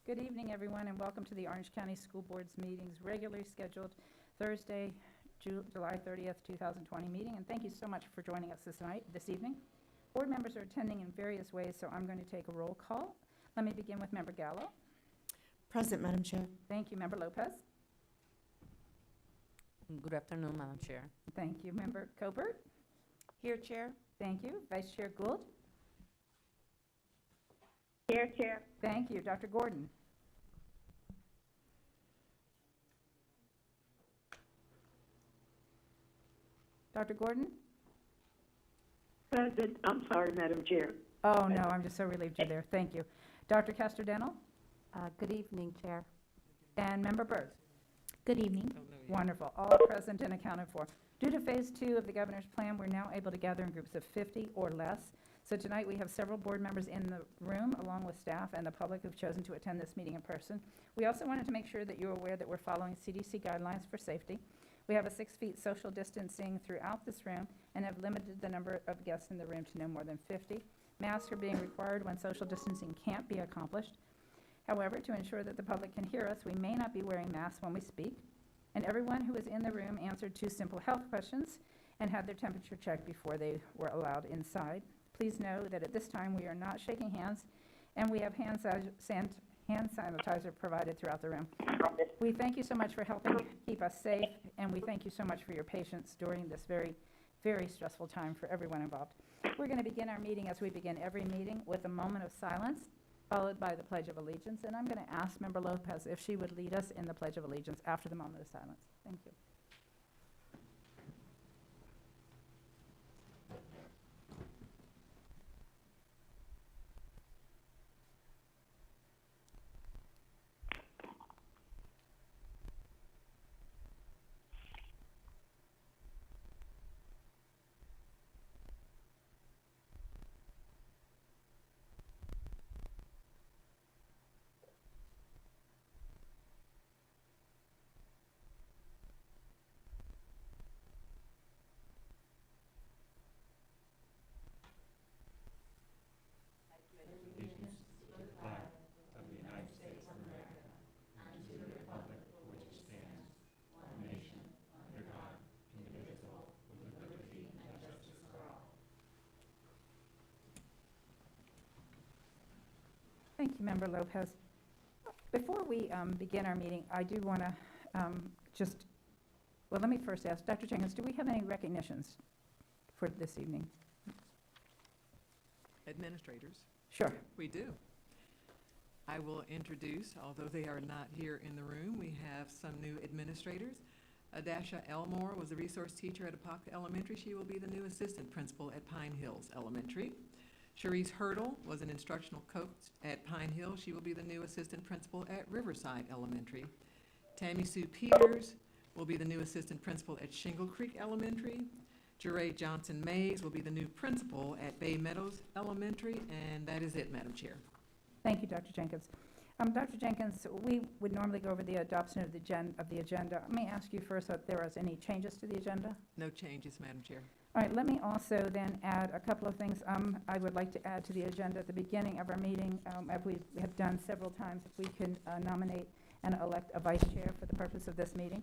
Good evening, everyone, and welcome to the Orange County School Board's meetings, regularly scheduled Thursday, July 30th, 2020 meeting. And thank you so much for joining us this evening. Board members are attending in various ways, so I'm going to take a roll call. Let me begin with Member Gallo. Present, Madam Chair. Thank you, Member Lopez. Good afternoon, Madam Chair. Thank you, Member Cobert. Here, Chair. Thank you, Vice Chair Gould. Here, Chair. Thank you, Dr. Gordon. Dr. Gordon? Present. I'm sorry, Madam Chair. Oh, no, I'm just so relieved you're there. Thank you. Dr. Castor-Dental? Good evening, Chair. And Member Byrd? Good evening. Wonderful. All present and accounted for. Due to Phase 2 of the Governor's Plan, we're now able to gather in groups of 50 or less. So tonight we have several board members in the room, along with staff and the public who've chosen to attend this meeting in person. We also wanted to make sure that you're aware that we're following CDC guidelines for safety. We have a 6 feet social distancing throughout this room and have limited the number of guests in the room to no more than 50. Masks are being required when social distancing can't be accomplished. However, to ensure that the public can hear us, we may not be wearing masks when we speak. And everyone who was in the room answered 2 simple health questions and had their temperature checked before they were allowed inside. Please know that at this time we are not shaking hands, and we have hand sanitizer provided throughout the room. We thank you so much for helping keep us safe, and we thank you so much for your patience during this very, very stressful time for everyone involved. We're going to begin our meeting, as we begin every meeting, with a moment of silence, followed by the Pledge of Allegiance. And I'm going to ask Member Lopez if she would lead us in the Pledge of Allegiance after the moment of silence. Thank you. Thank you, Member Lopez. Before we begin our meeting, I do want to let me first ask, Dr. Jenkins, do we have any recognitions for this evening? Administrators. Sure. We do. I will introduce, although they are not here in the room, we have some new administrators. Adasha Elmore was a resource teacher at Apopka Elementary. She will be the new assistant principal at Pine Hills Elementary. Cherise Hurdle was an instructional coach at Pine Hill. She will be the new assistant principal at Riverside Elementary. Tammy Sue Peters will be the new assistant principal at Shingle Creek Elementary. Jeray Johnson Mays will be the new principal at Bay Meadows Elementary, and that is it, Madam Chair. Thank you, Dr. Jenkins. Dr. Jenkins, we would normally go over the adoption of the agenda. Let me ask you first if there was any changes to the agenda. No changes, Madam Chair. All right, let me also then add a couple of things I would like to add to the agenda at the beginning of our meeting, as we have done several times, if we can nominate and elect a vice chair for the purpose of this meeting.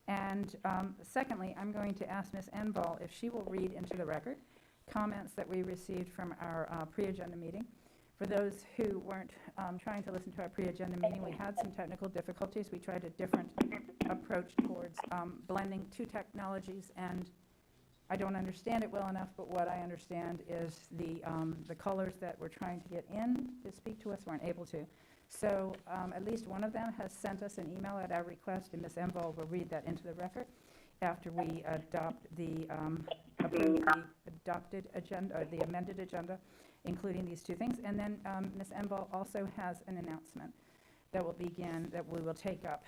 And secondly, I'm going to ask Ms. Enval if she will read into the record comments that we received from our pre-agenda meeting. For those who weren't trying to listen to our pre-agenda meeting, we had some technical difficulties. We tried a different approach towards blending 2 technologies, and I don't understand it well enough, but what I understand is the callers that we're trying to get in to speak to us weren't able to. So at least one of them has sent us an email at our request, and Ms. Enval will read that into the record after we adopt approve the adopted agenda, or the amended agenda, including these 2 things. And then Ms. Enval also has an announcement that we will take up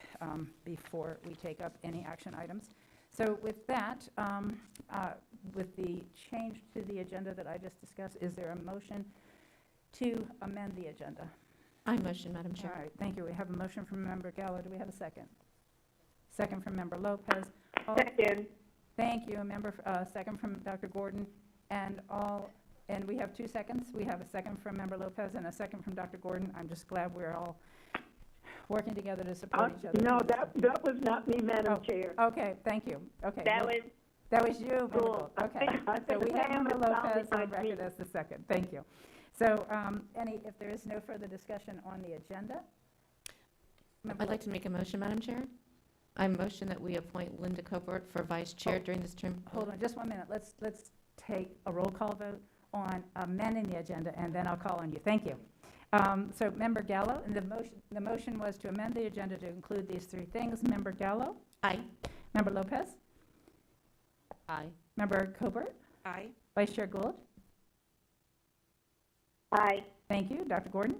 before we take up any action items. So with that, with the change to the agenda that I just discussed, is there a motion to amend the agenda? I motion, Madam Chair. All right, thank you. We have a motion from Member Gallo. Do we have a second? Second from Member Lopez. Second. Thank you. Second from Dr. Gordon. And we have 2 seconds. We have a second from Member Lopez and a second from Dr. Gordon. I'm just glad we're all working together to support each other. No, that was not me, Madam Oh. Chair. Okay, thank you. Okay. That well, was, That was you, Member Cool. Gould. Okay. I So think we have Pam Member is Lopez on sounding like record me. as the second. Thank you. So if there is no further discussion on the agenda? Member I'd like to make a motion, Madam Chair. I motion that we appoint Linda Covert for vice chair during this term. Hold on, just 1 minute. Let's take a roll call vote on amending the agenda, and then I'll call on you. Thank you. So Member Gallo, and the motion was to amend the agenda to include these three things. Member Gallo? Aye. Member Lopez? Aye. Member Cobert? Aye. Vice Chair Gould? aye, Thank you. Dr. Gordon?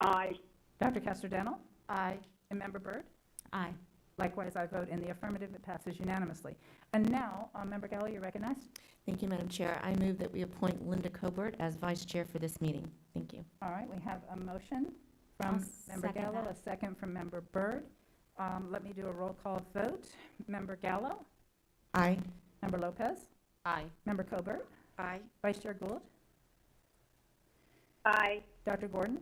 aye. Dr. Casterdanel? Aye. And Member Byrd? Aye. Likewise, I vote in the affirmative. It passes unanimously. And now, Member Gallo, you're recognized. Thank you, Madam Chair. I move that we appoint Linda Covert as vice chair for this meeting. Thank you. All right, we have a motion from I'll Member second Gallo, that. a second from Member Byrd. Let me do a roll call vote. Member Gallo? Aye. Member Lopez? Aye. Member Cobert? Aye. Vice Chair Gould? Aye, Dr. Gordon?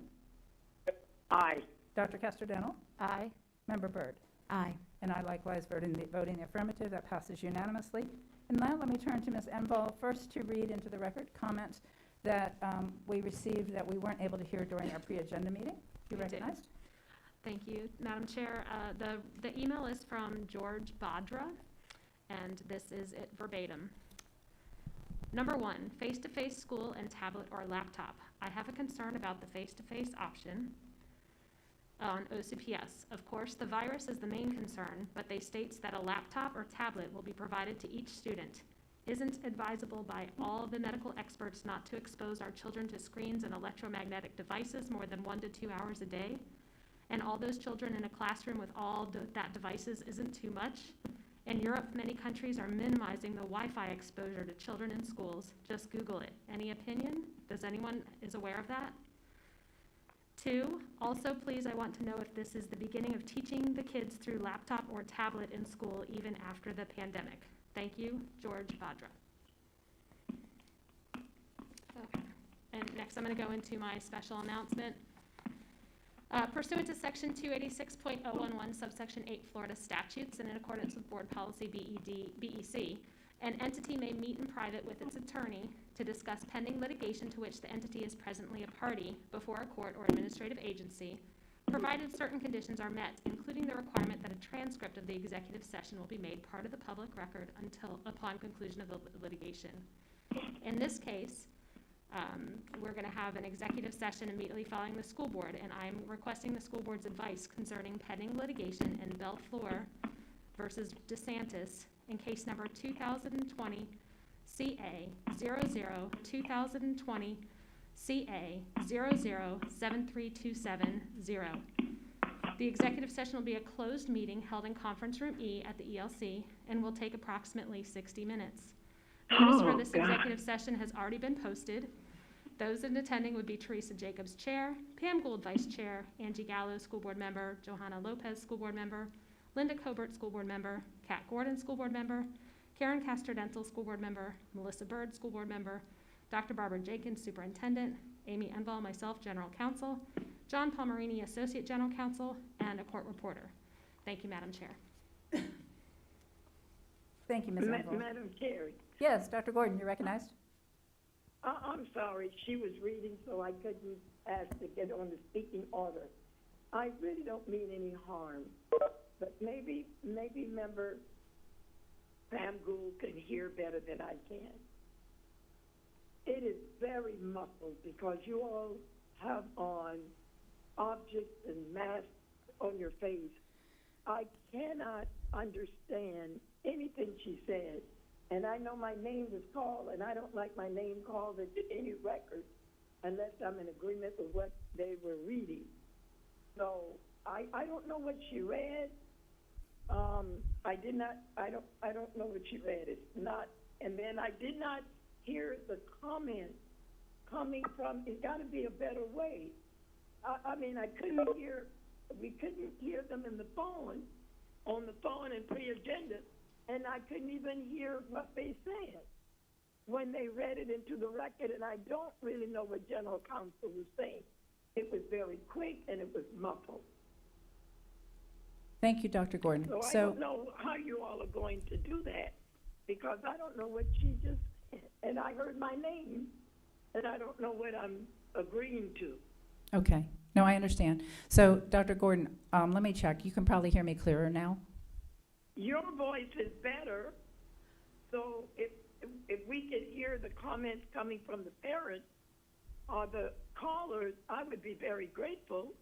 aye. Dr. Casterdental? Aye. Member Byrd? Aye. And I likewise vote in the affirmative. That passes unanimously. And now let me turn to Ms. Enval, first to read into the record comments that we received that we weren't able to hear during our pre-agenda meeting. You We did. recognized? Thank you, Madam Chair. The email is from George Badra, and this is it verbatim. Number 1, face-to-face school and tablet or laptop. I have a concern about the face-to-face option on OCPS. Of course, the virus is the main concern, but they states that a laptop or tablet will be provided to each student. Isn't advisable by all the medical experts not to expose our children to screens and electromagnetic devices more than 1 to 2 hours a day? And all those children in a classroom with all that devices isn't too much? In Europe, many countries are minimizing the Wi-Fi exposure to children in schools. Just Google it. Any opinion? Does anyone is aware of that? 2, also please, I want to know if this is the beginning of teaching the kids through laptop or tablet in school even after the pandemic. Thank you, George Badra. Okay, and next I'm going to go into my special announcement. Pursuant to Section 286.011, subsection 8 Florida statutes, and in accordance with Board Policy BEC, an entity may meet in private with its attorney to discuss pending litigation to which the entity is presently a party before a court or administrative agency, provided certain conditions are met, including the requirement that a transcript of the executive session will be made part of the public record upon conclusion of the litigation. In this case, we're going to have an executive session immediately following the school board, and I'm requesting the school board's advice concerning pending litigation in Belfleur versus DeSantis in case number 2020 CA 00-2020 CA 00-73270. The executive session will be a closed meeting held in Conference Room E at the ELC and will take approximately 60 minutes. Notice for this executive session has already been posted. Those in attending would be Teresa Jacobs, Chair, Pam Gould, Vice Chair, Angie Gallo, School Board Member, Johanna Lopez, School Board Member, Linda Cobert, School Board Member, Kat Gordon, School Board Member, Karen Casterdental, School Board Member, Melissa Byrd, School Board Member, Dr. Barbara Jenkins, Superintendent, Amy Enval, myself, General Counsel, John Palmerini, Associate General Counsel, and a court reporter. Thank you, Madam Chair. Thank you, Ms. Enval. Madam Chair, Yes, Dr. Gordon, you're recognized. I'm sorry, she was reading, so I couldn't ask to get on the speaking order. I really don't mean any harm, but maybe Member Pam Gould can hear better than I can. It is very muffled because you all have on objects and masks on your face. I cannot understand anything she said. And I know my name was called, and I don't like my name called at any record unless I'm in agreement with what they were reading. So I don't know what she read. I don't know what she read. It's not, and then I did not hear the comment coming from, it's got to be a better way. I mean, we couldn't hear them on the phone and pre-agenda. And I couldn't even hear what they said when they read it into the record, and I don't really know what General Counsel was saying. It was very quick, and it was muffled. Thank you, Dr. Gordon. So I So, don't know how you all are going to do that, because I don't know what she just said. And I heard my name, and I don't know what I'm agreeing to. okay. No, I understand. So, Dr. Gordon, let me check. You can probably hear me clearer now. Your voice is better, so if we could hear the comments coming from the parents or the callers, I would be very grateful,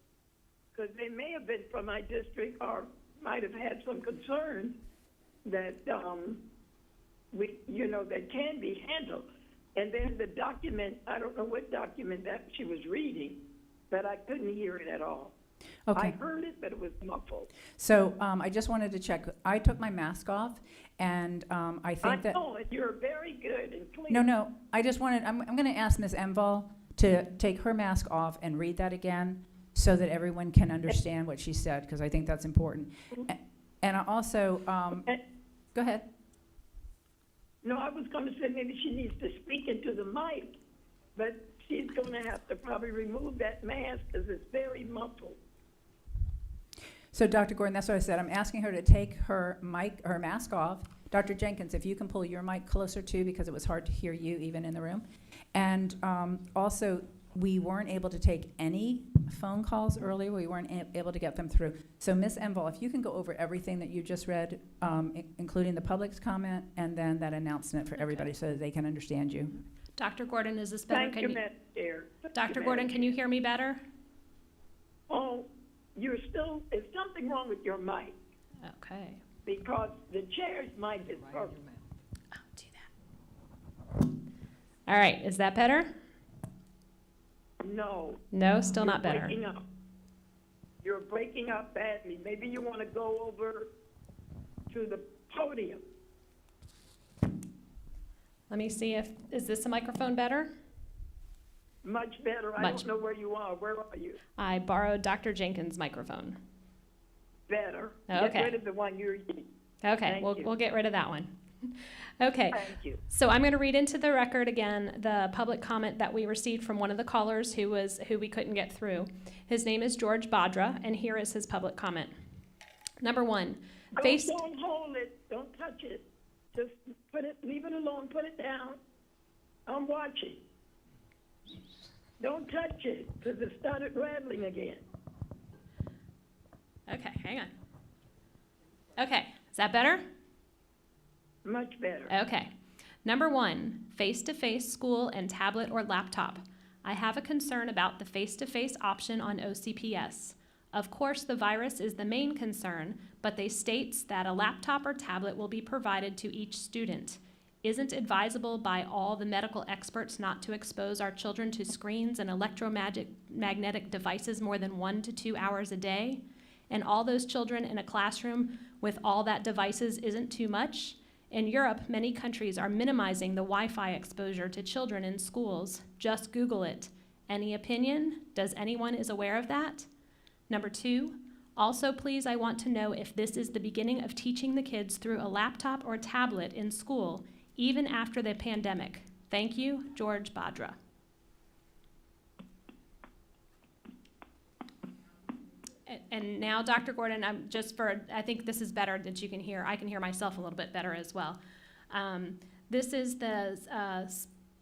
because they may have been from my district or might have had some concerns that, that can be handled. And then the document, I don't know what document that she was reading, but I couldn't hear it at all. I Okay. heard it, but it was muffled. So, I just wanted to check. I took my mask off, and I think that... I know, and you're very good and clear. No, I just wanted, I'm going to ask Ms. Enval to take her mask off and read that again so that everyone can understand what she said, because I think that's important. And I also, go ahead. No, I was going to say maybe she needs to speak into the mic, but she's going to have to probably remove that mask because it's very muffled. So, Dr. Gordon, that's what I said. I'm asking her to take her mask off. Dr. Jenkins, if you can pull your mic closer too, because it was hard to hear you even in the room. And also, we weren't able to take any phone calls earlier. We weren't able to get them through. So, Ms. Enval, if you can go over everything that you just read, including the public's comment and then that announcement for everybody so that they can understand you. Dr. Gordon, is this better? Thank you, Madam Chair. Thank Dr. you, Gordon, Madam can you hear me better? Oh, is something wrong with your mic? Okay. Because the chair's mic is perfect. I'll do that. All right, is that better? No. No, still You're not better. breaking up. You're breaking up badly. Maybe you want to go over to the podium. Let me see is this a microphone better? Much better. I Much. don't know where you are. Where are you? I borrowed Dr. Jenkins' microphone. Better. Okay. Get rid of the one you're using. Okay, Thank you. we'll get rid of that one. Okay, Thank you. so I'm going to read into the record again the public comment that we received from one of the callers who we couldn't get through. His name is George Badra, and here is his public comment. Number one, Don't hold it. Don't touch it. Just leave it alone. Put it down. I'm watching. Don't touch it, because it started rattling again. Okay, hang on. Okay, is that better? Much better. Okay. Number one, face-to-face school and tablet or laptop. I have a concern about the face-to-face option on OCPS. Of course, the virus is the main concern, but they states that a laptop or tablet will be provided to each student. Isn't advisable by all the medical experts not to expose our children to screens and electromagnetic devices more than 1 to 2 hours a day? And all those children in a classroom with all that devices isn't too much? In Europe, many countries are minimizing the Wi-Fi exposure to children in schools. Just Google it. Any opinion? Does anyone is aware of that? Number two, also please, I want to know if this is the beginning of teaching the kids through a laptop or tablet in school, even after the pandemic. Thank you, George Badra. And now, Dr. Gordon, I think this is better that you can hear. I can hear myself a little bit better as well. This is the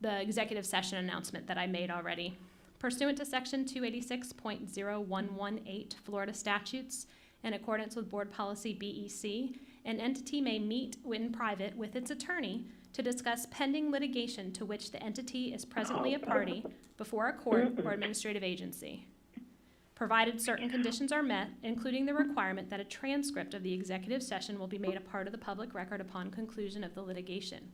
executive session announcement that I made already. Pursuant to Section 286.0118 Florida statutes, in accordance with Board Policy BEC, an entity may meet in private with its attorney to discuss pending litigation to which the entity is presently a party before a court or administrative agency, provided certain conditions are met, including the requirement that a transcript of the executive session will be made a part of the public record upon conclusion of the litigation.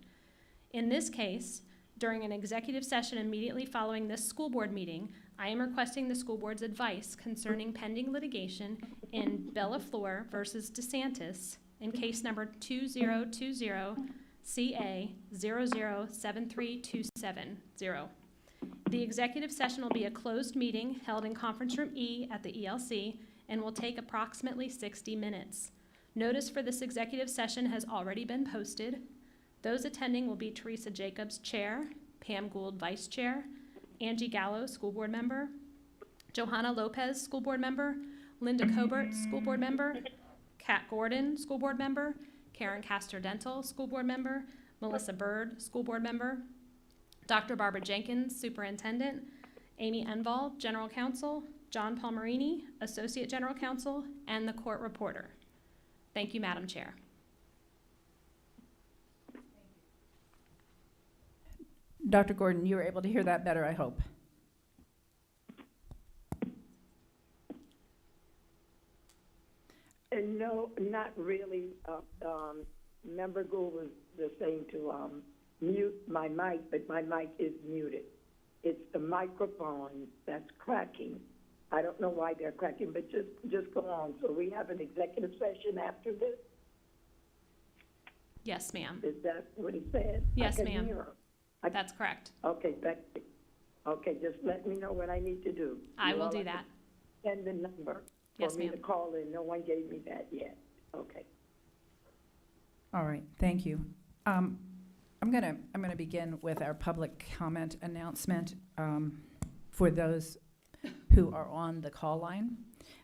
In this case, during an executive session immediately following this school board meeting, I am requesting the school board's advice concerning pending litigation in Bella Fleur versus DeSantis in case number 2020CA007327. The executive session will be a closed meeting held in conference room E at the ELC and will take approximately 60 minutes. Notice for this executive session has already been posted. Those attending will be Teresa Jacobs, Chair, Pam Gould, Vice Chair, Angie Gallo, School Board Member, Johanna Lopez, School Board Member, Linda Cobert, School Board Member, Kat Gordon, School Board Member, Karen Castor-Dental, School Board Member, Melissa Bird, School Board Member, Dr. Barbara Jenkins, Superintendent, Amy Enval, General Counsel, John Palmerini, Associate General Counsel, and the Court Reporter. Thank you, Madam Chair. Dr. Gordon, you were able to hear that better, I hope. And no, not really. Member Gould was just saying to mute my mic, but my mic is muted. It's the microphone that's cracking. I don't know why they're cracking, but just go on. So we have an executive session after this? Yes, ma'am. Is that what he said? Yes, I can ma'am. hear him. That's correct. Okay, okay, just let me know what I need to do. I will All do can that. Send the number Yes, for me to ma'am. call in. No one gave me that yet. Okay. All right, thank you. I'm gonna begin with our public comment announcement for those who are on the call line.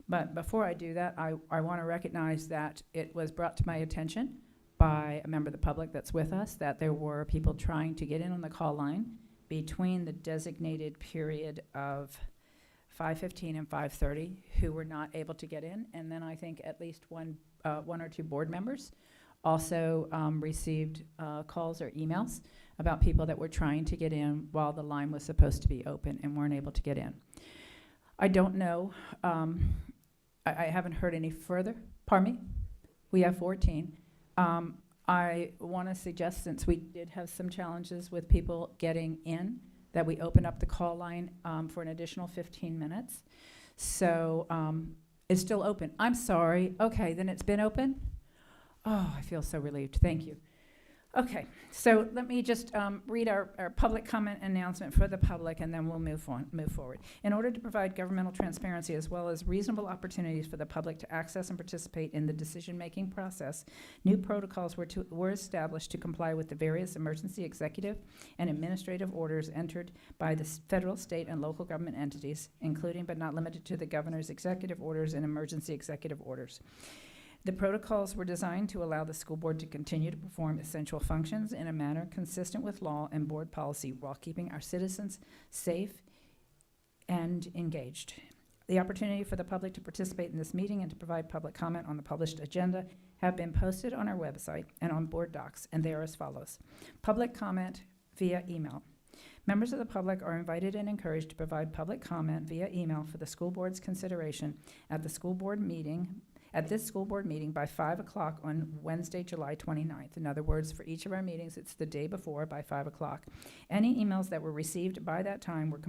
But before I do that, I want to recognize that it was brought to my attention by a member of the public that's with us that there were people trying to get in on the call line between the designated period of 5:15 and 5:30 who were not able to get in. And then I think at least one or two board members also received calls or emails about people that were trying to get in while the line was supposed to be open and weren't able to get in. I don't know. I haven't heard any further. Pardon me? We have 14. I want to suggest, since we did have some challenges with people getting in, that we open up the call line for an additional 15 minutes. So it's still open. I'm sorry. Okay, then it's been open? Oh, I feel so relieved. Thank you. Okay, so let me just read our public comment announcement for the public, and then we'll move forward. In order to provide governmental transparency as well as reasonable opportunities for the public to access and participate in the decision-making process, new protocols were established to comply with the various emergency executive and administrative orders entered by the federal, state, and local government entities, including but not limited to the governor's executive orders and emergency executive orders. The protocols were designed to allow the school board to continue to perform essential functions in a manner consistent with law and board policy while keeping our citizens safe and engaged. The opportunity for the public to participate in this meeting and to provide public comment on the published agenda have been posted on our website and on BoardDocs, and they are as follows. Public comment via email. Members of the public are invited and encouraged to provide public comment via email for the school board's consideration at this school board meeting by 5 o'clock on Wednesday, July 29th. In other words, for each of our meetings, it's the day before by 5 o'clock. Any emails that were received by that time were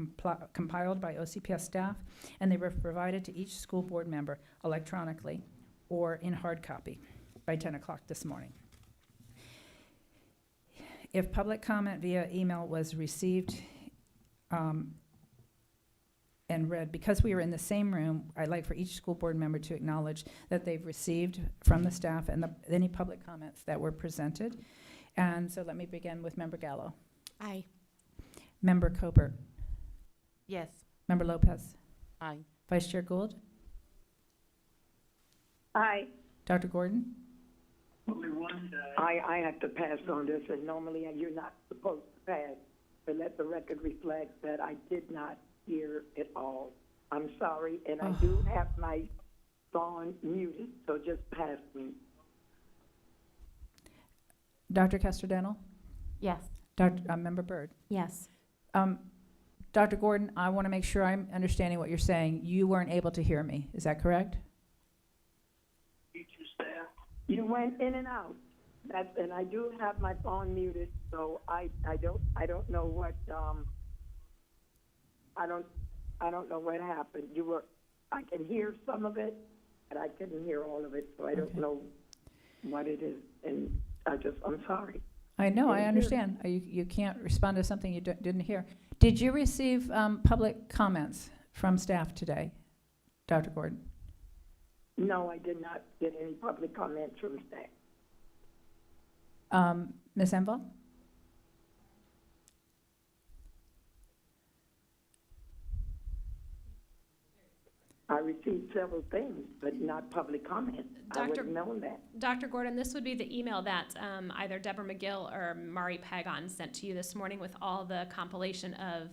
compiled by OCPS staff, and they were provided to each school board member electronically or in hard copy by 10 o'clock this morning. If public comment via email was received and read, because we were in the same room, I'd like for each school board member to acknowledge that they've received from the staff and any public comments that were presented. And so let me begin with Member Gallo. Aye. Member Cobert. Yes. Member Lopez. Aye. Vice Chair Gould. Aye. Dr. Gordon. I have to pass on this, and normally you're not supposed to pass, but let the record reflect that I did not hear it all. I'm sorry, and I do have my phone muted, so just pass me. Dr. Castor-Dental. Yes. Member Byrd. Yes. Dr. Gordon, I want to make sure I'm understanding what you're saying. You weren't able to hear me. Is that correct? You went in and out. And I do have my phone muted, so I don't know what I don't know what happened. I can hear some of it, but I couldn't hear all of it, so I don't know what it is. And I'm sorry. I know, I understand. You can't respond to something you didn't hear. Did you receive public comments from staff today, Dr. Gordon? No, I did not get any public comments from staff. Ms. Enval? I received several things, but not public comment. I would Dr. have known that. Dr. Gordon, this would be the email that either Deborah McGill or Mari Pagon sent to you this morning with all the compilation of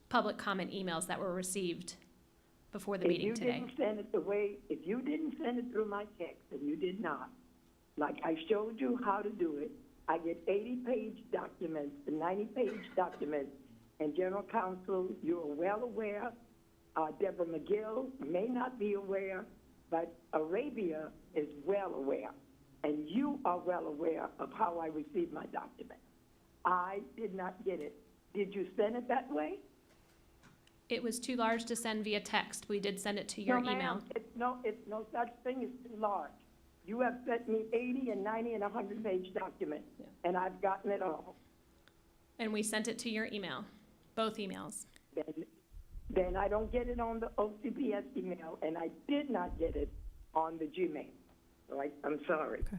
public comment emails that were received before the meeting today. If you didn't send it through my text, and you did not, like I showed you how to do it, I get 80-page documents, 90-page documents, and General Counsel, you are well aware. Deborah McGill may not be aware, but Arabia is well aware, and you are well aware of how I received my document. I did not get it. Did you send it that way? It was too large to send via text. We did send it to your No, email. ma'am. It's no such thing as too large. You have sent me 80 and 90 and 100-page documents, Yeah. and I've gotten it all. And we sent it to your email, both emails. Then I don't get it on the OCPS email, and I did not get it on the Gmail. So I'm sorry. Okay.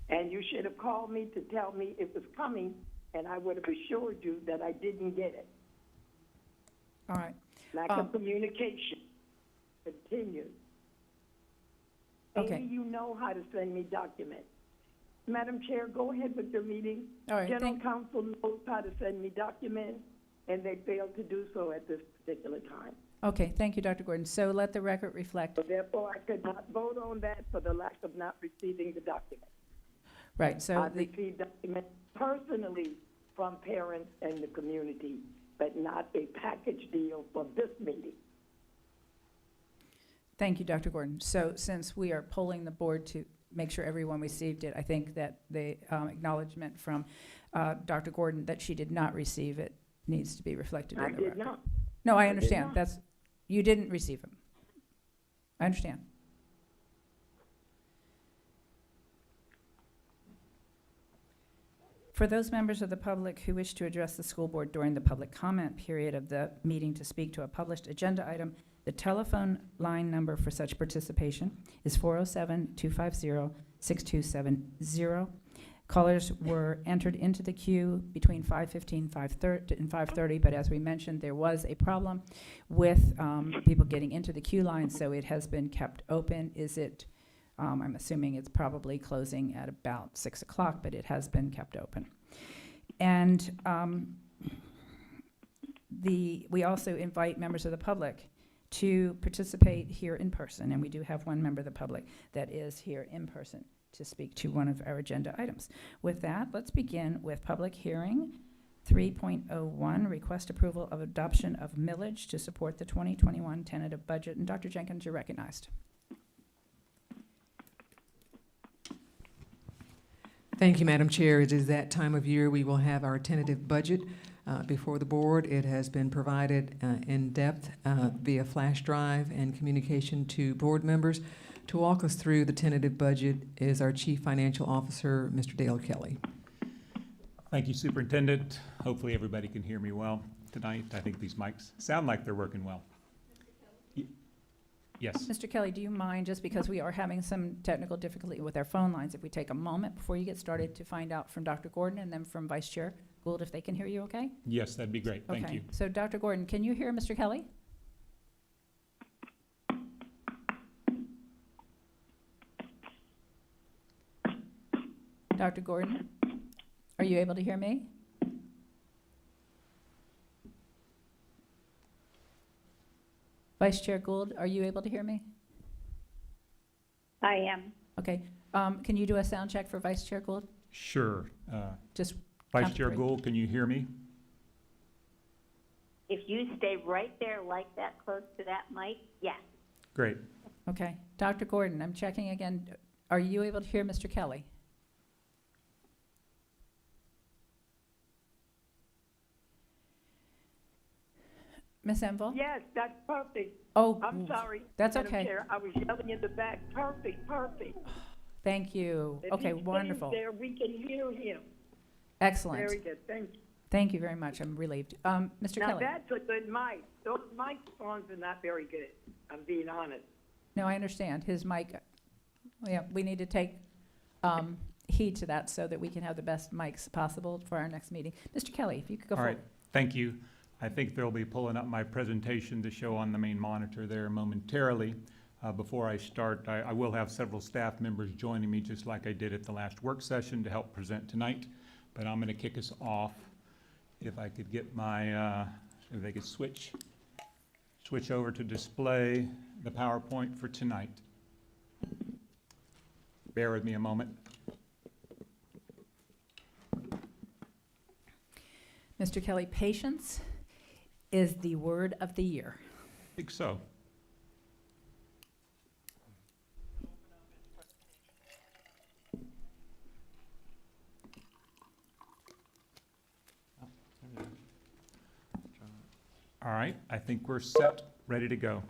And you should have called me to tell me it was coming, and I would have assured you that I didn't get it. All right. Lack of communication continues. Okay. Maybe you know how to send me documents. Madam Chair, go ahead with your meeting. All right, General Counsel knows how to send me documents, and they failed to do so at this particular time. Okay, thank you, Dr. Gordon. So let the record reflect, So therefore, I could not vote on that for the lack of not receiving the document. right, so I've received documents personally from parents and the community, but not a package deal for this meeting. thank you, Dr. Gordon. So since we are polling the board to make sure everyone received it, I think that the acknowledgement from Dr. Gordon that she did not receive it needs to be reflected in I the did record. not. No, I did understand. not. That's, you didn't receive them. I understand. For those members of the public who wish to address the school board during the public comment period of the meeting to speak to a published agenda item, the telephone line number for such participation is 407-250-6270. Callers were entered into the queue between 5:15 and 5:30, but as we mentioned, there was a problem with people getting into the queue line, so it has been kept open. I'm assuming it's probably closing at about 6 o'clock, but it has been kept open. And we also invite members of the public to participate here in person, and we do have one member of the public that is here in person to speak to one of our agenda items. With that, let's begin with public hearing 3.01, request approval of adoption of millage to support the 2021 tentative budget. And Dr. Jenkins, you're recognized. Thank you, Madam Chair. It is that time of year we will have our tentative budget before the board. It has been provided in depth via flash drive and communication to board members. To walk us through the tentative budget is our Chief Financial Officer, Mr. Dale Kelly. Thank you, Superintendent. Hopefully everybody can hear me well tonight. I think these mics sound like they're working well. Yes. Mr. Kelly, do you mind, just because we are having some technical difficulty with our phone lines, if we take a moment before you get started to find out from Dr. Gordon and then from Vice Chair Gould if they can hear you okay? Yes, that'd be great. Thank you. So Dr. Gordon, can you hear Mr. Kelly? Dr. Gordon, are you able to hear me? Vice Chair Gould, are you able to hear me? I am. Okay. Can you do a sound check for Vice Chair Gould? Sure. Just Vice count to Chair three. Gould, can you hear me? If you stay right there like that, close to that mic, yes. Great. Okay. Dr. Gordon, I'm checking again. Are you able to hear Mr. Kelly? Ms. Enville? Yes, that's perfect. Oh, I'm sorry. That's Madam okay. Chair, I was yelling in the back, perfect, perfect. Thank you. If Okay, he stays wonderful. there, we can hear him. Excellent. Very good, thank you. Thank you very much. I'm relieved. Mr. Now, Kelly? that's a good mic. Those microphones are not very good, I'm being honest. No, I understand. His mic, yeah, we need to take heed to that so that we can have the best mics possible for our next meeting. Mr. Kelly, if you could go All forward. right. Thank you. I think they'll be pulling up my presentation to show on the main monitor there momentarily. Before I start, I will have several staff members joining me, just like I did at the last work session, to help present tonight. But I'm going to kick us off. If I could get my, if they could switch over to display the PowerPoint for tonight. Bear with me a moment. Mr. Kelly, patience is the word of the year. I think so. All right, I think we're set, ready to go.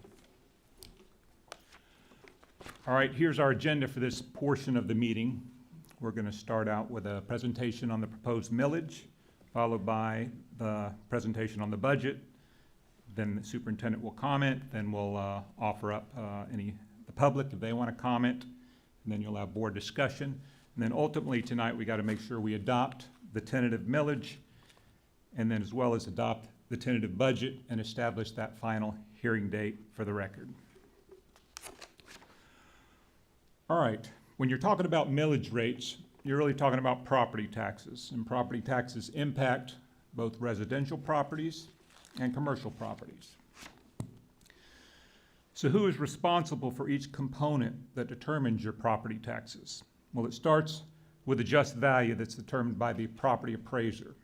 All right, here's our agenda for this portion of the meeting. We're going to start out with a presentation on the proposed millage, followed by the presentation on the budget. Then the superintendent will comment, then we'll offer up the public if they want to comment, and then you'll have board discussion. And then ultimately tonight, we got to make sure we adopt the tentative millage, and then as well as adopt the tentative budget and establish that final hearing date for the record. All right, when you're talking about millage rates, you're really talking about property taxes, and property taxes impact both residential properties and commercial properties. So who is responsible for each component that determines your property taxes? Well, it starts with the just value that's determined by the property appraiser.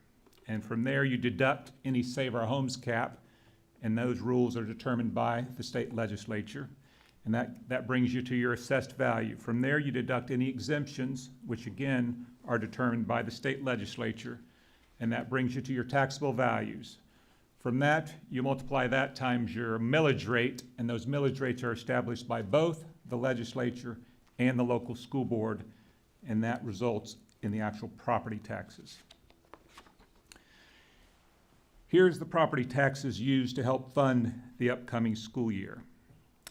And from there, you deduct any Save Our Homes cap, and those rules are determined by the state legislature. And that brings you to your assessed value. From there, you deduct any exemptions, which again are determined by the state legislature, and that brings you to your taxable values. From that, you multiply that times your millage rate, and those millage rates are established by both the legislature and the local school board, and that results in the actual property taxes. Here's the property taxes used to help fund the upcoming school year.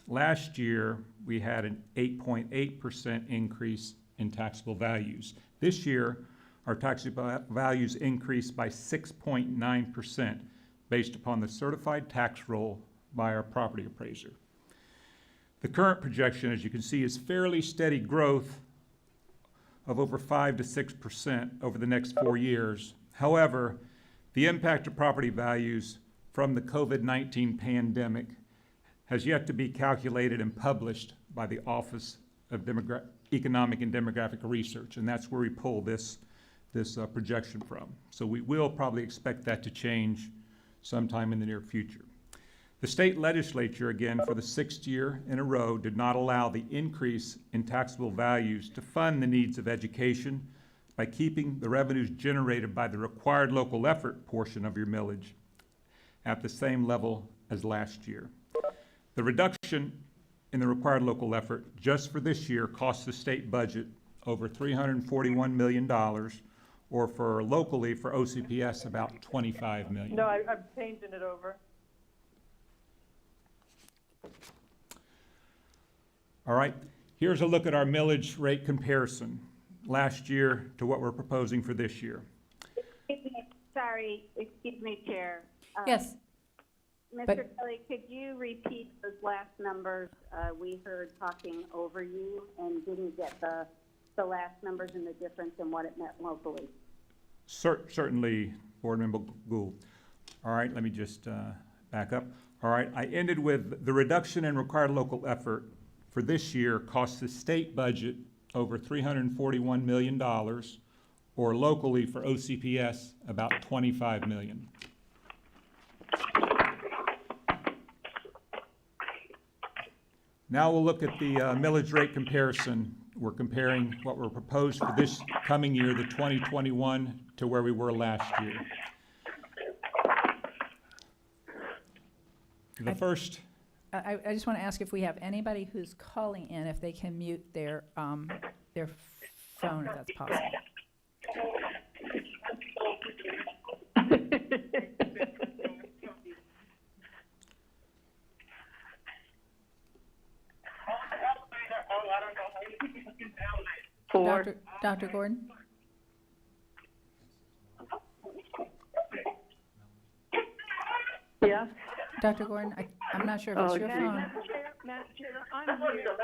Last year, we had an 8.8% increase in taxable values. This year, our taxable values increased by 6.9% based upon the certified tax roll by our property appraiser. The current projection, as you can see, is fairly steady growth of over 5 to 6% over the next 4 years. However, the impact of property values from the COVID-19 pandemic has yet to be calculated and published by the Office of Economic and Demographic Research, and that's where we pull this projection from. So we will probably expect that to change sometime in the near future. The state legislature, again, for the 6th year in a row, did not allow the increase in taxable values to fund the needs of education by keeping the revenues generated by the required local effort portion of your millage at the same level as last year. The reduction in the required local effort just for this year costs the state budget over $341 million, or for locally, for OCPS, about $25 million. No, I'm changing it over. All right, here's a look at our millage rate comparison last year to what we're proposing for this year. Excuse me, Chair. Yes. Mr. But- Kelly, could you repeat those last numbers? We heard talking over you and didn't get the last numbers and the difference in what it meant locally. Certainly, Board Member Gould. All right, let me just back up. All right, I ended with the reduction in required local effort for this year costs the state budget over $341 million, or locally for OCPS, about $25 million. Now we'll look at the millage rate comparison. We're comparing what we're proposed for this coming year, the 2021, to where we were last year. The first, I just want to ask if we have anybody who's calling in, if they can mute their phone, if that's possible. Dr. Gordon? Yeah. Dr. Gordon, I'm not sure if it's Oh, your geez. phone. Madam Chair, I'm here.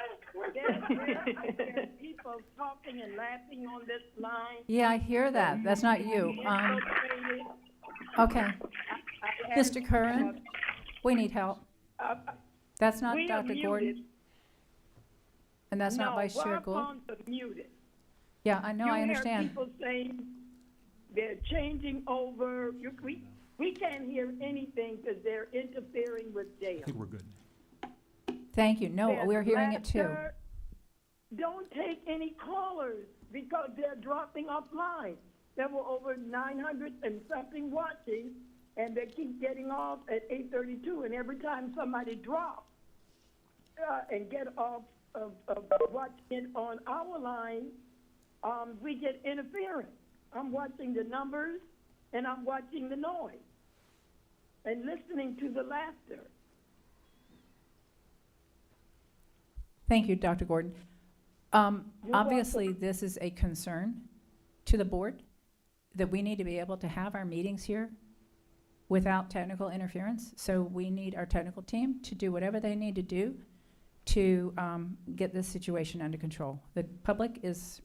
There's people talking and laughing on this line. Yeah, I hear that. That's not you. Infiltrated. Okay. I have, Mr. Curran, we need help. That's not we are Dr. Gordon, muted. and that's not Vice Chair No, our Gould. phones are muted. Yeah, I know, I You understand. hear people saying they're changing over. We can't hear anything because they're interfering with I Dale. think we're good. Thank you. No, There's we're hearing it too. laughter. Don't take any callers because they're dropping offline. There were over 900 and something watching, and they keep getting off at 8:32. And every time somebody drops and get off of watching on our line, we get interference. I'm watching the numbers, and I'm watching the noise, and listening to the laughter. Thank you, Dr. Gordon. Obviously, this is a concern to the board, that we need to be able to have our meetings here without technical interference. So we need our technical team to do whatever they need to do to get this situation under control. The public is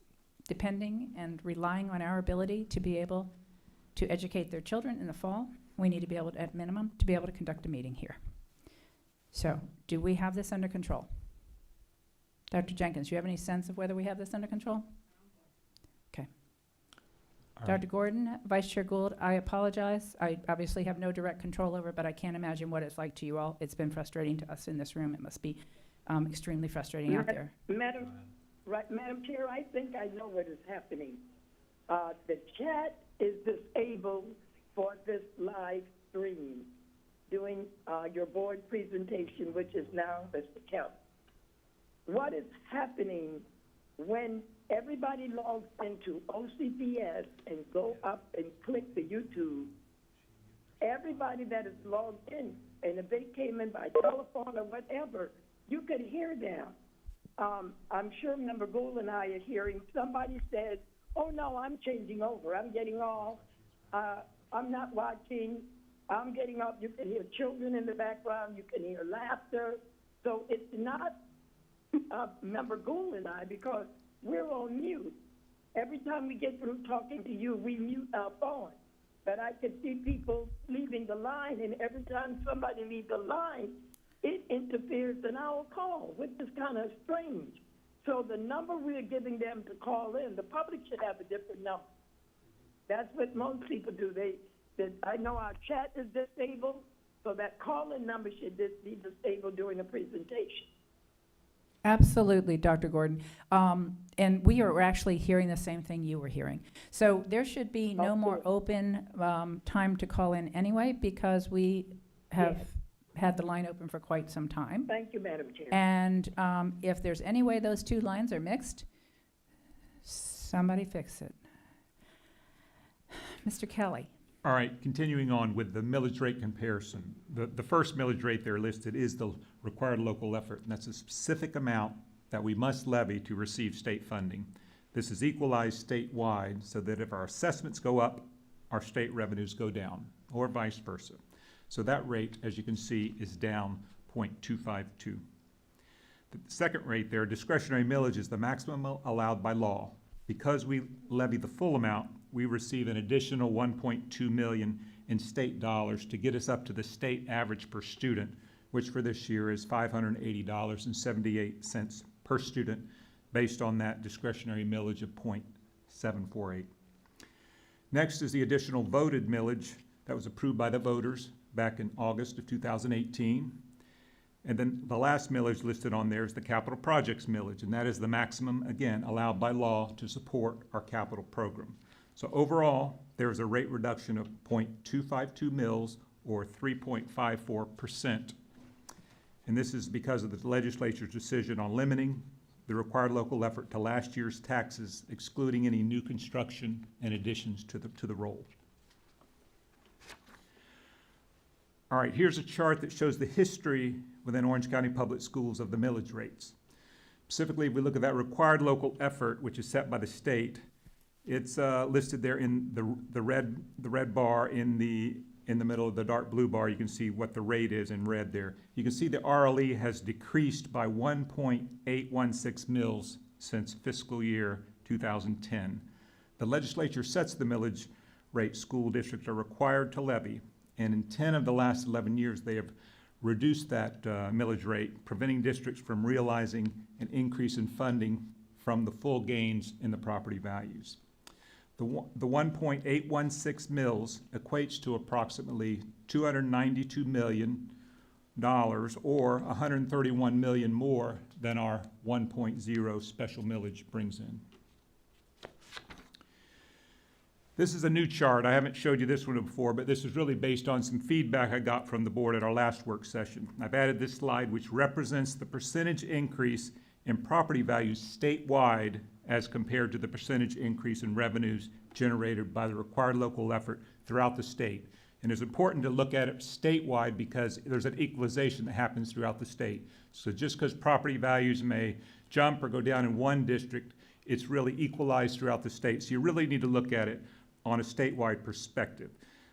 depending and relying on our ability to be able to educate their children in the fall. We need to be able to, at minimum, to be able to conduct a meeting here. So, do we have this under control? Dr. Jenkins, do you have any sense of whether we have this under control? Okay. All right. Dr. Gordon, Vice Chair Gould, I apologize. I obviously have no direct control over it, but I can't imagine what it's like to you all. It's been frustrating to us in this room. It must be extremely frustrating out there. Madam Chair, I think I know what is happening. The chat is disabled for this live stream, doing your board presentation, which is now Mr. Kelly. What is happening when everybody logs into OCPS and go up and click the YouTube? Everybody that is logged in, and if they came in by telephone or whatever, you could hear them. I'm sure Member Gould and I are hearing somebody said, oh no, I'm changing over, I'm getting off, I'm not watching, I'm getting off. You can hear children in the background, you can hear laughter. So it's not Member Gould and I, because we're on mute. Every time we get through talking to you, we mute our phone. But I can see people leaving the line, and every time somebody leaves the line, it interferes in our call, which is kind of strange. So the number we're giving them to call in, the public should have a different number. That's what most people do. I know our chat is disabled, so that call-in number should be disabled during the presentation. Absolutely, Dr. Gordon. And we are actually hearing the same thing you were hearing. So there should be no more open time to call in anyway, because we have had the line open for quite some time. Thank you, Madam Chair. And if there's any way those two lines are mixed, somebody fix it. Mr. Kelly. All right, continuing on with the millage rate comparison. The first millage rate there listed is the required local effort, and that's a specific amount that we must levy to receive state funding. This is equalized statewide so that if our assessments go up, our state revenues go down, or vice versa. So that rate, as you can see, is down 0.252. The second rate there, discretionary millage, is the maximum allowed by law. Because we levy the full amount, we receive an additional $1.2 million in state dollars to get us up to the state average per student, which for this year is $580.78 per student, based on that discretionary millage of 0.748. Next is the additional voted millage that was approved by the voters back in August of 2018. And then the last millage listed on there is the capital projects millage, and that is the maximum, again, allowed by law to support our capital program. So overall, there's a rate reduction of 0.252 mils, or 3.54%. And this is because of the legislature's decision on limiting the required local effort to last year's taxes, excluding any new construction and additions to the roll. All right, here's a chart that shows the history within Orange County Public Schools of the millage rates. Specifically, if we look at that required local effort, which is set by the state, it's listed there in the red bar in the in the middle of the dark blue bar, you can see what the rate is in red there. You can see the RLE has decreased by 1.816 mils since fiscal year 2010. The legislature sets the millage rate school districts are required to levy, and in 10 of the last 11 years, they have reduced that millage rate, preventing districts from realizing an increase in funding from the full gains in the property values. The 1.816 mils equates to approximately $292 million, or $131 million more than our 1.0 special millage brings in. This is a new chart. I haven't showed you this one before, but this is really based on some feedback I got from the board at our last work session. I've added this slide, which represents the percentage increase in property values statewide as compared to the percentage increase in revenues generated by the required local effort throughout the state. And it's important to look at it statewide because there's an equalization that happens throughout the state. So just because property values may jump or go down in one district, it's really equalized throughout the state. So you really need to look at it on a statewide perspective.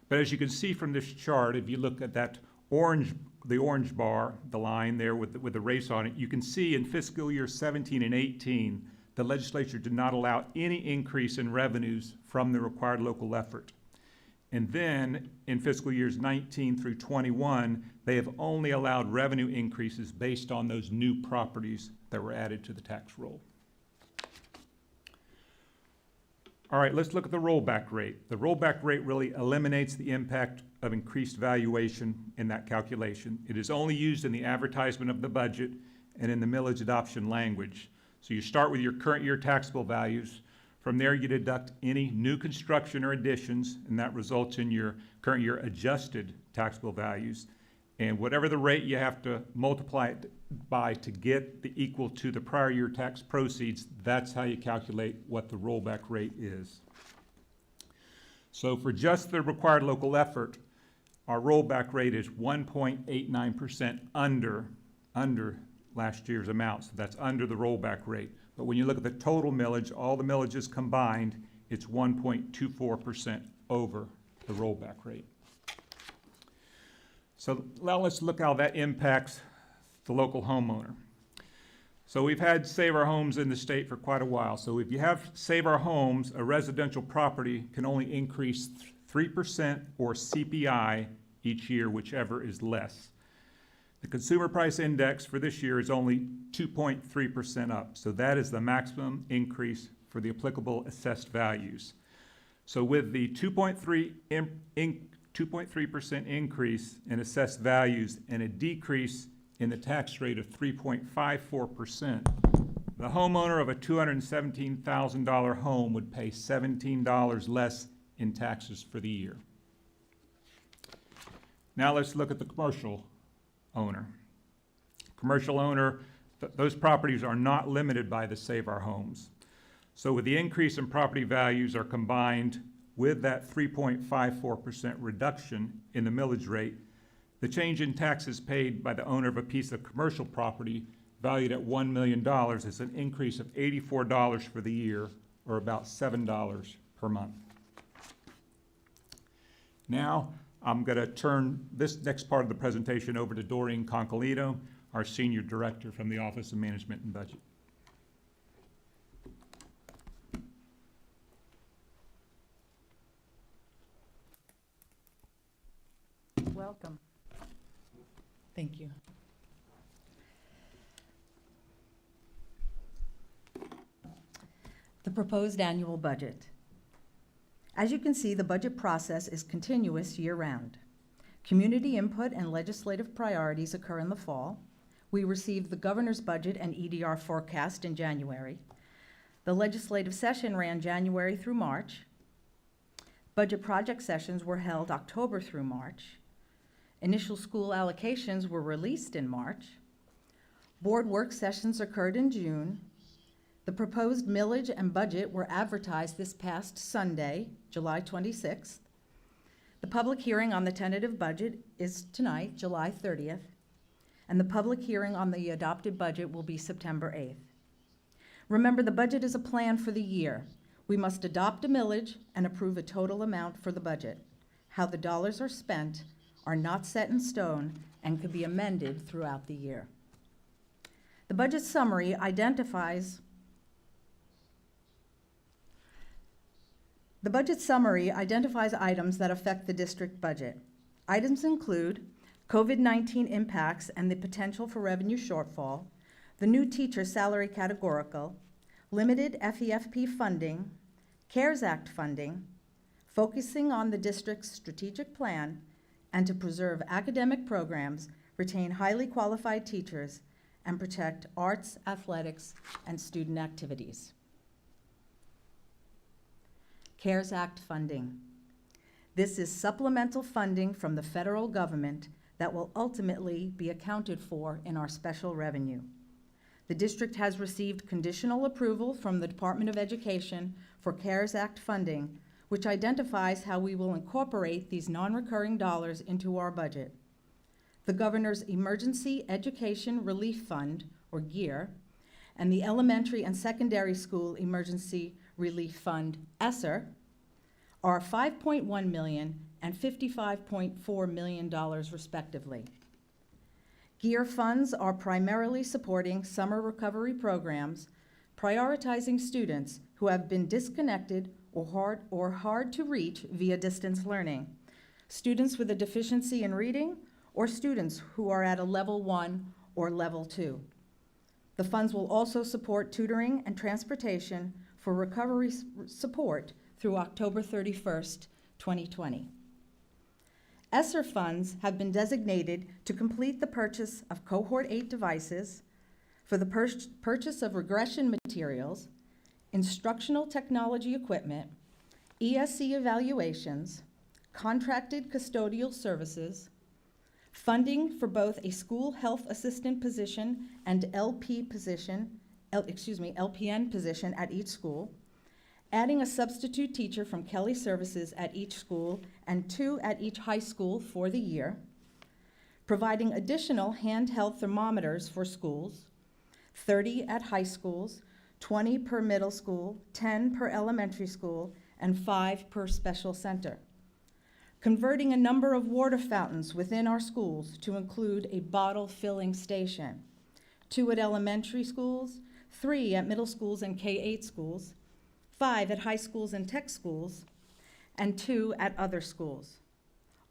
But as you can see from this chart, if you look at that the orange bar, the line there with the race on it, you can see in fiscal year 17 and 18, the legislature did not allow any increase in revenues from the required local effort. And then in fiscal years 19 through 21, they have only allowed revenue increases based on those new properties that were added to the tax roll. All right, let's look at the rollback rate. The rollback rate really eliminates the impact of increased valuation in that calculation. It is only used in the advertisement of the budget and in the millage adoption language. So you start with your current year taxable values. From there, you deduct any new construction or additions, and that results in your current year adjusted taxable values. And whatever the rate you have to multiply it by to get the equal to the prior year tax proceeds, that's how you calculate what the rollback rate is. So for just the required local effort, our rollback rate is 1.89% under last year's amount. So that's under the rollback rate. But when you look at the total millage, all the millages combined, it's 1.24% over the rollback rate. So now let's look how that impacts the local homeowner. So we've had Save Our Homes in the state for quite a while. So if you have Save Our Homes, a residential property can only increase 3% or CPI each year, whichever is less. The consumer price index for this year is only 2.3% up. So that is the maximum increase for the applicable assessed values. So with the 2.3% increase in assessed values and a decrease in the tax rate of 3.54%, the homeowner of a $217,000 home would pay $17 less in taxes for the year. Now let's look at the commercial owner. Commercial owner, those properties are not limited by the Save Our Homes. So with the increase in property values are combined with that 3.54% reduction in the millage rate, the change in taxes paid by the owner of a piece of commercial property valued at $1 million is an increase of $84 for the year, or about $7 per month. Now, I'm going to turn this next part of the presentation over to Doreen Concolito, our Senior Director from the Office of Management and Budget. Welcome. Thank you. The proposed annual budget. As you can see, the budget process is continuous year-round. Community input and legislative priorities occur in the fall. We received the governor's budget and EDR forecast in January. The legislative session ran January through March. Budget project sessions were held October through March. Initial school allocations were released in March. Board work sessions occurred in June. The proposed millage and budget were advertised this past Sunday, July 26th. The public hearing on the tentative budget is tonight, July 30th, and the public hearing on the adopted budget will be September 8th. Remember, the budget is a plan for the year. We must adopt a millage and approve a total amount for the budget. how the dollars are spent are not set in stone and could be amended throughout the year. The budget summary identifies items that affect the district budget. Items include COVID-19 impacts and the potential for revenue shortfall, the new teacher salary categorical, limited FEFP funding, CARES Act funding, focusing on the district's strategic plan, and to preserve academic programs, retain highly qualified teachers, and protect arts, athletics, and student activities. CARES Act funding. This is supplemental funding from the federal government that will ultimately be accounted for in our special revenue. The district has received conditional approval from the Department of Education for CARES Act funding, which identifies how we will incorporate these non-recurring dollars into our budget. The Governor's Emergency Education Relief Fund, or GEAR, and the Elementary and Secondary School Emergency Relief Fund, ESSER, are $5.1 million and $55.4 million respectively. GEAR funds are primarily supporting summer recovery programs, prioritizing students who have been disconnected or hard to reach via distance learning, students with a deficiency in reading, or students who are at a level 1 or level 2. The funds will also support tutoring and transportation for recovery support through October 31st, 2020. ESSER funds have been designated to complete the purchase of Cohort 8 devices, for the purchase of regression materials, instructional technology equipment, ESC evaluations, contracted custodial services, funding for both a school health assistant position and LPN position at each school, adding a substitute teacher from Kelly Services at each school and 2 at each high school for the year, providing additional handheld thermometers for schools, 30 at high schools, 20 per middle school, 10 per elementary school, and 5 per special center. Converting a number of water fountains within our schools to include a bottle filling station, 2 at elementary schools, 3 at middle schools and K-8 schools, 5 at high schools and tech schools, and 2 at other schools.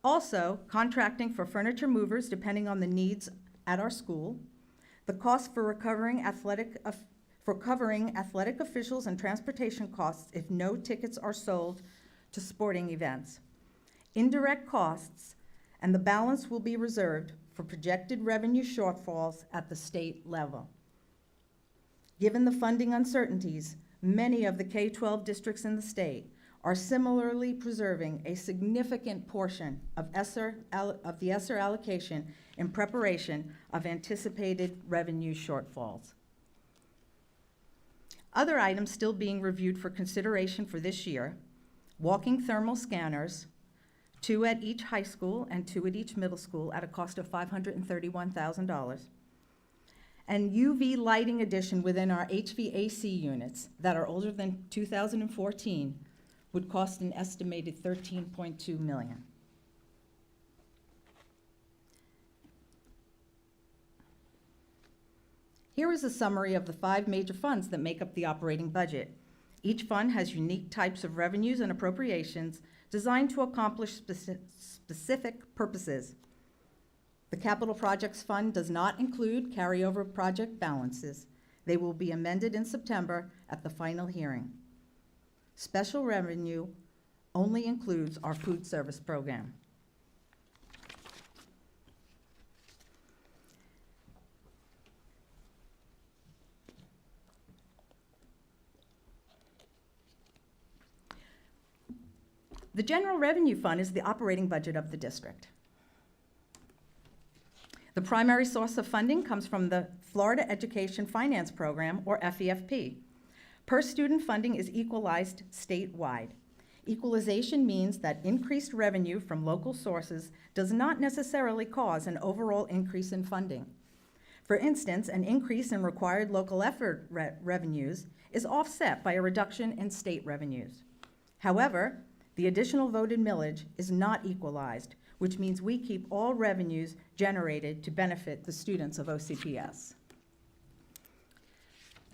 Also, contracting for furniture movers depending on the needs at our school, the cost for covering athletic officials and transportation costs if no tickets are sold to sporting events, indirect costs, and the balance will be reserved for projected revenue shortfalls at the state level. Given the funding uncertainties, many of the K-12 districts in the state are similarly preserving a significant portion of the ESSER allocation in preparation of anticipated revenue shortfalls. Other items still being reviewed for consideration for this year: walking thermal scanners, 2 at each high school and 2 at each middle school at a cost of $531,000, and UV lighting addition within our HVAC units that are older than 2014 would cost an estimated $13.2 million. Here is a summary of the 5 major funds that make up the operating budget. Each fund has unique types of revenues and appropriations designed to accomplish specific purposes. The Capital Projects Fund does not include carryover project balances. They will be amended in September at the final hearing. Special revenue only includes our food service program. The General Revenue Fund is the operating budget of the district. The primary source of funding comes from the Florida Education Finance Program, or FEFP. Per-student funding is equalized statewide. Equalization means that increased revenue from local sources does not necessarily cause an overall increase in funding. For instance, an increase in required local effort revenues is offset by a reduction in state revenues. However, The additional voted millage is not equalized, which means we keep all revenues generated to benefit the students of OCPS.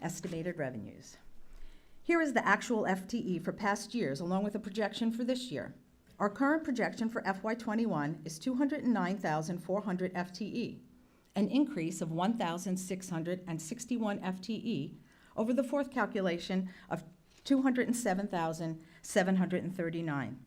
Estimated revenues. Here is the actual FTE for past years, along with a projection for this year. Our current projection for FY21 is 209,400 FTE, an increase of 1,661 FTE over the fourth calculation of 207,739.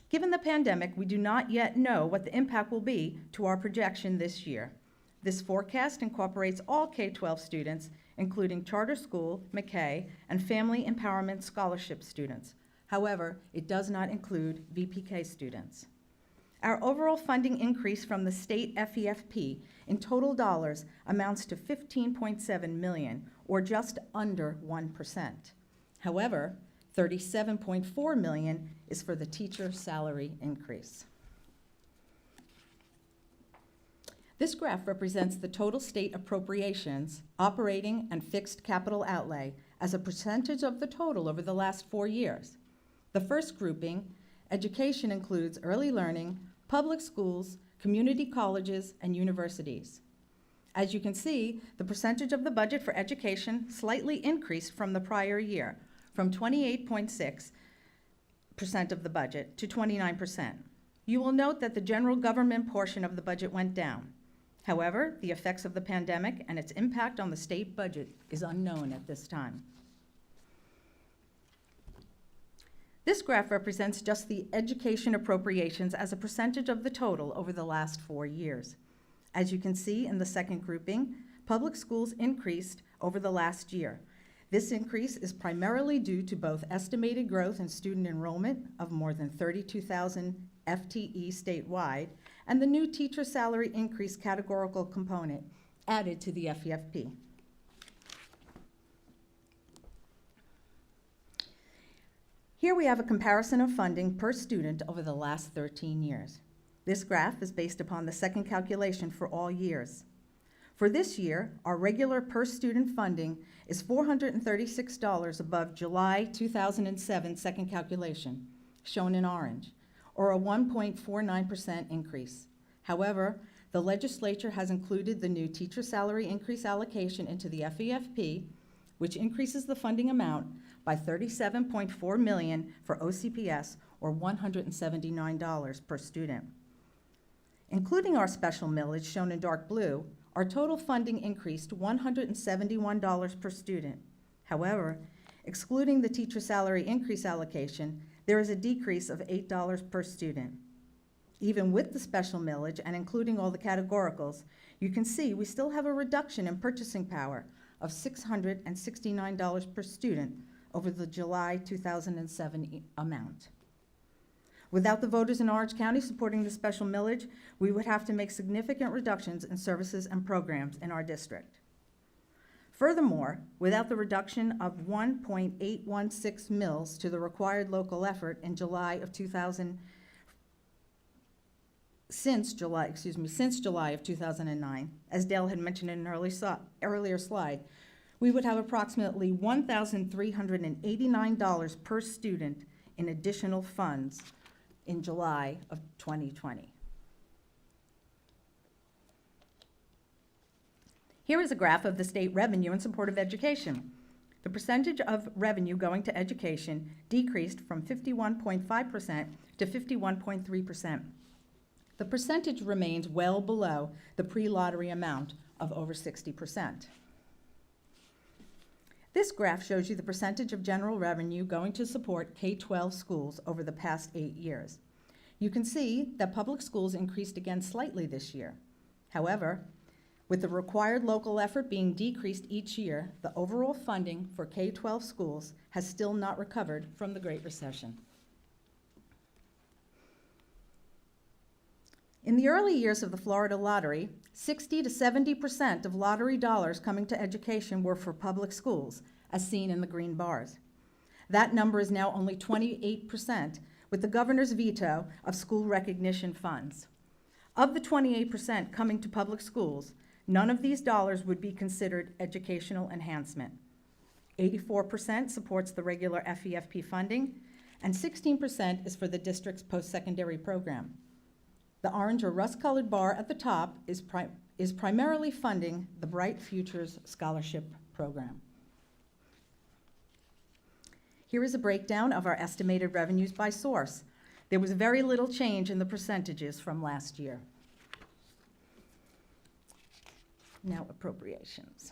Given the pandemic, we do not yet know what the impact will be to our projection this year. This forecast incorporates all K-12 students, including charter school, McKay, and family empowerment scholarship students. However, it does not include VPK students. Our overall funding increase from the state FEFP in total dollars amounts to $15.7 million, or just under 1%. However, $37.4 million is for the teacher salary increase. This graph represents the total state appropriations, operating and fixed capital outlay as a percentage of the total over the last 4 years. The first grouping, education, includes early learning, public schools, community colleges, and universities. As you can see, the percentage of the budget for education slightly increased from the prior year, from 28.6% of the budget to 29%. You will note that the general government portion of the budget went down. However, the effects of the pandemic and its impact on the state budget is unknown at this time. This graph represents just the education appropriations as a percentage of the total over the last 4 years. As you can see in the second grouping, public schools increased over the last year. This increase is primarily due to both estimated growth in student enrollment of more than 32,000 FTE statewide and the new teacher salary increase categorical component added to the FEFP. Here we have a comparison of funding per student over the last 13 years. This graph is based upon the second calculation for all years. For this year, our regular per student funding is $436 above July 2007 second calculation, shown in orange, or a 1.49% increase. However, the legislature has included the new teacher salary increase allocation into the FEFP, which increases the funding amount by $37.4 million for OCPS, or $179 per student. Including our special millage, shown in dark blue, our total funding increased $171 per student. However, excluding the teacher salary increase allocation, there is a decrease of $8 per student. Even with the special millage and including all the categoricals, you can see we still have a reduction in purchasing power of $669 per student over the July 2007 amount. Without the voters in Orange County supporting the special millage, we would have to make significant reductions in services and programs in our district. Furthermore, without the reduction of 1.816 mils to the required local effort in since July of 2009, as Dale had mentioned in an earlier slide, we would have approximately $1,389 per student in additional funds in July of 2020. Here is a graph of the state revenue in support of education. The percentage of revenue going to education decreased from 51.5% to 51.3%. The percentage remains well below the pre-lottery amount of over 60%. This graph shows you the percentage of general revenue going to support K-12 schools over the past 8 years. You can see that public schools increased again slightly this year. However, with the required local effort being decreased each year, the overall funding for K-12 schools has still not recovered from the Great Recession. In the early years of the Florida lottery, 60 to 70% of lottery dollars coming to education were for public schools, as seen in the green bars. That number is now only 28%, with the governor's veto of school recognition funds. Of the 28% coming to public schools, none of these dollars would be considered educational enhancement. 84% supports the regular FEFP funding, and 16% is for the district's post-secondary program. The orange or rust-colored bar at the top is primarily funding the Bright Futures Scholarship Program. Here is a breakdown of our estimated revenues by source. There was very little change in the percentages from last year. Now appropriations.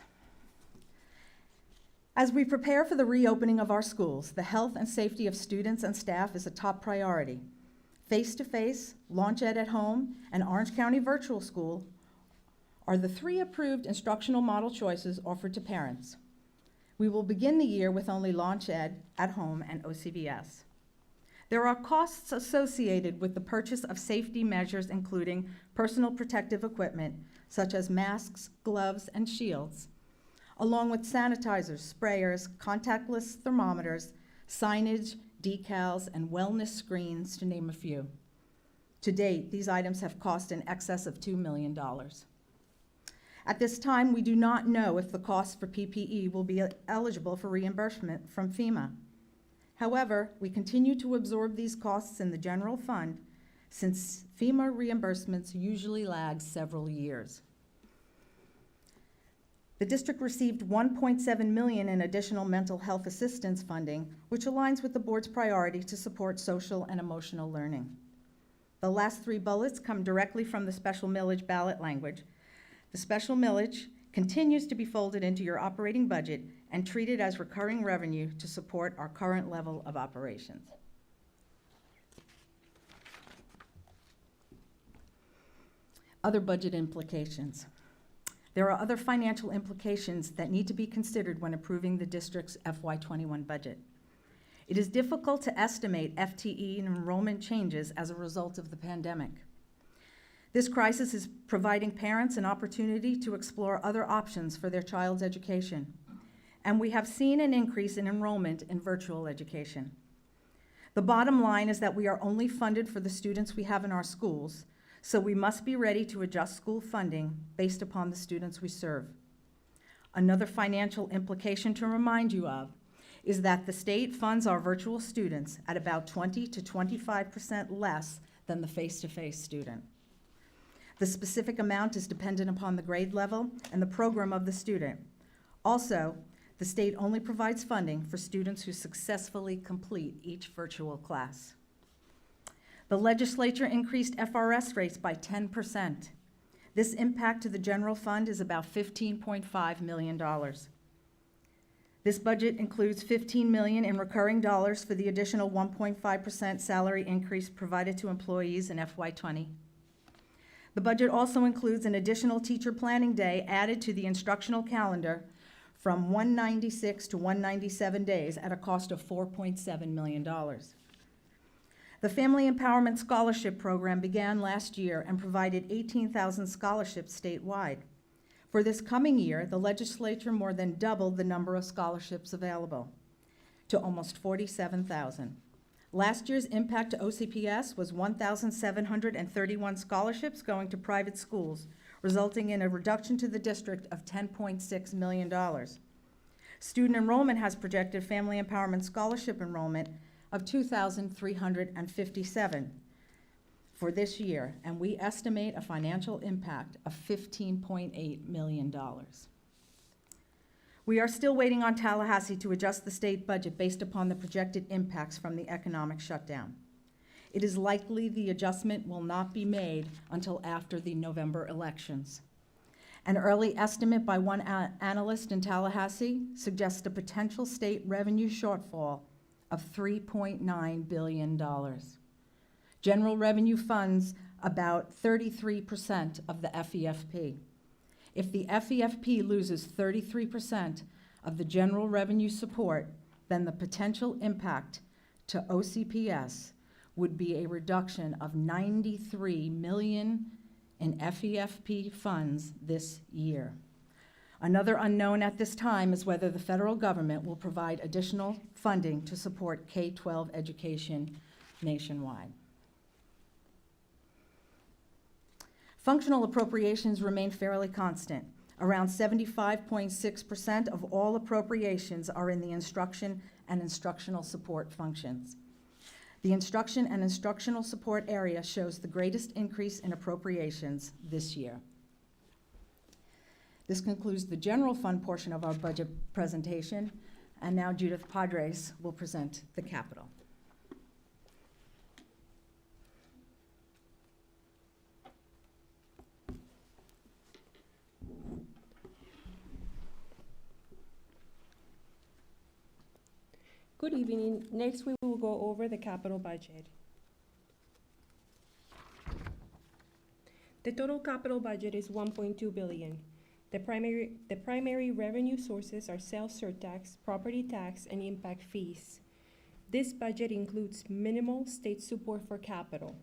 As we prepare for the reopening of our schools, the health and safety of students and staff is a top priority. Face-to-face, Launch Ed at Home, and Orange County Virtual School are the 3 approved instructional model choices offered to parents. We will begin the year with only Launch Ed at Home and OCPS. There are costs associated with the purchase of safety measures, including personal protective equipment, such as masks, gloves, and shields, along with sanitizers, sprayers, contactless thermometers, signage, decals, and wellness screens, to name a few. To date, these items have cost in excess of $2 million. At this time, we do not know if the cost for PPE will be eligible for reimbursement from FEMA. However, we continue to absorb these costs in the general fund, since FEMA reimbursements usually lag several years. The district received $1.7 million in additional mental health assistance funding, which aligns with the board's priority to support social and emotional learning. The last 3 bullets come directly from the special millage ballot language. The special millage continues to be folded into your operating budget and treated as recurring revenue to support our current level of operations. Other budget implications. There are other financial implications that need to be considered when approving the district's FY21 budget. It is difficult to estimate FTE and enrollment changes as a result of the pandemic. This crisis is providing parents an opportunity to explore other options for their child's education, and we have seen an increase in enrollment in virtual education. The bottom line is that we are only funded for the students we have in our schools, so we must be ready to adjust school funding based upon the students we serve. Another financial implication to remind you of is that the state funds our virtual students at about 20 to 25% less than the face-to-face student. The specific amount is dependent upon the grade level and the program of the student. Also, the state only provides funding for students who successfully complete each virtual class. The legislature increased FRS rates by 10%. This impact to the general fund is about $15.5 million. This budget includes $15 million in recurring dollars for the additional 1.5% salary increase provided to employees in FY20. The budget also includes an additional teacher planning day added to the instructional calendar from 196 to 197 days at a cost of $4.7 million. The Family Empowerment Scholarship Program began last year and provided 18,000 scholarships statewide. For this coming year, the legislature more than doubled the number of scholarships available to almost 47,000. Last year's impact to OCPS was 1,731 scholarships going to private schools, resulting in a reduction to the district of $10.6 million. Student enrollment has projected Family Empowerment Scholarship enrollment of 2,357 for this year, and we estimate a financial impact of $15.8 million. We are still waiting on Tallahassee to adjust the state budget based upon the projected impacts from the economic shutdown. It is likely the adjustment will not be made until after the November elections. An early estimate by one analyst in Tallahassee suggests a potential state revenue shortfall of $3.9 billion. General revenue funds about 33% of the FEFP. If the FEFP loses 33% of the general revenue support, then the potential impact to OCPS would be a reduction of $93 million in FEFP funds this year. Another unknown at this time is whether the federal government will provide additional funding to support K-12 education nationwide. Functional appropriations remain fairly constant. Around 75.6% of all appropriations are in the instruction and instructional support functions. The instruction and instructional support area shows the greatest increase in appropriations this year. This concludes the general fund portion of our budget presentation, and now Judith Padres will present the capital. Good evening. Next, we will go over the capital budget. The total capital budget is $1.2 billion. The primary revenue sources are sales surtax, property tax, and impact fees. This budget includes minimal state support for capital.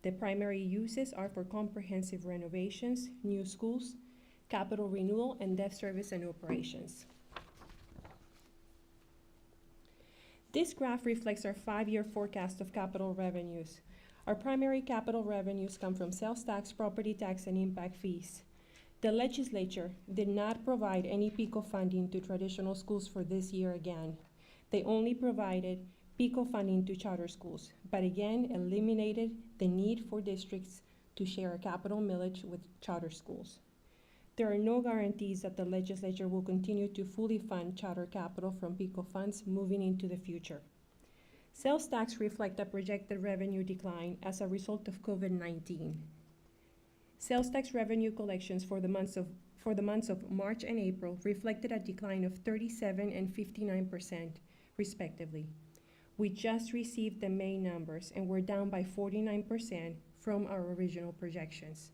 The primary uses are for comprehensive renovations, new schools, capital renewal, and debt service and operations. This graph reflects our 5-year forecast of capital revenues. Our primary capital revenues come from sales tax, property tax, and impact fees. The legislature did not provide any PICO funding to traditional schools for this year again. They only provided PICO funding to charter schools, but again eliminated the need for districts to share a capital millage with charter schools. There are no guarantees that the legislature will continue to fully fund charter capital from PICO funds moving into the future. Sales tax reflect a projected revenue decline as a result of COVID-19. Sales tax revenue collections for the months of March and April reflected a decline of 37% and 59%, respectively. We just received the May numbers and we're down by 49% from our original projections.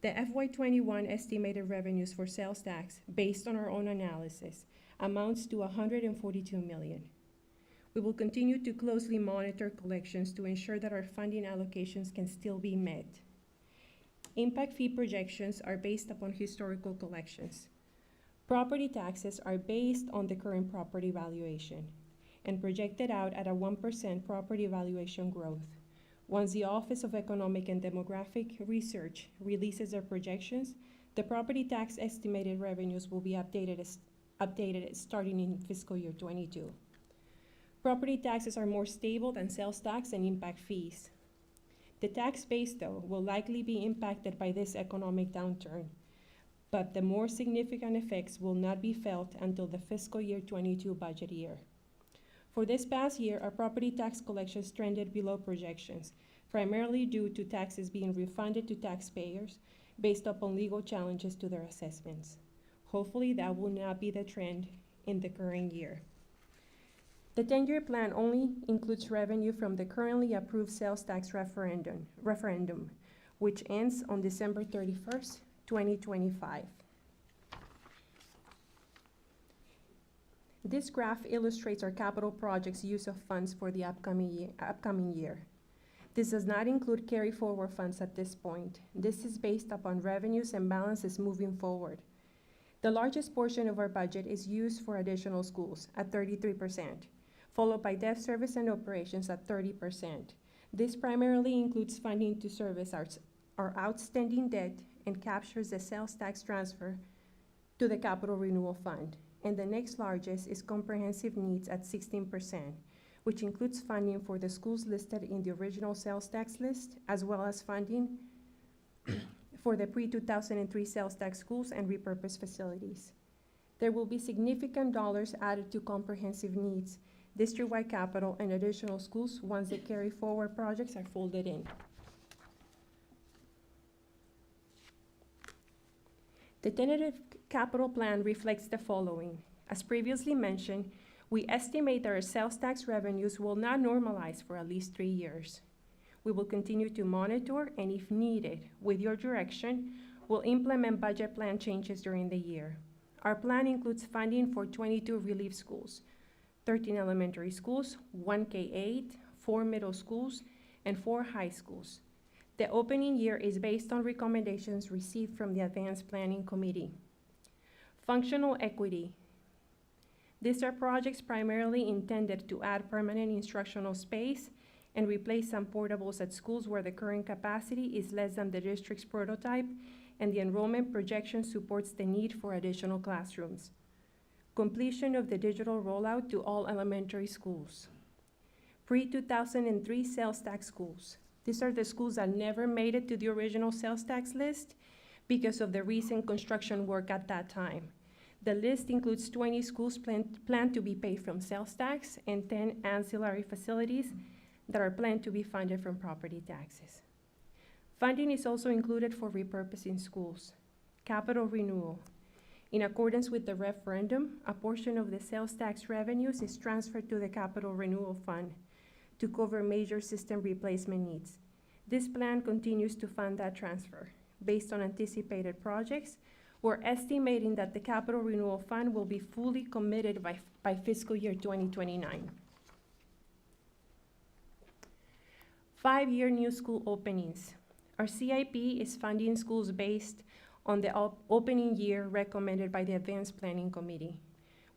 The FY21 estimated revenues for sales tax, based on our own analysis, amounts to $142 million. We will continue to closely monitor collections to ensure that our funding allocations can still be met. Impact fee projections are based upon historical collections. Property taxes are based on the current property valuation and projected out at a 1% property valuation growth. Once the Office of Economic and Demographic Research releases their projections, the property tax estimated revenues will be updated starting in fiscal year 22. Property taxes are more stable than sales tax and impact fees. The tax base, though, will likely be impacted by this economic downturn, but the more significant effects will not be felt until the fiscal year 22 budget year. For this past year, our property tax collections trended below projections, primarily due to taxes being refunded to taxpayers based upon legal challenges to their assessments. Hopefully, that will not be the trend in the current year. The 10-year plan only includes revenue from the currently approved sales tax referendum, which ends on December 31st, 2025. This graph illustrates our capital projects' use of funds for the upcoming year. This does not include carry-forward funds at this point. This is based upon revenues and balances moving forward. The largest portion of our budget is used for additional schools at 33%, followed by debt service and operations at 30%. This primarily includes funding to service our outstanding debt and captures the sales tax transfer to the Capital Renewal Fund. And the next largest is comprehensive needs at 16%, which includes funding for the schools listed in the original sales tax list, as well as funding for the pre-2003 sales tax schools and repurposed facilities. There will be significant dollars added to comprehensive needs, district-wide capital, and additional schools once the carry-forward projects are folded in. The tentative capital plan reflects the following. As previously mentioned, we estimate that our sales tax revenues will not normalize for at least 3 years. We will continue to monitor, and if needed, with your direction, we'll implement budget plan changes during the year. Our plan includes funding for 22 relief schools, 13 elementary schools, 1 K-8, 4 middle schools, and 4 high schools. The opening year is based on recommendations received from the Advanced Planning Committee. Functional equity. These are projects primarily intended to add permanent instructional space and replace some portables at schools where the current capacity is less than the district's prototype and the enrollment projection supports the need for additional classrooms. Completion of the digital rollout to all elementary schools. Pre-2003 sales tax schools. These are the schools that never made it to the original sales tax list because of the recent construction work at that time. The list includes 20 schools planned to be paid from sales tax and 10 ancillary facilities that are planned to be funded from property taxes. Funding is also included for repurposing schools. Capital renewal. In accordance with the referendum, a portion of the sales tax revenues is transferred to the Capital Renewal Fund to cover major system replacement needs. This plan continues to fund that transfer. Based on anticipated projects, we're estimating that the Capital Renewal Fund will be fully committed by fiscal year 2029. 5-year new school openings. Our CIP is funding schools based on the opening year recommended by the Advanced Planning Committee.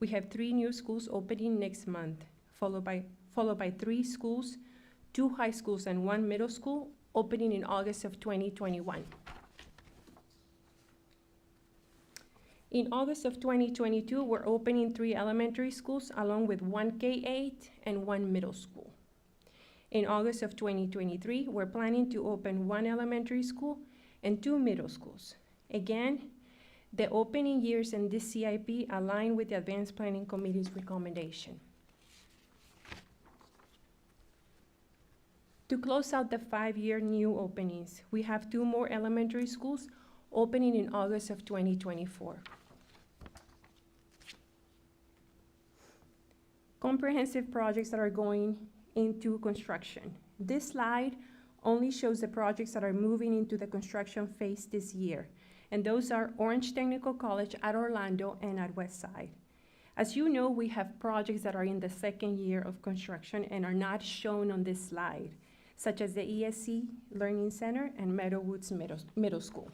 We have 3 new schools opening next month, followed by 3 schools, 2 high schools, and 1 middle school opening in August of 2021. In August of 2022, we're opening 3 elementary schools along with 1 K-8 and 1 middle school. In August of 2023, we're planning to open 1 elementary school and 2 middle schools. Again, the opening years in this CIP align with the Advanced Planning Committee's recommendation. To close out the 5-year new openings, we have 2 more elementary schools opening in August of 2024. Comprehensive projects that are going into construction. This slide only shows the projects that are moving into the construction phase this year, and those are Orange Technical College at Orlando and at Westside. As you know, we have projects that are in the 2nd year of construction and are not shown on this slide, such as the ESC Learning Center and Meadowwoods Middle School.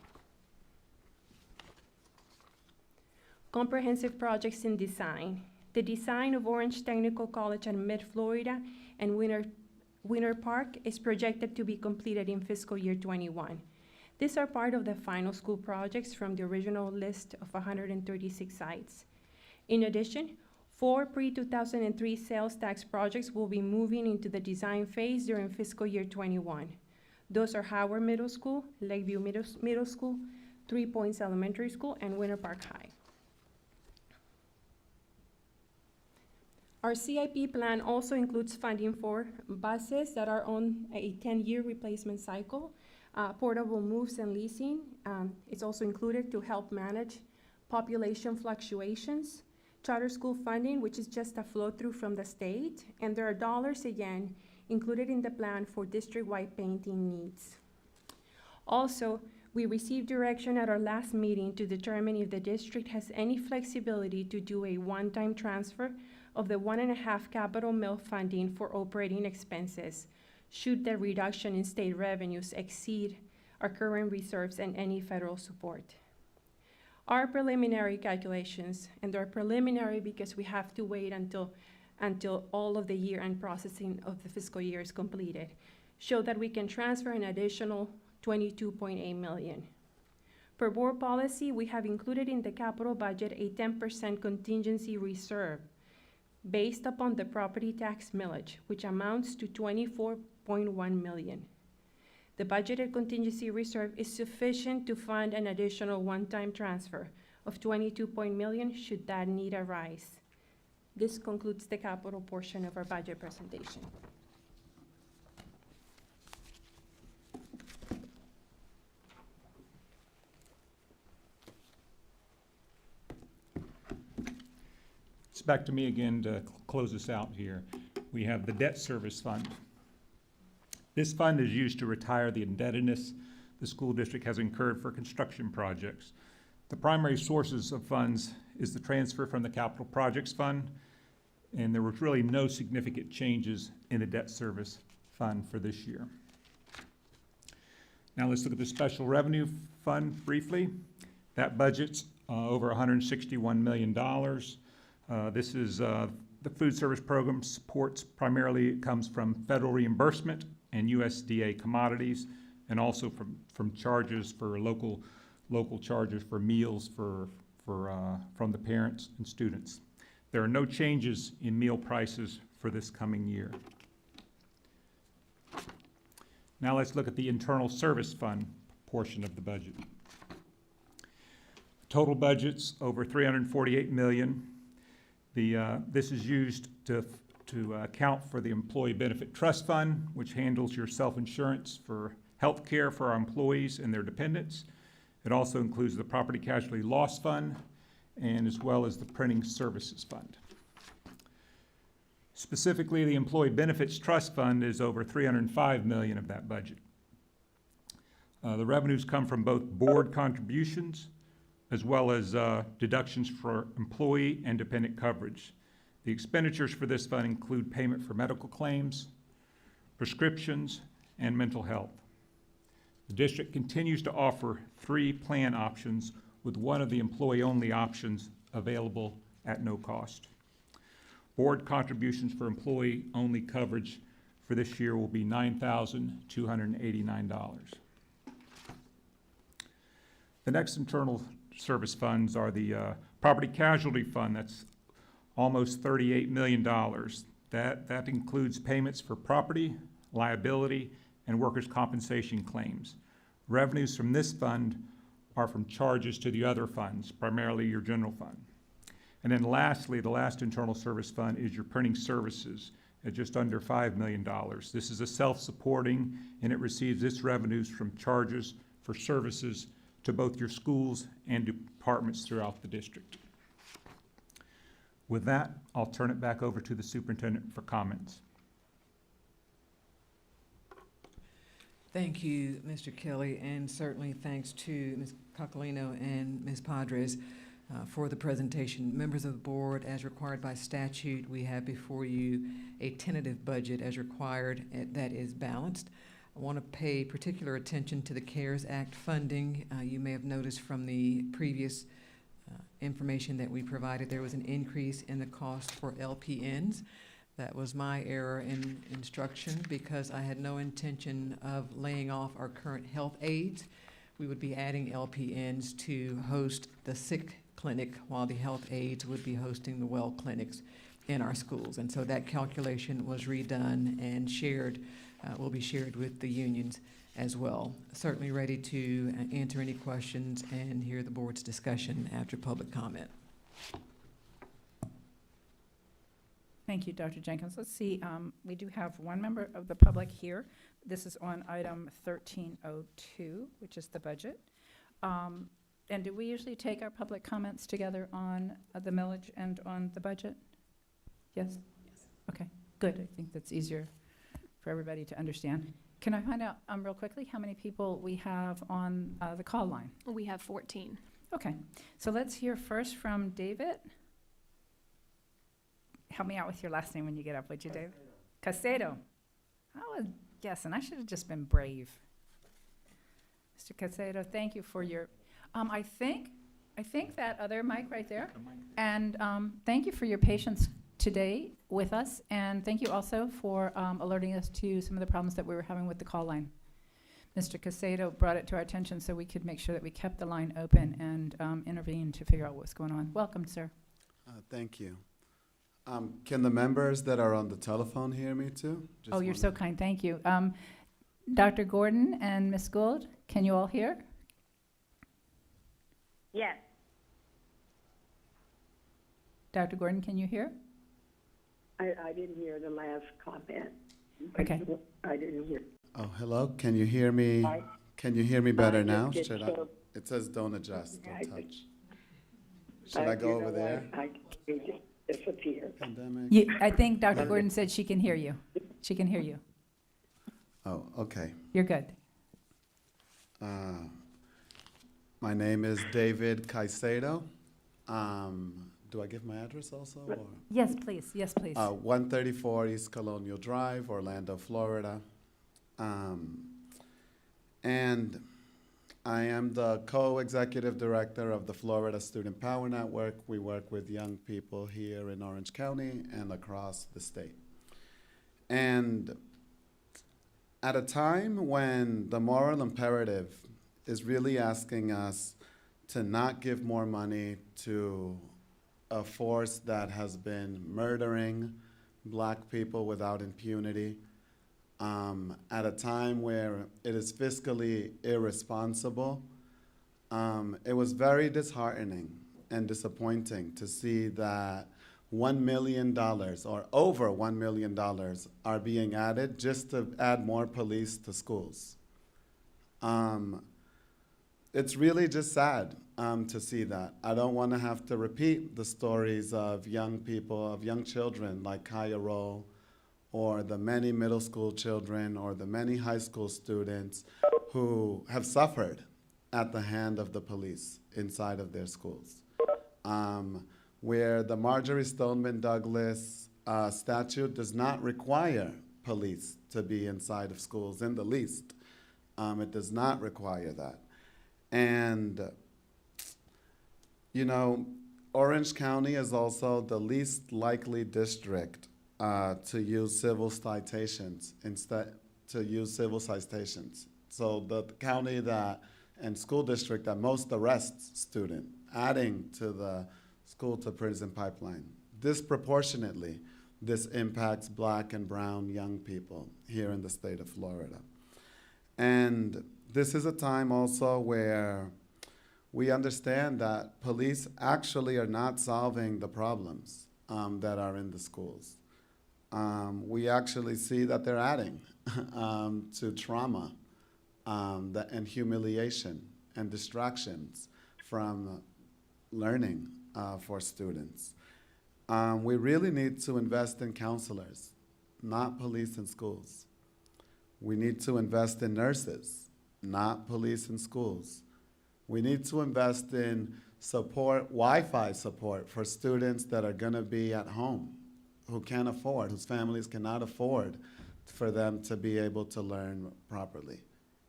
Comprehensive projects in design. The design of Orange Technical College and Mid-Florida and Winter Park is projected to be completed in fiscal year 21. These are part of the final school projects from the original list of 136 sites. In addition, 4 pre-2003 sales tax projects will be moving into the design phase during fiscal year 21. Those are Howard Middle School, Lakeview Middle School, 3 Points Elementary School, and Winter Park High. Our CIP plan also includes funding for buses that are on a 10-year replacement cycle, portable moves and leasing. It's also included to help manage population fluctuations, charter school funding, which is just a flow-through from the state, and there are dollars again included in the plan for district-wide painting needs. Also, we received direction at our last meeting to determine if the district has any flexibility to do a one-time transfer of the 1.5 capital mill funding for operating expenses, should the reduction in state revenues exceed our current reserves and any federal support. Our preliminary calculations, and they're preliminary because we have to wait until all of the year-end processing of the fiscal year is completed, show that we can transfer an additional $22.8 million. Per board policy, we have included in the capital budget a 10% contingency reserve based upon the property tax millage, which amounts to $24.1 million. The budgeted contingency reserve is sufficient to fund an additional one-time transfer of $22 million should that need arise. This concludes the capital portion of our budget presentation. It's back to me again to close us out here. We have the debt service fund. This fund is used to retire the indebtedness the school district has incurred for construction projects. The primary sources of funds is the transfer from the capital projects fund, and there was really no significant changes in the debt service fund for this year. Now let's look at the special revenue fund briefly. That budget's over $161 million. This is the food service program supports primarily comes from federal reimbursement and USDA commodities, and also from charges for local charges for meals from the parents and students. There are no changes in meal prices for this coming year. Now let's look at the internal service fund portion of the budget. Total budget's over $348 million. This is used to account for the Employee Benefit Trust Fund, which handles your self-insurance for health care for our employees and their dependents. It also includes the Property Casualty Loss Fund and as well as the Printing Services Fund. Specifically, the Employee Benefits Trust Fund is over $305 million of that budget. The revenues come from both board contributions as well as deductions for employee and dependent coverage. The expenditures for this fund include payment for medical claims, prescriptions, and mental health. The district continues to offer 3 plan options, with one of the employee-only options available at no cost. Board contributions for employee-only coverage for this year will be $9,289. The next internal service funds are the Property Casualty Fund. That's almost $38 million. That includes payments for property, liability, and workers' compensation claims. Revenues from this fund are from charges to the other funds, primarily your general fund. And then lastly, the last internal service fund is your printing services at just under $5 million. This is a self-supporting, and it receives its revenues from charges for services to both your schools and departments throughout the district. With that, I'll turn it back over to the superintendent for comments. Thank you, Mr. Kelly, and certainly thanks to Ms. Coccolino and Ms. Padres for the presentation. Members of the board, as required by statute, we have before you a tentative budget as required that is balanced. I want to pay particular attention to the CARES Act funding. You may have noticed from the previous information that we provided, there was an increase in the cost for LPNs. That was my error in instruction because I had no intention of laying off our current health aides. We would be adding LPNs to host the sick clinic while the health aides would be hosting the well clinics in our schools. And so that calculation was redone and shared, will be shared with the unions as well. Certainly ready to answer any questions and hear the board's discussion after public comment. Thank you, Dr. Jenkins. Let's see, we do have one member of the public here. This is on item 1302, which is the budget. And do we usually take our public comments together on the millage and on the budget? Yes? Yes. Okay, good. I think that's easier for everybody to understand. Can I find out real quickly how many people we have on the call line? We have 14. Okay, so let's hear first from David. Help me out with your last name when you get up, would you, David? Casedo. I was guessing. I should have just been brave. Mr. Casedo, thank you for your, I think that other mic right there. And thank you for your patience today with us, and thank you also for alerting us to some of the problems that we were having with the call line. Mr. Casedo brought it to our attention so we could make sure that we kept the line open and intervened to figure out what's going on. Welcome, sir. Thank you. Can the members that are on the telephone hear me too? Oh, you're so kind, thank you. Dr. Gordon and Ms. Gould, can you all hear? Yes. Dr. Gordon, can you hear? I didn't hear the last comment. Okay. I didn't hear. Oh, hello. Can you hear me? Can you hear me better now? just Should I? so- It says don't adjust, I don't just- touch. Should I go you over know there? what? I just disappeared. Pandemic? I think Dr. Gordon said she can hear you. She can hear you. Oh, okay. You're good. My name is David Caicedo. Do I give my address also? Or? Yes, please. Yes, please. 134 East Colonial Drive, Orlando, Florida. And I am the co-executive director of the Florida Student Power Network. We work with young people here in Orange County and across the state. And at a time when the moral imperative is really asking us to not give more money to a force that has been murdering Black people without impunity, at a time where it is fiscally irresponsible. It was very disheartening and disappointing to see that $1 million or over $1 million are being added just to add more police to schools. It's really just sad to see that. I don't want to have to repeat the stories of young people, of young children like Kaya Roll, or the many middle school children, or the many high school students who have suffered at the hand of the police inside of their schools. Where the Marjorie Stoneman Douglas statute does not require police to be inside of schools in the least. It does not require that. And, you know, Orange County is also the least likely district to use civil citations So the county that and school district that most arrests students, adding to the school to prison pipeline. Disproportionately, this impacts Black and brown young people here in the state of Florida. And this is a time also where we understand that police actually are not solving the problems that are in the schools. We actually see that they're adding to trauma and humiliation and distractions from learning for students. We really need to invest in counselors, not police in schools. We need to invest in nurses, not police in schools. We need to invest in support, Wi-Fi support for students that are gonna be at home, who can't afford, whose families cannot afford for them to be able to learn properly,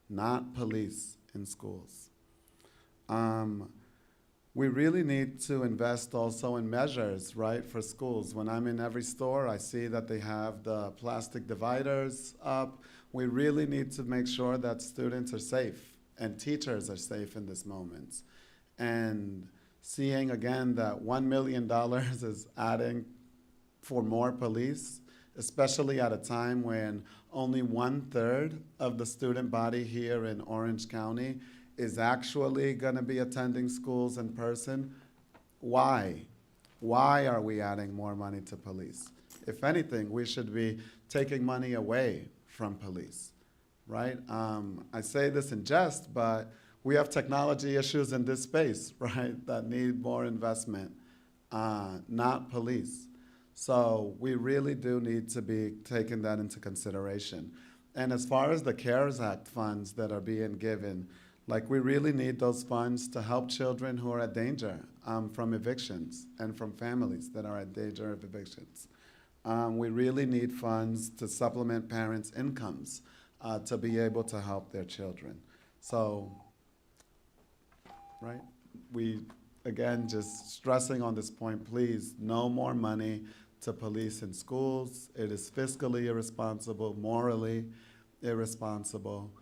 not police in schools. We really need to invest also in measures, right, for schools. When I'm in every store, I see that they have the plastic dividers up. We really need to make sure that students are safe and teachers are safe in this moment. And seeing again that $1 million is adding for more police, especially at a time when only 1/3 of the student body here in Orange County is actually gonna be attending schools in person. Why? Why are we adding more money to police? If anything, we should be taking money away from police, right? I say this in jest, but we have technology issues in this space, right, that need more investment, not police. So we really do need to be taking that into consideration. And as far as the CARES Act funds that are being given, like, we really need those funds to help children who are at danger from evictions and from families that are at danger of evictions. We really need funds to supplement parents' incomes to be able to help their children. So, right, we, again, just stressing on this point, please, no more money to police in schools. It is fiscally irresponsible, morally irresponsible.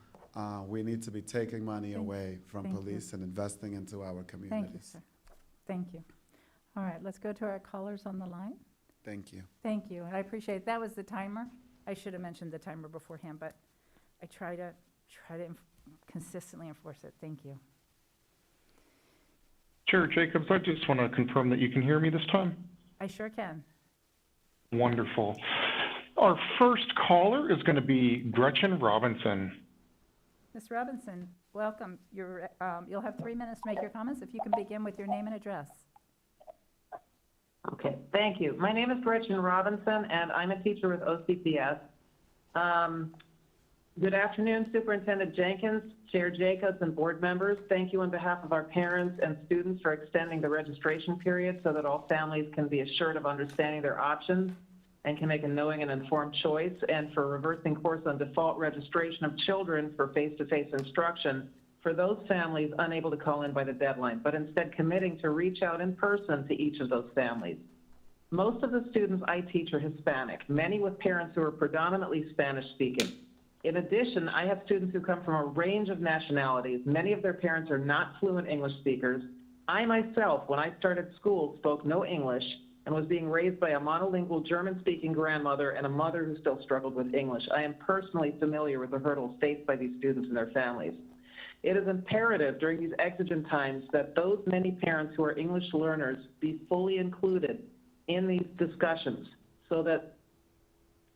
We need to be taking money away from police and investing into our communities. Thank you, sir. Thank you. All right, let's go to our callers on the line. Thank you. Thank you, and I appreciate, that was the timer. I should have mentioned the timer beforehand, but I try to consistently enforce it. Thank you. Chair Jacobs, I just want to confirm that you can hear me this time. I sure can. Wonderful. Our first caller is going to be Gretchen Robinson. Ms. Robinson, welcome. You'll have 3 minutes to make your comments. If you can begin with your name and address. Okay, thank you. My name is Gretchen Robinson, and I'm a teacher with OCPS. Good afternoon, Superintendent Jenkins, Chair Jacobs, and board members. Thank you on behalf of our parents and students for extending the registration period so that all families can be assured of understanding their options and can make a knowing and informed choice, and for reversing course on default registration of children for face-to-face instruction for those families unable to call in by the deadline, but instead committing to reach out in person to each of those families. Most of the students I teach are Hispanic, many with parents who are predominantly Spanish-speaking. In addition, I have students who come from a range of nationalities. Many of their parents are not fluent English speakers. I myself, when I started school, spoke no English, and was being raised by a monolingual German-speaking grandmother and a mother who still struggled with English. I am personally familiar with the hurdles faced by these students and their families. It is imperative during these exigent times that those many parents who are English learners be fully included in these discussions so that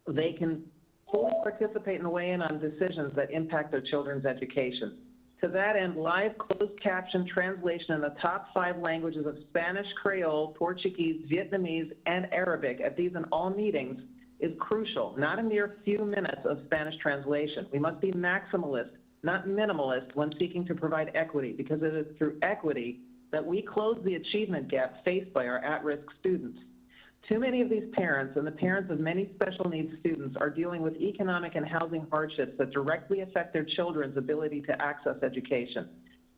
they can fully participate and weigh in on decisions that impact their children's education. To that end, live closed caption translation in the top 5 languages of Spanish, Creole, Portuguese, Vietnamese, and Arabic at these and all meetings is crucial, not a mere few minutes of Spanish translation. We must be maximalist, not minimalist, when seeking to provide equity, because it is through equity that we close the achievement gap faced by our at-risk students. Too many of these parents and the parents of many special needs students are dealing with economic and housing hardships that directly affect their children's ability to access education.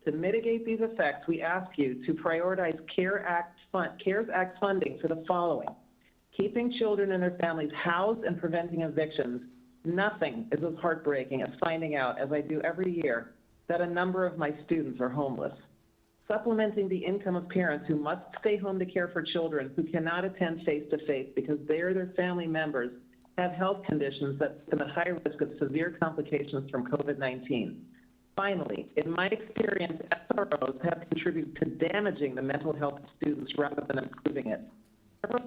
To mitigate these effects, we ask you to prioritize CARES Act funding for the following: keeping children and their families housed and preventing evictions. Nothing is as heartbreaking as finding out, as I do every year, that a number of my students are homeless. Supplementing the income of parents who must stay home to care for children who cannot attend face-to-face because they or their family members have health conditions that put them at high risk of severe complications from COVID-19. Finally, in my experience, SROs have contributed to damaging the mental health of students rather than improving it. Several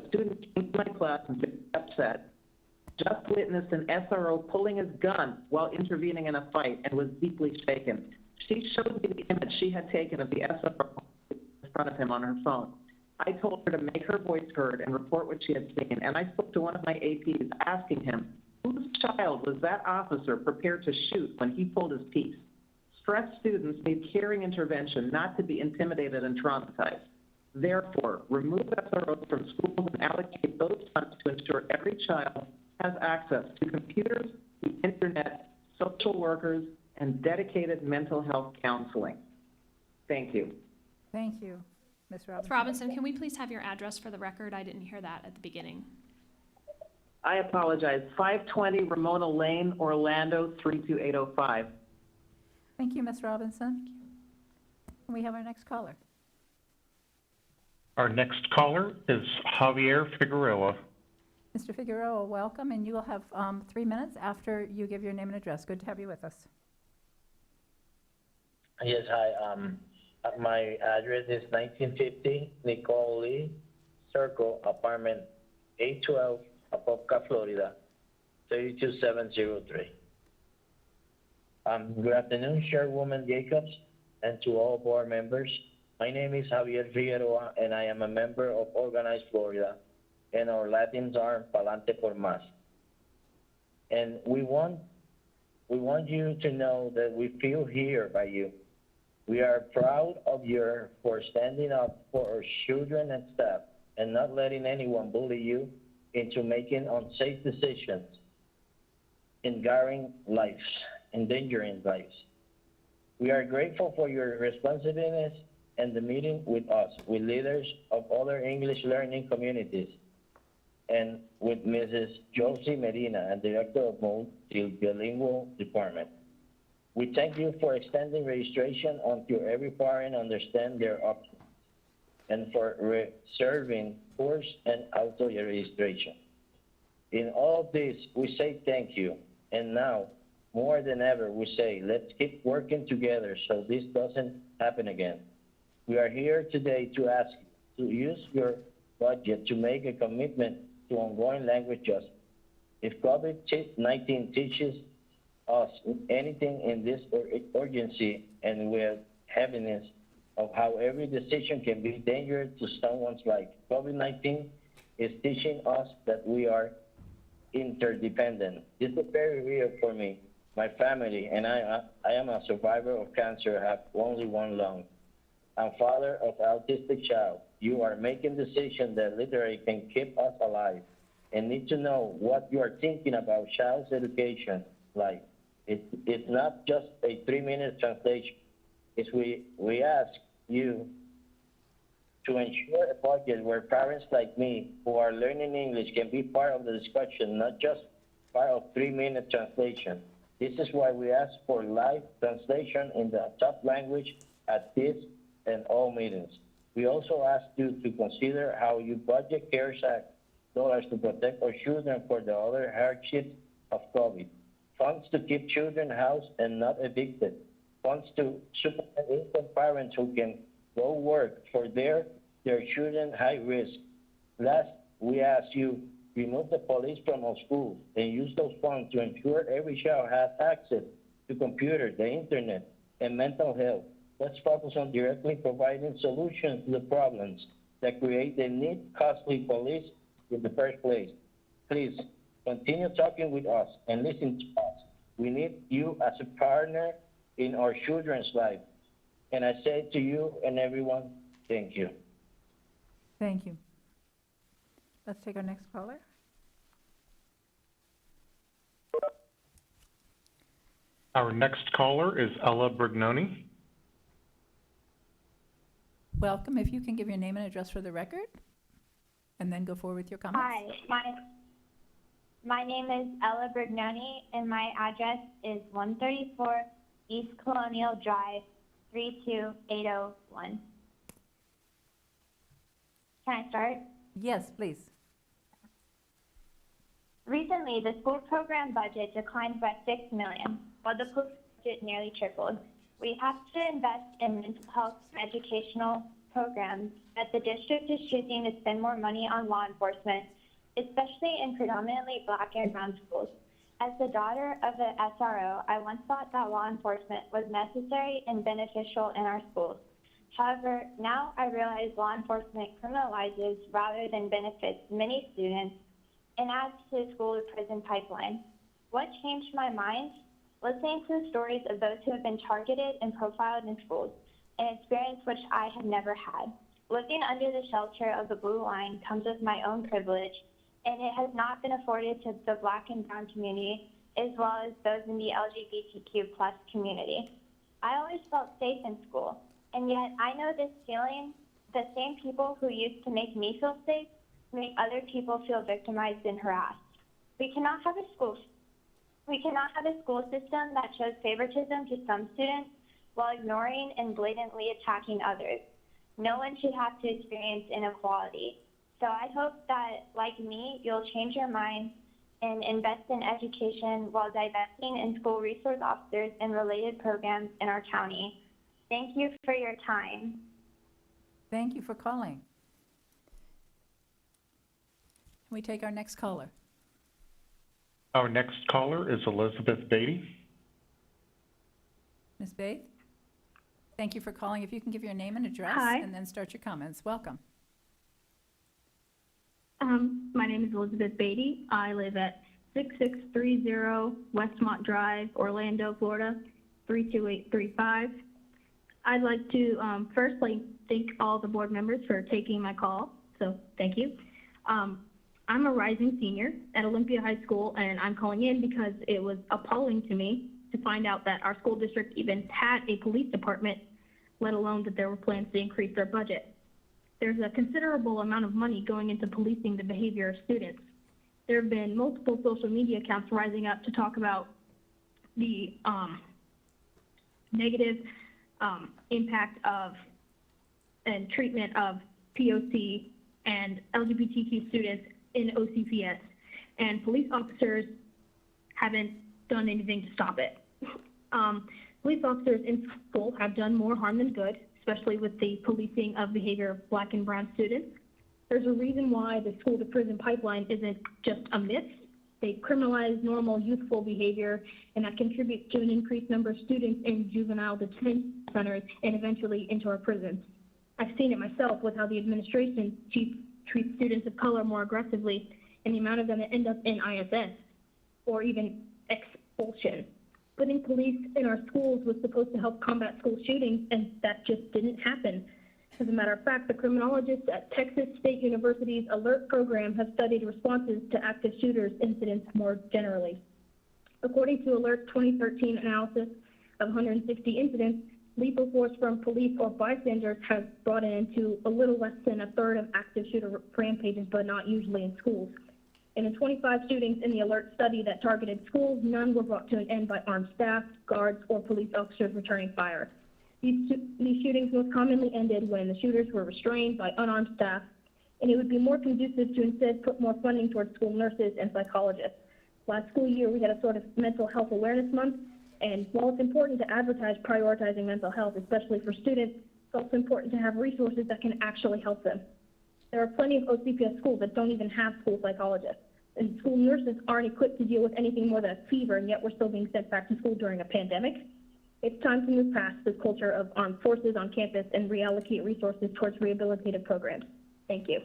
students came to my class and very upset, just witnessed an SRO pulling his gun while intervening in a fight and was deeply shaken. She showed me the image she had taken of the SRO in front of him on her phone. I told her to make her voice heard and report what she had seen, and I spoke to one of my APs asking him, whose child was that officer prepared to shoot when he pulled his piece? Stressed students need caring intervention, not to be intimidated and traumatized. Therefore, remove SROs from schools and allocate those funds to ensure every child has access to computers, the internet, social workers, and dedicated mental health counseling. Thank you. Thank you, Ms. Robinson. Ms. Robinson, can we please have your address for the record? I didn't hear that at the beginning. I apologize. 520 Ramona Lane, Orlando, 32805. Thank you, Ms. Robinson. Can we have our next caller? Our next caller is Javier Figueroa. Mr. Figueroa, welcome, and you will have 3 minutes after you give your name and address. Good to have you with us. Yes, hi. My address is 1950 Nicole Lee Circle, apartment 812, Apopka, Florida, 32703. Good afternoon, Chairwoman Jacobs, and to all board members. My name is Javier Figueroa, and I am a member of Organized Florida and our Latin's arm, Palante por Más. And we want you to know that we feel here by you. We are proud of you for standing up for our children and staff and not letting anyone bully you into making unsafe decisions, endangering lives. We are grateful for your responsiveness and the meeting with us, with leaders of other English learning communities, and with Mrs. Josie Medina, and Director of Multilingual Department. We thank you for extending registration until every parent understands their options, and for reserving course and auto registration. In all of this, we say thank you. And now, more than ever, we say, let's keep working together so this doesn't happen again. We are here today to ask you to use your budget to make a commitment to ongoing language justice. If COVID-19 teaches us anything in this urgency and with heaviness of how every decision can be dangerous to someone's life, COVID-19 is teaching us that we are interdependent. This is very real for me. My family and I am a survivor of cancer, have only one lung. I'm father of autistic child. You are making decisions that literally can keep us alive, and need to know what you are thinking about child's education life. It's not just a 3-minute translation. We ask you to ensure a budget where parents like me who are learning English can be part of the discussion, not just part of 3-minute translation. This is why we ask for live translation in the top language at this and all meetings. We also ask you to consider how you budget CARES Act dollars to protect our children for the other hardships of COVID. Funds to keep children housed and not evicted. Funds to support income parents who can go work for their children high risk. Last, we ask you remove the police from our schools and use those funds to ensure every child has access to computers, the internet, and mental health. Let's focus on directly providing solutions to the problems that create the need costly police in the first place. Please continue talking with us and listen to us. We need you as a partner in our children's life. And I say to you and everyone, thank you. Thank you. Let's take our next caller. Our next caller is Ella Brignoni. Welcome. If you can give your name and address for the record, and then go forward with your comments. Hi, my name is Ella Brignoni, and my address is 134 East Colonial Drive, 32801. Can I start? Yes, please. Recently, the school program budget declined by $6 million, while the police budget nearly tripled. We have to invest in mental health and educational programs, but the district is choosing to spend more money on law enforcement, especially in predominantly Black and brown schools. As the daughter of an SRO, I once thought that law enforcement was necessary and beneficial in our schools. However, now I realize law enforcement criminalizes rather than benefits many students and adds to the school-to-prison pipeline. What changed my mind? Listening to the stories of those who have been targeted and profiled in schools, an experience which I have never had. Living under the shelter of the Blue Line comes with my own privilege, and it has not been afforded to the Black and brown community, as well as those in the LGBTQ+ community. I always felt safe in school, and yet I know this feeling. The same people who used to make me feel safe make other people feel victimized and harassed. We cannot have a school system that shows favoritism to some students while ignoring and blatantly attacking others. No one should have to experience inequality. So I hope that, like me, you'll change your mind and invest in education while divesting in school resource officers and related programs in our county. Thank you for your time. Thank you for calling. Can we take our next caller? Our next caller is Elizabeth Beatty. Ms. Bates? Thank you for calling. If you can give your name and address. Hi. And then start your comments. Welcome. My name is Elizabeth Beatty. I live at 6630 Westmont Drive, Orlando, Florida, 32835. I'd like to firstly thank all the board members for taking my call, so thank you. I'm a rising senior at Olympia High School, and I'm calling in because it was appalling to me to find out that our school district even had a police department, let alone that there were plans to increase their budget. There's a considerable amount of money going into policing the behavior of students. There have been multiple social media accounts rising up to talk about the negative impact of and treatment of POC and LGBTQ students in OCPS, and police officers haven't done anything to stop it. Police officers in school have done more harm than good, especially with the policing of behavior of Black and brown students. There's a reason why the school-to-prison pipeline isn't just a myth. They criminalize normal youthful behavior, and that contributes to an increased number of students in juvenile detention centers and eventually into our prisons. I've seen it myself with how the administration treats students of color more aggressively, and the amount of them that end up in ISS or even expulsion. Putting police in our schools was supposed to help combat school shootings, and that just didn't happen. As a matter of fact, the criminologists at Texas State University's ALERT program have studied responses to active shooters incidents more generally. According to ALERT's 2013 analysis of 160 incidents, lethal force from police or bystanders has brought an end to a little less than a third of active shooter rampages, but not usually in schools. In the 25 shootings in the ALERT study that targeted schools, none were brought to an end by armed staff, guards, or police officers returning fire. These shootings most commonly ended when the shooters were restrained by unarmed staff, and it would be more conducive to instead put more funding towards school nurses and psychologists. Last school year, we had a sort of mental health awareness month, and while it's important to advertise prioritizing mental health, especially for students, it's also important to have resources that can actually help them. There are plenty of OCPS schools that don't even have school psychologists, and school nurses aren't equipped to deal with anything more than a fever, and yet we're still being sent back to school during a pandemic. It's time to move past this culture of armed forces on campus and reallocate resources towards rehabilitative programs. Thank you.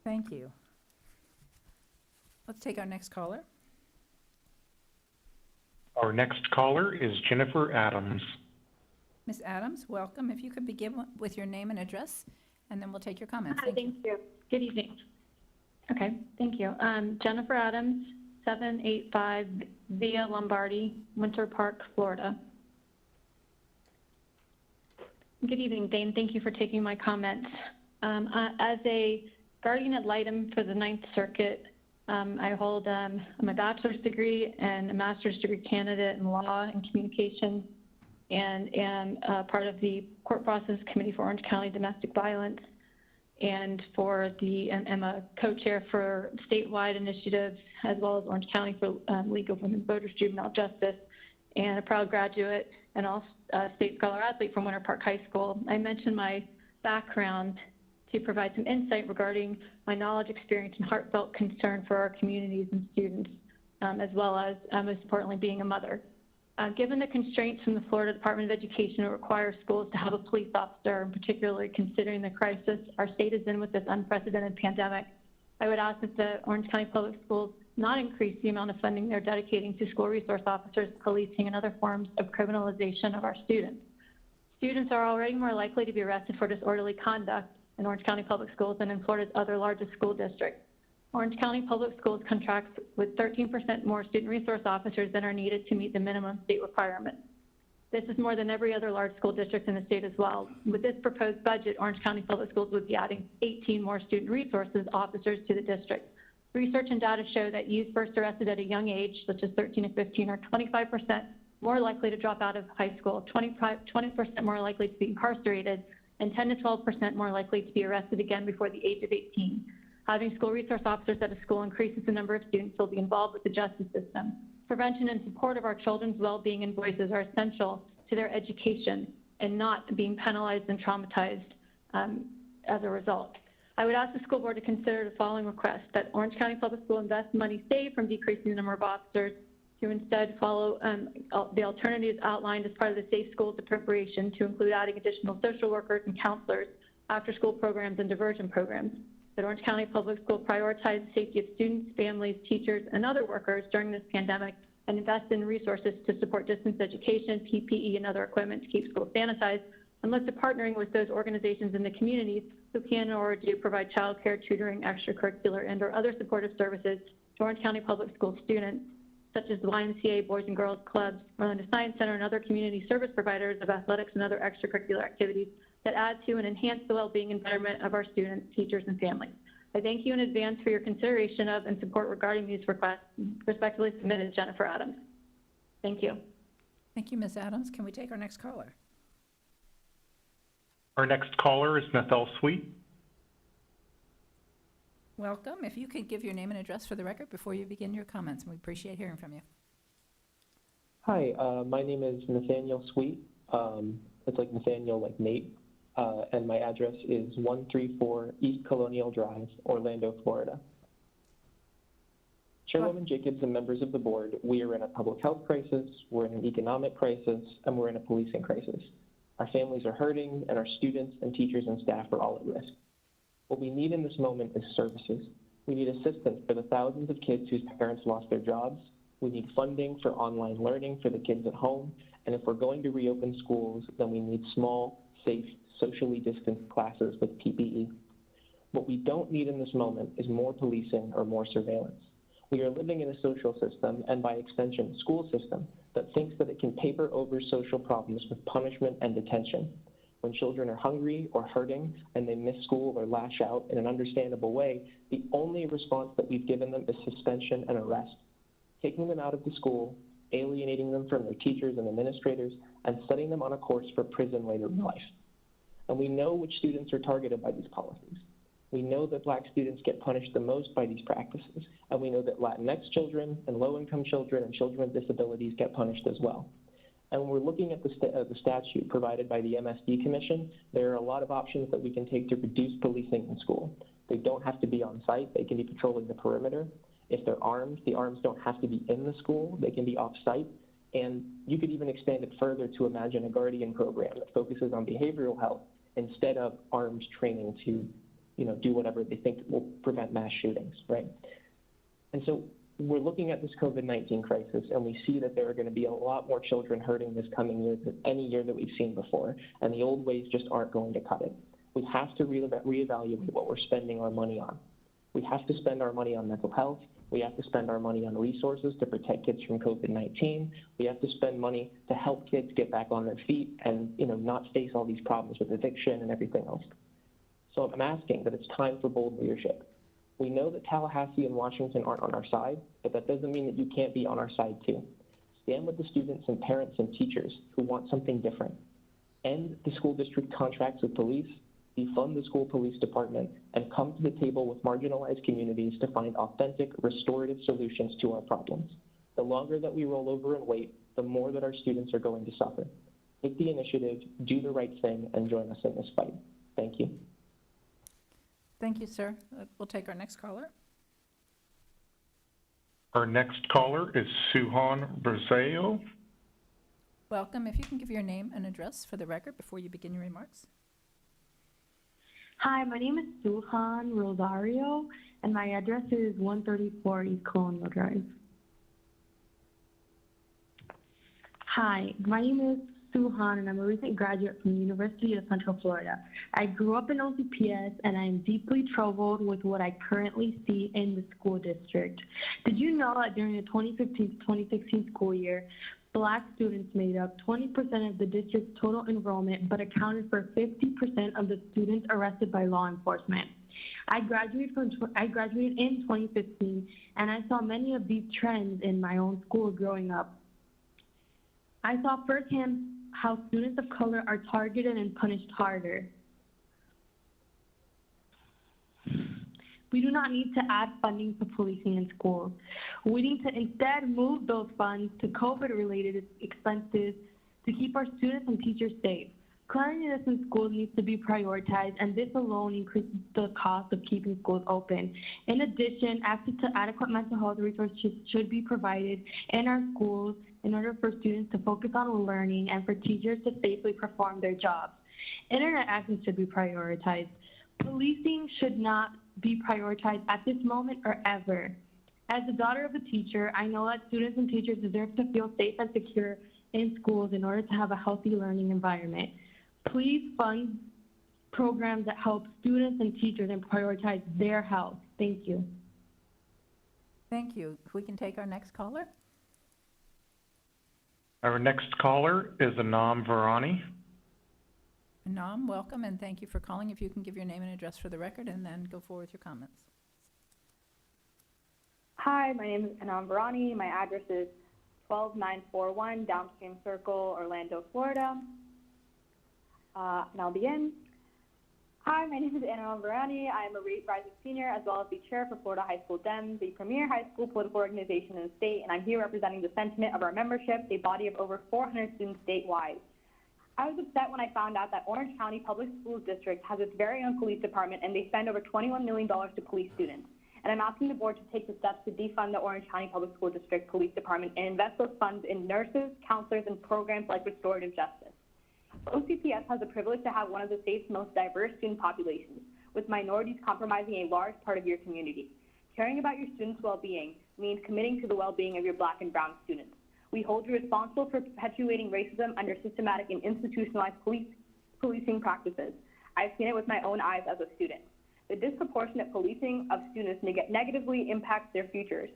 Thank you. Let's take our next caller. Our next caller is Jennifer Adams. Ms. Adams, welcome. If you could begin with your name and address, and then we'll take your comments. Hi, thank you. Good evening. Okay, thank you. Jennifer Adams, 785 Via Lombardi, Winter Park, Florida. Good evening, Dane. Thank you for taking my comments. As a guardian ad litem for the Ninth Circuit, I hold I'm a bachelor's degree and a master's degree candidate in law and communication, and am part of the Court Process Committee for Orange County Domestic Violence, and am a co-chair for statewide initiatives, as well as Orange County for League of Women Voters Juvenile Justice, and a proud graduate and also state scholar athlete from Winter Park High School. I mentioned my background to provide some insight regarding my knowledge, experience, and heartfelt concern for our communities and students, as well as, most importantly, being a mother. Given the constraints from the Florida Department of Education that require schools to have a police officer, and particularly considering the crisis our state is in with this unprecedented pandemic, I would ask that the Orange County Public Schools not increase the amount of funding they're dedicating to school resource officers, policing, and other forms of criminalization of our students. Students are already more likely to be arrested for disorderly conduct in Orange County Public Schools than in Florida's other largest school districts. Orange County Public Schools contracts with 13% more student resource officers than are needed to meet the minimum state requirements. This is more than every other large school district in the state as well. With this proposed budget, Orange County Public Schools would be adding 18 more student resources officers to the district. Research and data show that youth first arrested at a young age, such as 13 and 15, are 25% more likely to drop out of high school, 20% more likely to be incarcerated, and 10 to 12% more likely to be arrested again before the age of 18. Having school resource officers at a school increases the number of students who will be involved with the justice system. Prevention and support of our children's well-being and voices are essential to their education and not being penalized and traumatized as a result. I would ask the school board to consider the following request: that Orange County Public School invest money saved from decreasing the number of officers to instead follow the alternatives outlined as part of the Safe Schools appropriation to include adding additional social workers and counselors, after-school programs, and diversion programs. That Orange County Public School prioritize the safety of students, families, teachers, and other workers during this pandemic, and invest in resources to support distance education, PPE, and other equipment to keep schools sanitized, and look to partnering with those organizations in the communities who can or do provide childcare, tutoring, extracurricular, and or other supportive services to Orange County Public School students, such as the YMCA, Boys and Girls Clubs, Orlando Science Center, and other community service providers of athletics and other extracurricular activities that add to and enhance the well-being environment of our students, teachers, and families. I thank you in advance for your consideration of and support regarding these requests. Respectfully submitted, Jennifer Adams. Thank you. Thank you, Ms. Adams. Can we take our next caller? Our next caller is Nathel Sweet. Welcome. If you could give your name and address for the record before you begin your comments, we appreciate hearing from you. Hi, my name is Nathaniel Sweet. It's like Nathaniel, like Nate. And my address is 134 East Colonial Drive, Orlando, Florida. Chairwoman Jacobs and members of the board, we are in a public health crisis, we're in an economic crisis, and we're in a policing crisis. Our families are hurting, and our students and teachers and staff are all at risk. What we need in this moment is services. We need assistance for the thousands of kids whose parents lost their jobs. We need funding for online learning for the kids at home. And if we're going to reopen schools, then we need small, safe, socially distanced classes with PPE. What we don't need in this moment is more policing or more surveillance. We are living in a social system, and by extension, a school system, that thinks that it can paper over social problems with punishment and detention. When children are hungry or hurting and they miss school or lash out in an understandable way, the only response that we've given them is suspension and arrest. Taking them out of the school, alienating them from their teachers and administrators, and setting them on a course for prison later in life. And we know which students are targeted by these policies. We know that Black students get punished the most by these practices, and we know that Latinx children and low-income children and children with disabilities get punished as well. And when we're looking at the statute provided by the MSD Commission, there are a lot of options that we can take to reduce policing in school. They don't have to be on site. They can be patrolling the perimeter. If they're armed, the arms don't have to be in the school. They can be off-site. And you could even expand it further to imagine a guardian program that focuses on behavioral health instead of arms training to, do whatever they think will prevent mass shootings, right? And so we're looking at this COVID-19 crisis, and we see that there are going to be a lot more children hurting this coming year than any year that we've seen before, and the old ways just aren't going to cut it. We have to reevaluate what we're spending our money on. We have to spend our money on mental health. We have to spend our money on resources to protect kids from COVID-19. We have to spend money to help kids get back on their feet and, not face all these problems with eviction and everything else. So I'm asking that it's time for bold leadership. We know that Tallahassee and Washington aren't on our side, but that doesn't mean that you can't be on our side too. Stand with the students and parents and teachers who want something different. End the school district contracts with police, defund the school police department, and come to the table with marginalized communities to find authentic, restorative solutions to our problems. The longer that we roll over and wait, the more that our students are going to suffer. Take the initiative, do the right thing, and join us in this fight. Thank you. Thank you, sir. We'll take our next caller. Our next caller is Suhan Brazeo. Welcome. If you can give your name and address for the record before you begin your remarks. Hi, my name is Suhan Rosario, and my address is 134 East Colonial Drive. Hi, my name is Suhan, and I'm a recent graduate from the University of Central Florida. I grew up in OCPS, and I am deeply troubled with what I currently see in the school district. Did you know that during the 2015-2016 school year, Black students made up 20% of the district's total enrollment, but accounted for 50% of the students arrested by law enforcement? I graduated in 2015, and I saw many of these trends in my own school growing up. I saw firsthand how students of color are targeted and punished harder. We do not need to add funding to policing in schools. We need to instead move those funds to COVID-related expenses to keep our students and teachers safe. Cleanliness in schools needs to be prioritized, and this alone increases the cost of keeping schools open. In addition, access to adequate mental health resources should be provided in our schools in order for students to focus on learning and for teachers to safely perform their jobs. Internet access should be prioritized. Policing should not be prioritized at this moment or ever. As the daughter of a teacher, I know that students and teachers deserve to feel safe and secure in schools in order to have a healthy learning environment. Please fund programs that help students and teachers and prioritize their health. Thank you. Thank you. If we can take our next caller. Our next caller is Anam Varani. Anam, welcome, and thank you for calling. If you can give your name and address for the record, and then go forward with your comments. Hi, my name is Anam Varani. My address is 12941 Downstream Circle, Orlando, Florida. And I'll begin. Hi, my name is Anam Varani. I am a rising senior as well as the chair for Florida High School Dems, the premier high school political organization in the state, and I'm here representing the sentiment of our membership, a body of over 400 students statewide. I was upset when I found out that Orange County Public Schools District has its very own police department, and they spend over $21 million to police students. And I'm asking the board to take the steps to defund the Orange County Public School District Police Department and invest those funds in nurses, counselors, and programs like restorative justice. OCPS has the privilege to have one of the state's most diverse student populations, with minorities comprising a large part of your community. Caring about your students' well-being means committing to the well-being of your Black and brown students. We hold you responsible for perpetuating racism under systematic and institutionalized policing practices. I've seen it with my own eyes as a student. The disproportionate policing of students negatively impacts their futures.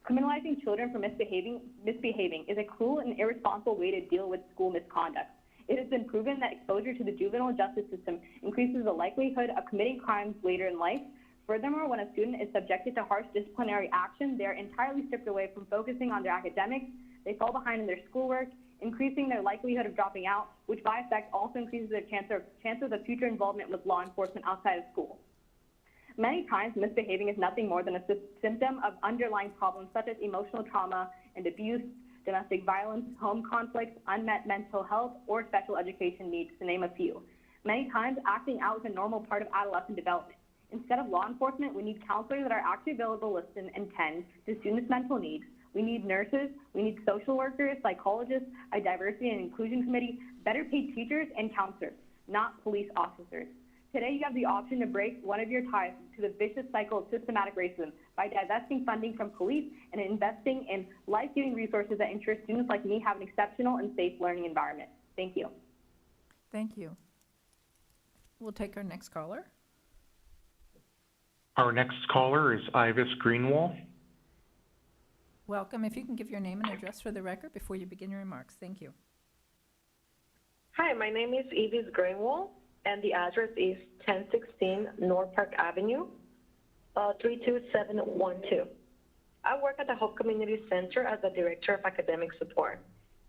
Criminalizing children for misbehaving is a cruel and irresponsible way to deal with school misconduct. It has been proven that exposure to the juvenile justice system increases the likelihood of committing crimes later in life. Furthermore, when a student is subjected to harsh disciplinary action, they are entirely stripped away from focusing on their academics. They fall behind in their schoolwork, increasing their likelihood of dropping out, which by effect also increases their chances of future involvement with law enforcement outside of school. Many times, misbehaving is nothing more than a symptom of underlying problems such as emotional trauma and abuse, domestic violence, home conflicts, unmet mental health, or special education needs, to name a few. Many times, acting out is a normal part of adolescent development. Instead of law enforcement, we need counselors that are actually available to listen and tend to students' mental needs. We need nurses, we need social workers, psychologists, a diversity and inclusion committee, better paid teachers and counselors, not police officers. Today, you have the option to break one of your ties to the vicious cycle of systematic racism by divesting funding from police and investing in life-giving resources that ensure students like me have an exceptional and safe learning environment. Thank you. Thank you. We'll take our next caller. Our next caller is Ivis Greenwall. Welcome. If you can give your name and address for the record before you begin your remarks. Thank you. Hi, my name is Ivis Greenwall, and the address is 1016 North Park Avenue, 32712. I work at the Hope Community Center as the Director of Academic Support.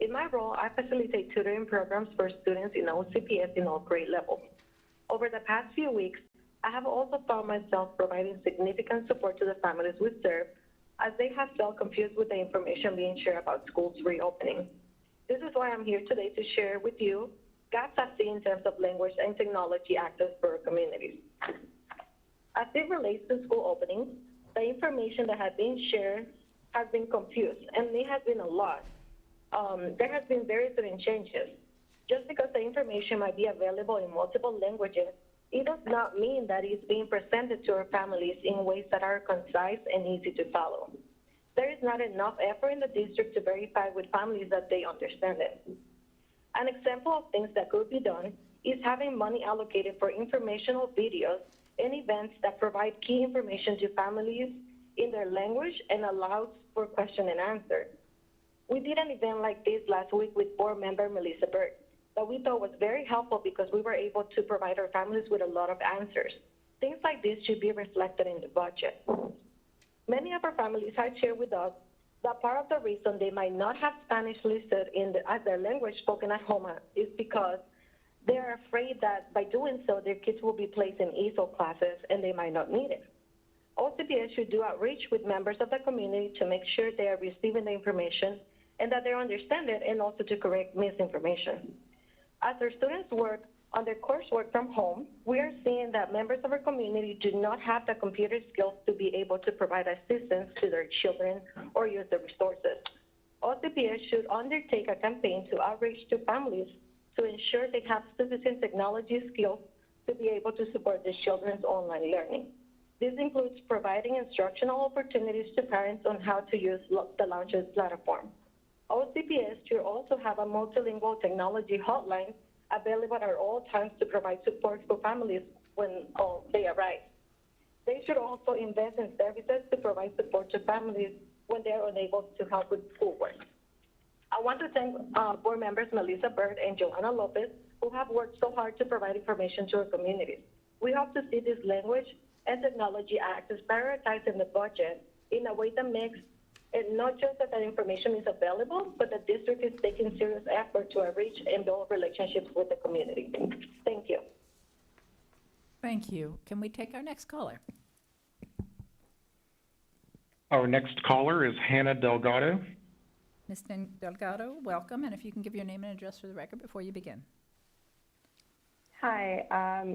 In my role, I facilitate tutoring programs for students in OCPS in all grade levels. Over the past few weeks, I have also found myself providing significant support to the families we serve as they have felt confused with the information being shared about schools reopening. This is why I'm here today to share with you gaps I see in terms of language and technology access for our communities. As it relates to school openings, the information that has been shared has been confused, and it has been a lot. There has been very sudden changes. Just because the information might be available in multiple languages, it does not mean that it's being presented to our families in ways that are concise and easy to follow. There is not enough effort in the district to verify with families that they understand it. An example of things that could be done is having money allocated for informational videos and events that provide key information to families in their language and allows for question and answer. We did an event like this last week with board member Melissa Bird that we thought was very helpful because we were able to provide our families with a lot of answers. Things like this should be reflected in the budget. Many of our families have shared with us that part of the reason they might not have Spanish listed as their language spoken at home is because they are afraid that by doing so, their kids will be placed in ESOL classes and they might not need it. OCPS should do outreach with members of the community to make sure they are receiving the information and that they understand it, and also to correct misinformation. As our students work on their coursework from home, we are seeing that members of our community do not have the computer skills to be able to provide assistance to their children or use the resources. OCPS should undertake a campaign to outreach to families to ensure they have sufficient technology skills to be able to support their children's online learning. This includes providing instructional opportunities to parents on how to use the Launches platform. OCPS should also have a multilingual technology hotline available at all times to provide support for families when they arrive. They should also invest in services to provide support to families when they are unable to help with schoolwork. I want to thank board members Melissa Bird and Joanna Lopez, who have worked so hard to provide information to our communities. We hope to see this language and technology access prioritized in the budget in a way that makes it not just that the information is available, but the district is taking serious effort to outreach and build relationships with the community. Thank you. Thank you. Can we take our next caller? Our next caller is Hannah Delgado. Ms. Delgado, welcome, and if you can give your name and address for the record before you begin. Hi,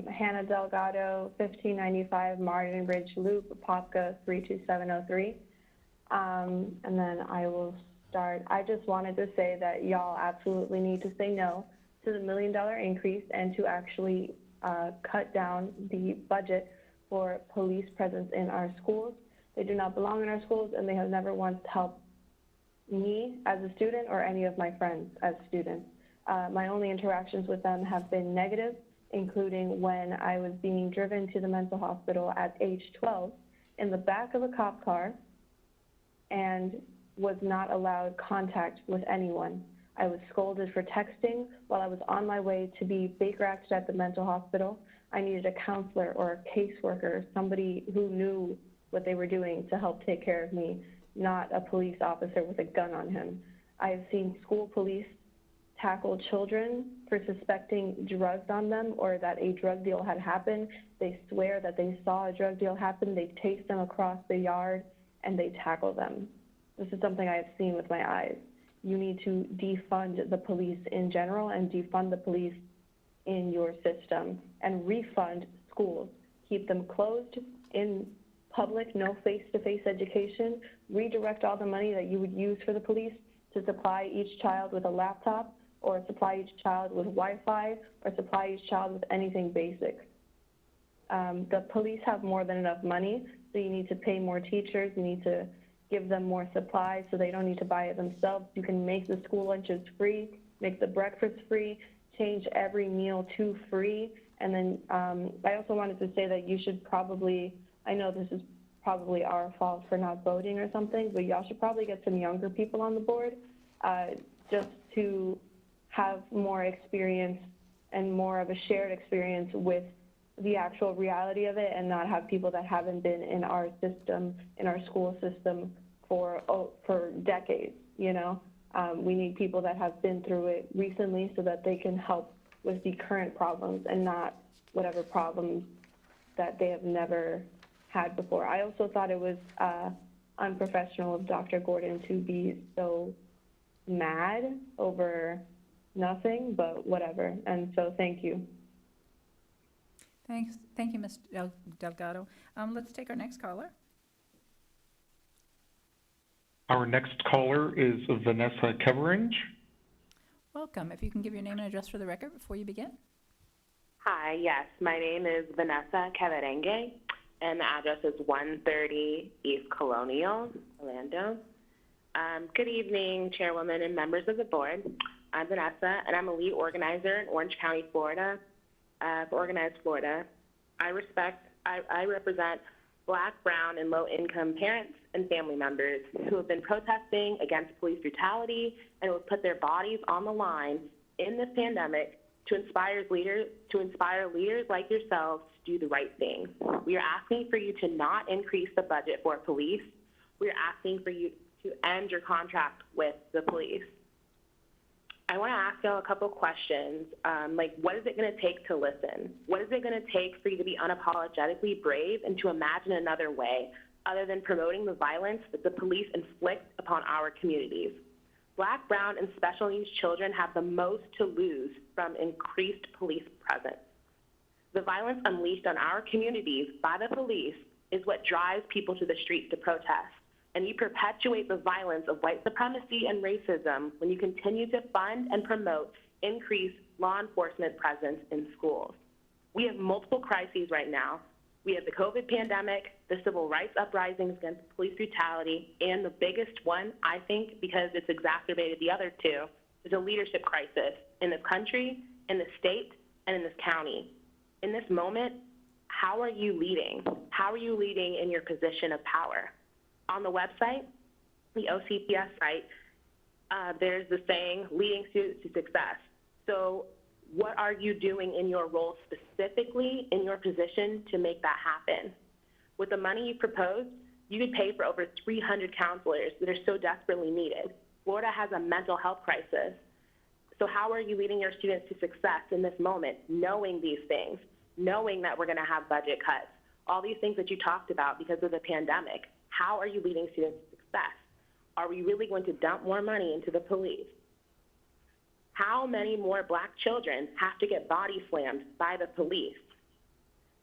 Hannah Delgado, 1595 Martin Bridge Loop, Apopka 32703. And then I will start. I just wanted to say that y'all absolutely need to say no to the $1 million increase and to actually cut down the budget for police presence in our schools. They do not belong in our schools, and they have never once helped me as a student or any of my friends as students. My only interactions with them have been negative, including when I was being driven to the mental hospital at age 12 in the back of a cop car and was not allowed contact with anyone. I was scolded for texting while I was on my way to be Baker-acted at the mental hospital. I needed a counselor or a caseworker, somebody who knew what they were doing to help take care of me, not a police officer with a gun on him. I have seen school police tackle children for suspecting drugs on them or that a drug deal had happened. They swear that they saw a drug deal happen, they chase them across the yard, and they tackle them. This is something I have seen with my eyes. You need to defund the police in general and defund the police in your system and refund schools. Keep them closed in public, no face-to-face education. Redirect all the money that you would use for the police to supply each child with a laptop or supply each child with Wi-Fi or supply each child with anything basic. The police have more than enough money, so you need to pay more teachers, you need to give them more supplies so they don't need to buy it themselves. You can make the school lunches free, make the breakfast free, change every meal to free. And then I also wanted to say that you should probably, I know this is probably our fault for not voting or something, but y'all should probably get some younger people on the board just to have more experience and more of a shared experience with the actual reality of it and not have people that haven't been in our system, in our school system for decades, you know? We need people that have been through it recently so that they can help with the current problems and not whatever problems that they have never had before. I also thought it was unprofessional of Dr. Gordon to be so mad over nothing, but whatever. And so thank you. Thanks. Thank you, Ms. Delgado. Let's take our next caller. Our next caller is Vanessa Keveringe. Welcome. If you can give your name and address for the record before you begin. Hi, yes, my name is Vanessa Keveringe, and the address is 130 East Colonial, Orlando. Good evening, Chairwoman and members of the board. I'm Vanessa, and I'm a lead organizer in Orange County, Florida, for Organized Florida. I represent Black, brown, and low-income parents and family members who have been protesting against police brutality and who have put their bodies on the line in this pandemic to inspire leaders like yourselves to do the right thing. We are asking for you to not increase the budget for police. We are asking for you to end your contract with the police. I want to ask y'all a couple questions, like what is it going to take to listen? What is it going to take for you to be unapologetically brave and to imagine another way other than promoting the violence that the police inflict upon our communities? Black, brown, and special needs children have the most to lose from increased police presence. The violence unleashed on our communities by the police is what drives people to the streets to protest. And you perpetuate the violence of white supremacy and racism when you continue to fund and promote increased law enforcement presence in schools. We have multiple crises right now. We have the COVID pandemic, the civil rights uprisings against police brutality, and the biggest one, I think, because it's exacerbated the other two, is a leadership crisis in this country, in the state, and in this county. In this moment, how are you leading? How are you leading in your position of power? On the website, the OCPS site, there's the saying, leading students to success. So what are you doing in your role specifically in your position to make that happen? With the money you proposed, you could pay for over 300 counselors that are so desperately needed. Florida has a mental health crisis. So how are you leading your students to success in this moment, knowing these things, knowing that we're going to have budget cuts, all these things that you talked about because of the pandemic? How are you leading students to success? Are we really going to dump more money into the police? How many more Black children have to get body slammed by the police?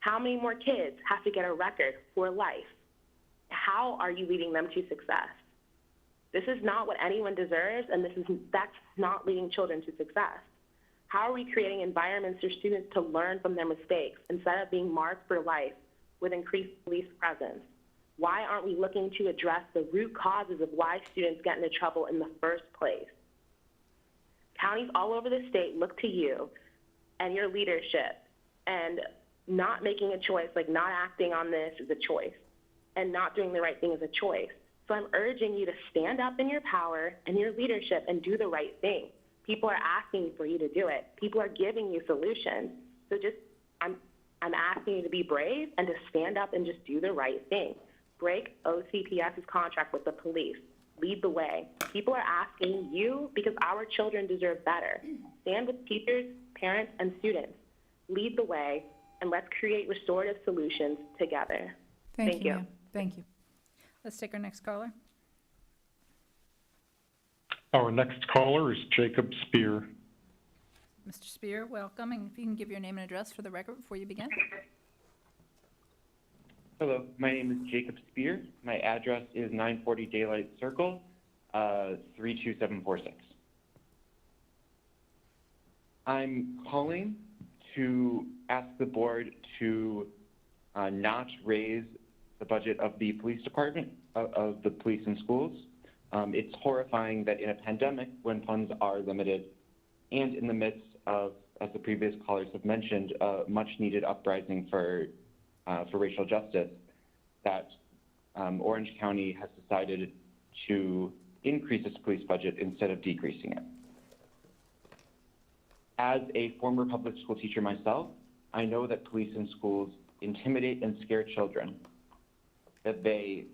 How many more kids have to get a record for life? How are you leading them to success? This is not what anyone deserves, and that's not leading children to success. How are we creating environments for students to learn from their mistakes instead of being marked for life with increased police presence? Why aren't we looking to address the root causes of why students get into trouble in the first place? Counties all over the state look to you and your leadership, and not making a choice, like not acting on this is a choice, and not doing the right thing is a choice. So I'm urging you to stand up in your power and your leadership and do the right thing. People are asking for you to do it. People are giving you solutions. So I'm asking you to be brave and to stand up and just do the right thing. Break OCPS's contract with the police. Lead the way. People are asking you because our children deserve better. Stand with teachers, parents, and students. Lead the way, and let's create restorative solutions together. Thank you. Ma'am. Thank you. Let's take our next caller. Our next caller is Jacob Spear. Mr. Spear, welcome, and if you can give your name and address for the record before you begin. Hello, my name is Jacob Spear. My address is 940 Daylight Circle, 32746. I'm calling to ask the board to not raise the budget of the police department, of the police and schools. It's horrifying that in a pandemic, when funds are limited, and in the midst of, as the previous callers have mentioned, a much-needed uprising for racial justice, that Orange County has decided to increase its police budget instead of decreasing it. As a former public school teacher myself, I know that police in schools intimidate and scare children, that they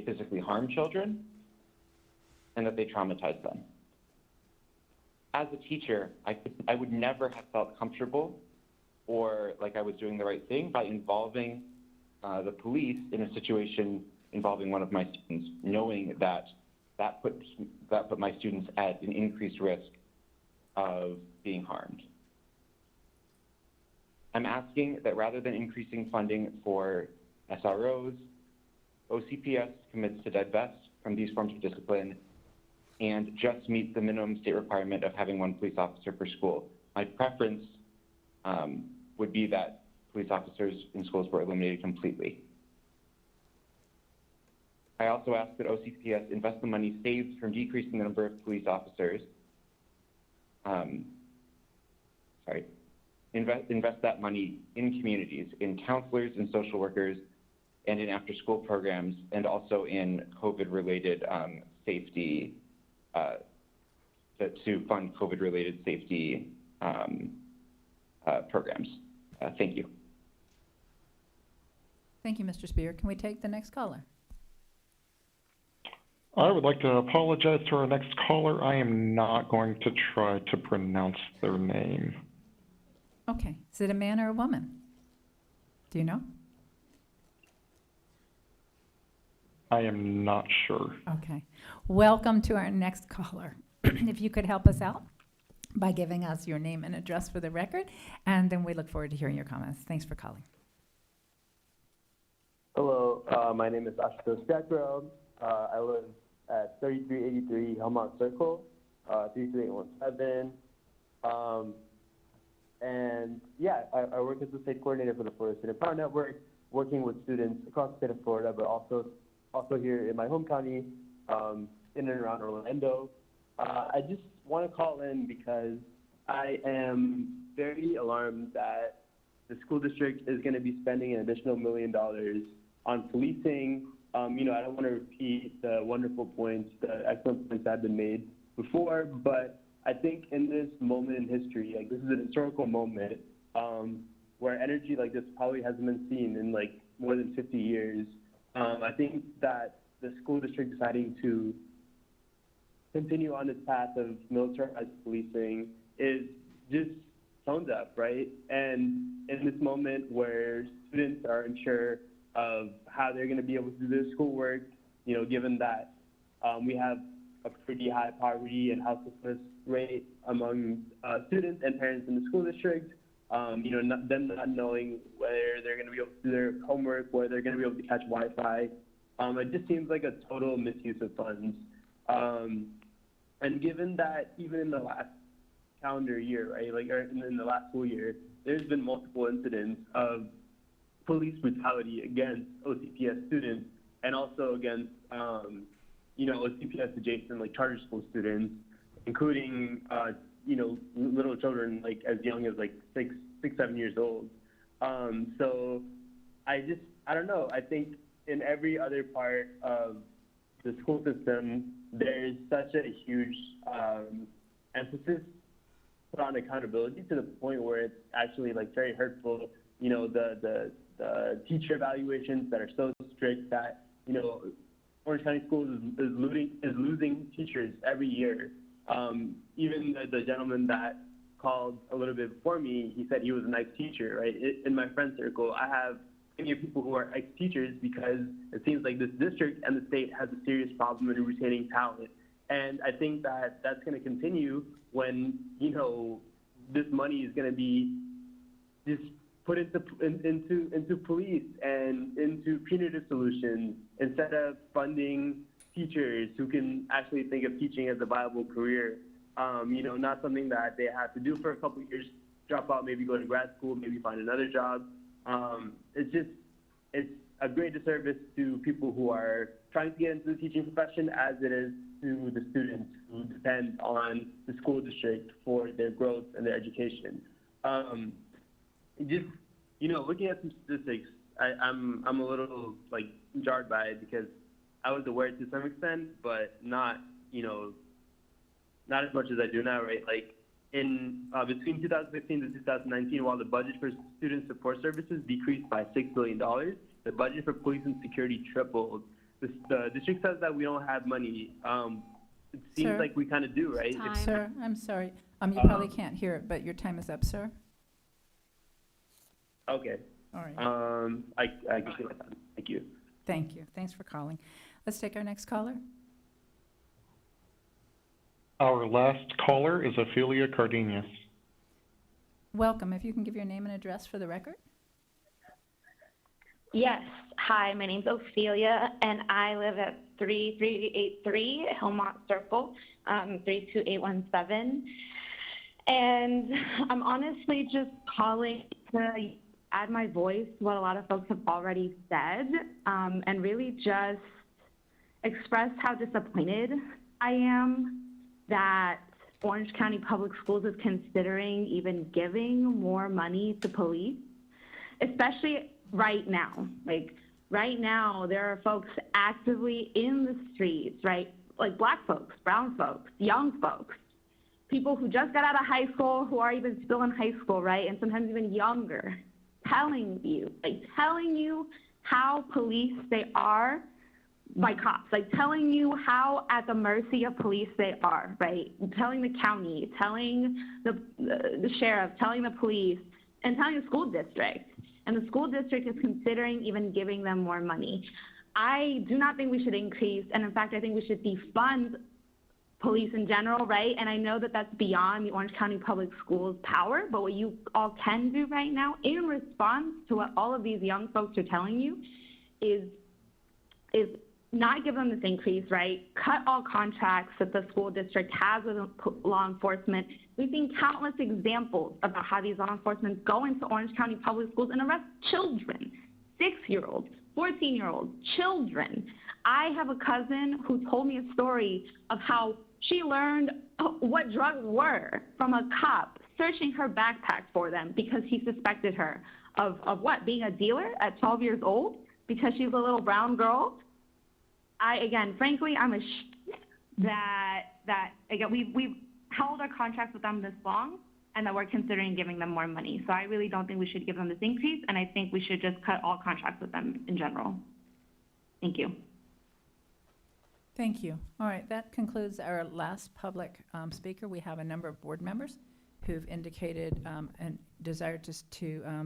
physically harm children, and that they traumatize them. As a teacher, I would never have felt comfortable or like I was doing the right thing by involving the police in a situation involving one of my students, knowing that put my students at an increased risk of being harmed. I'm asking that rather than increasing funding for SROs, OCPS commits to divest from these forms of discipline and just meet the minimum state requirement of having one police officer per school. My preference would be that police officers in schools were eliminated completely. I also ask that OCPS invest the money saved from decreasing the number of police officers. Invest that money in communities, in counselors and social workers, and in after-school programs, and also in COVID-related safety, to fund COVID-related safety programs. Thank you. Thank you, Mr. Spear. Can we take the next caller? I would like to apologize to our next caller. I am not going to try to pronounce their name. Okay. Is it a man or a woman? Do you know? I am not sure. Okay. Welcome to our next caller. If you could help us out by giving us your name and address for the record, and then we look forward to hearing your comments. Thanks for calling. Hello, my name is Ashutosh Jackrow. I live at 3383 Helmont Circle, 33817. And yeah, I work as the state coordinator for the Florida Student Power Network, working with students across the state of Florida, but also here in my home county, in and around Orlando. I just want to call in because I am very alarmed that the school district is going to be spending an additional $1 million on policing. I don't want to repeat the wonderful points, the excellent points that have been made before, but I think in this moment in history, like this is an historical moment where energy like this probably hasn't been seen in like more than 50 years. I think that the school district deciding to continue on this path of militarized policing is just tone deaf, right? And in this moment where students are unsure of how they're going to be able to do their schoolwork, given that we have a pretty high poverty and houselessness rate among students and parents in the school district, them not knowing whether they're going to be able to do their homework, whether they're going to be able to catch Wi-Fi. It just seems like a total misuse of funds. And given that even in the last calendar year, right, or in the last school year, there's been multiple incidents of police brutality against OCPS students and also against, OCPS adjacent, like charter school students, including, little children, like as young as like 6, 7 years old. So I don't know. I think in every other part of the school system, there's such a huge emphasis put on accountability to the point where it's actually like very hurtful. The teacher evaluations that are so strict that Orange County Schools is losing teachers every year. Even the gentleman that called a little bit before me, he said he was an ex-teacher, right? In my friend circle, I have many people who are ex-teachers because it seems like this district and the state has a serious problem in retaining talent. And I think that that's going to continue when, you know, this money is going to be just put into police and into punitive solutions instead of funding teachers who can actually think of teaching as a viable career. You know, not something that they have to do for a couple of years, drop out, maybe go to grad school, maybe find another job. It's a great disservice to people who are trying to get into the teaching profession, as it is to the students who depend on the school district for their growth and their education. Just, you know, looking at some statistics, I'm a little like jarred by it because I was aware to some extent, but not, you know, not as much as I do now, right? Like in between 2015 to 2019, while the budget for student support services decreased by $6 billion, the budget for police and security tripled. The district says that we don't have money. It seems Sir? like we kind of do, right? Sir, I'm sorry. You probably can't hear it, but your time is up, sir. Okay. All right. I can see that. Thank you. Thank you. Thanks for calling. Let's take our next caller. Our last caller is Ophelia Cardenas. Welcome. If you can give your name and address for the record. Yes. Hi, my name's Ophelia, and I live at 3383 Hillmont Circle, 32817. And I'm honestly just calling to add my voice to what a lot of folks have already said, and really just express how disappointed I am that Orange County Public Schools is considering even giving more money to police, especially right now. Like, right now, there are folks actively in the streets, right? Like black folks, brown folks, young folks, people who just got out of high school, who are even still in high school, right? And sometimes even younger, telling you how police they are by cops, like telling you how at the mercy of police they are, right? Telling the county, telling the sheriff, telling the police, and telling the school district. And the school district is considering even giving them more money. I do not think we should increase, and in fact, I think we should defund police in general, right? And I know that that's beyond the Orange County Public Schools' power, but what you all can do right now in response to what all of these young folks are telling you is not give them this increase, right? Cut all contracts that the school district has with law enforcement. We've seen countless examples about how these law enforcement go into Orange County Public Schools and arrest children, 6-year-olds, 14-year-olds, children. I have a cousin who told me a story of how she learned what drugs were from a cop searching her backpack for them because he suspected her of what? Being a dealer at 12 years old because she's a little brown girl. Frankly, I'm ashamed that again, we've held our contracts with them this long and that we're considering giving them more money. So I really don't think we should give them this increase, and I think we should just cut all contracts with them in general. Thank you. Thank you. All right, that concludes our last public speaker. We have a number of board members who've indicated a desire to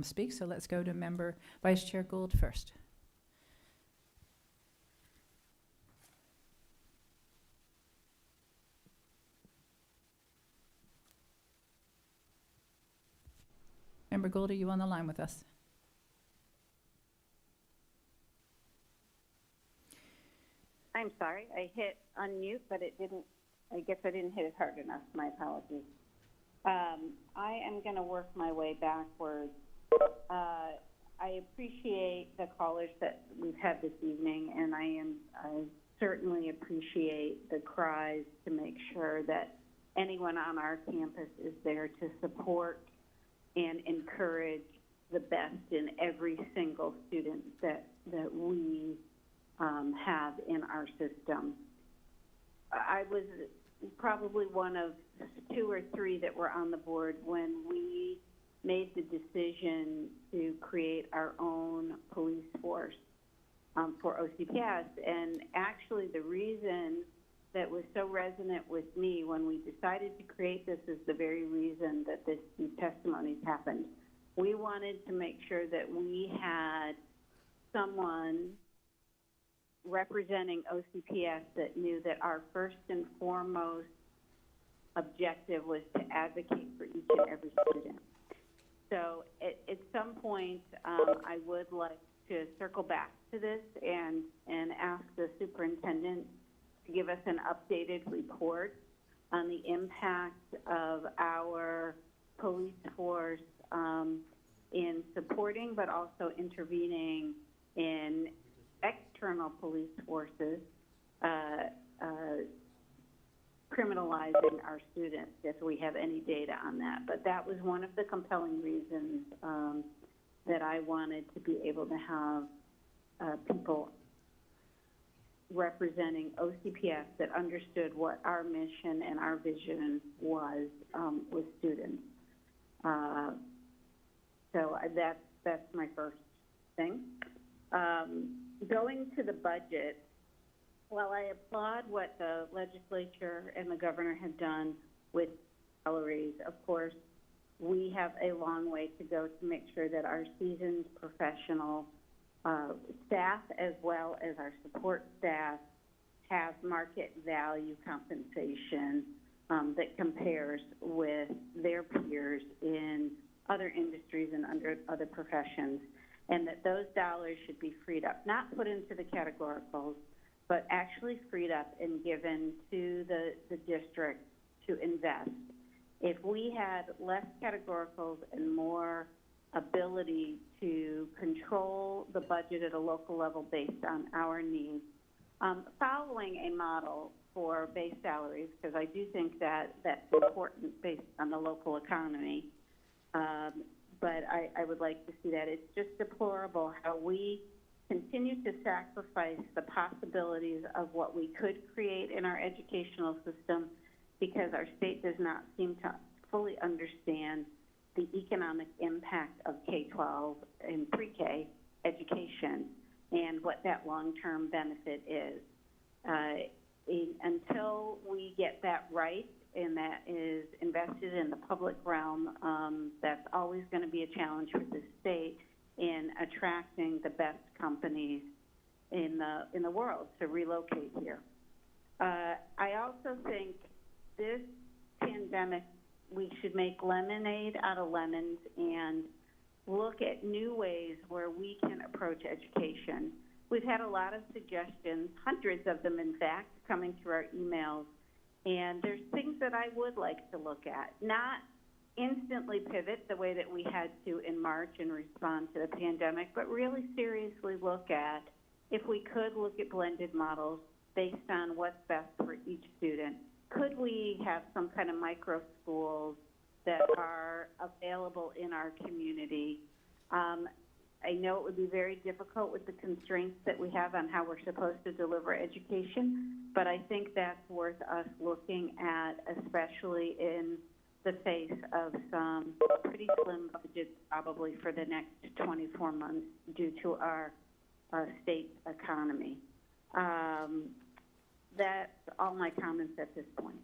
speak. So let's go to member Vice Chair Gould first. Member Gould, are you on the line with us? I'm sorry, I hit unmute, but it didn't, I guess I didn't hit it hard enough. My apologies. I am going to work my way backwards. I appreciate the callers that we've had this evening, and I certainly appreciate the cries to make sure that anyone on our campus is there to support and encourage the best in every single student that we have in our system. I was probably one of 2 or 3 that were on the board when we made the decision to create our own police force. for OCPS. And actually, the reason that was so resonant with me when we decided to create this is the very reason that these testimonies happened. We wanted to make sure that we had someone representing OCPS that knew that our first and foremost objective was to advocate for each and every student. So at some point, I would like to circle back to this and ask the superintendent to give us an updated report on the impact of our police force in supporting but also intervening in external police forces criminalizing our students, if we have any data on that. But that was one of the compelling reasons that I wanted to be able to have people representing OCPS that understood what our mission and our vision was with students. So that's my first thing. Going to the budget, while I applaud what the legislature and the governor have done with salaries, of course, we have a long way to go to make sure that our seasoned professional staff, as well as our support staff, have market value compensation that compares with their peers in other industries and under other professions, and that those dollars should be freed up, not put into the categoricals, but actually freed up and given to the district to invest. If we had less categoricals and more ability to control the budget at a local level based on our needs, following a model for base salaries, because I do think that that's important based on the local economy, but I would like to see that. It's just deplorable how we continue to sacrifice the possibilities of what we could create in our educational system because our state does not seem to fully understand the economic impact of K-12 and pre-K education and what that long-term benefit is. Until we get that right and that is invested in the public realm, that's always going to be a challenge for the state in attracting the best companies in the world to relocate here. I also think this pandemic, we should make lemonade out of lemons and look at new ways where we can approach education. We've had a lot of suggestions, hundreds of them in fact, coming through our emails, and there's things that I would like to look at, not instantly pivot the way that we had to in March and respond to the pandemic, but really seriously look at if we could look at blended models based on what's best for each student. Could we have some kind of micro schools that are available in our community? I know it would be very difficult with the constraints that we have on how we're supposed to deliver education, but I think that's worth us looking at, especially in the face of some pretty slim budgets probably for the next 24 months due to our state economy. That's all my comments at this point.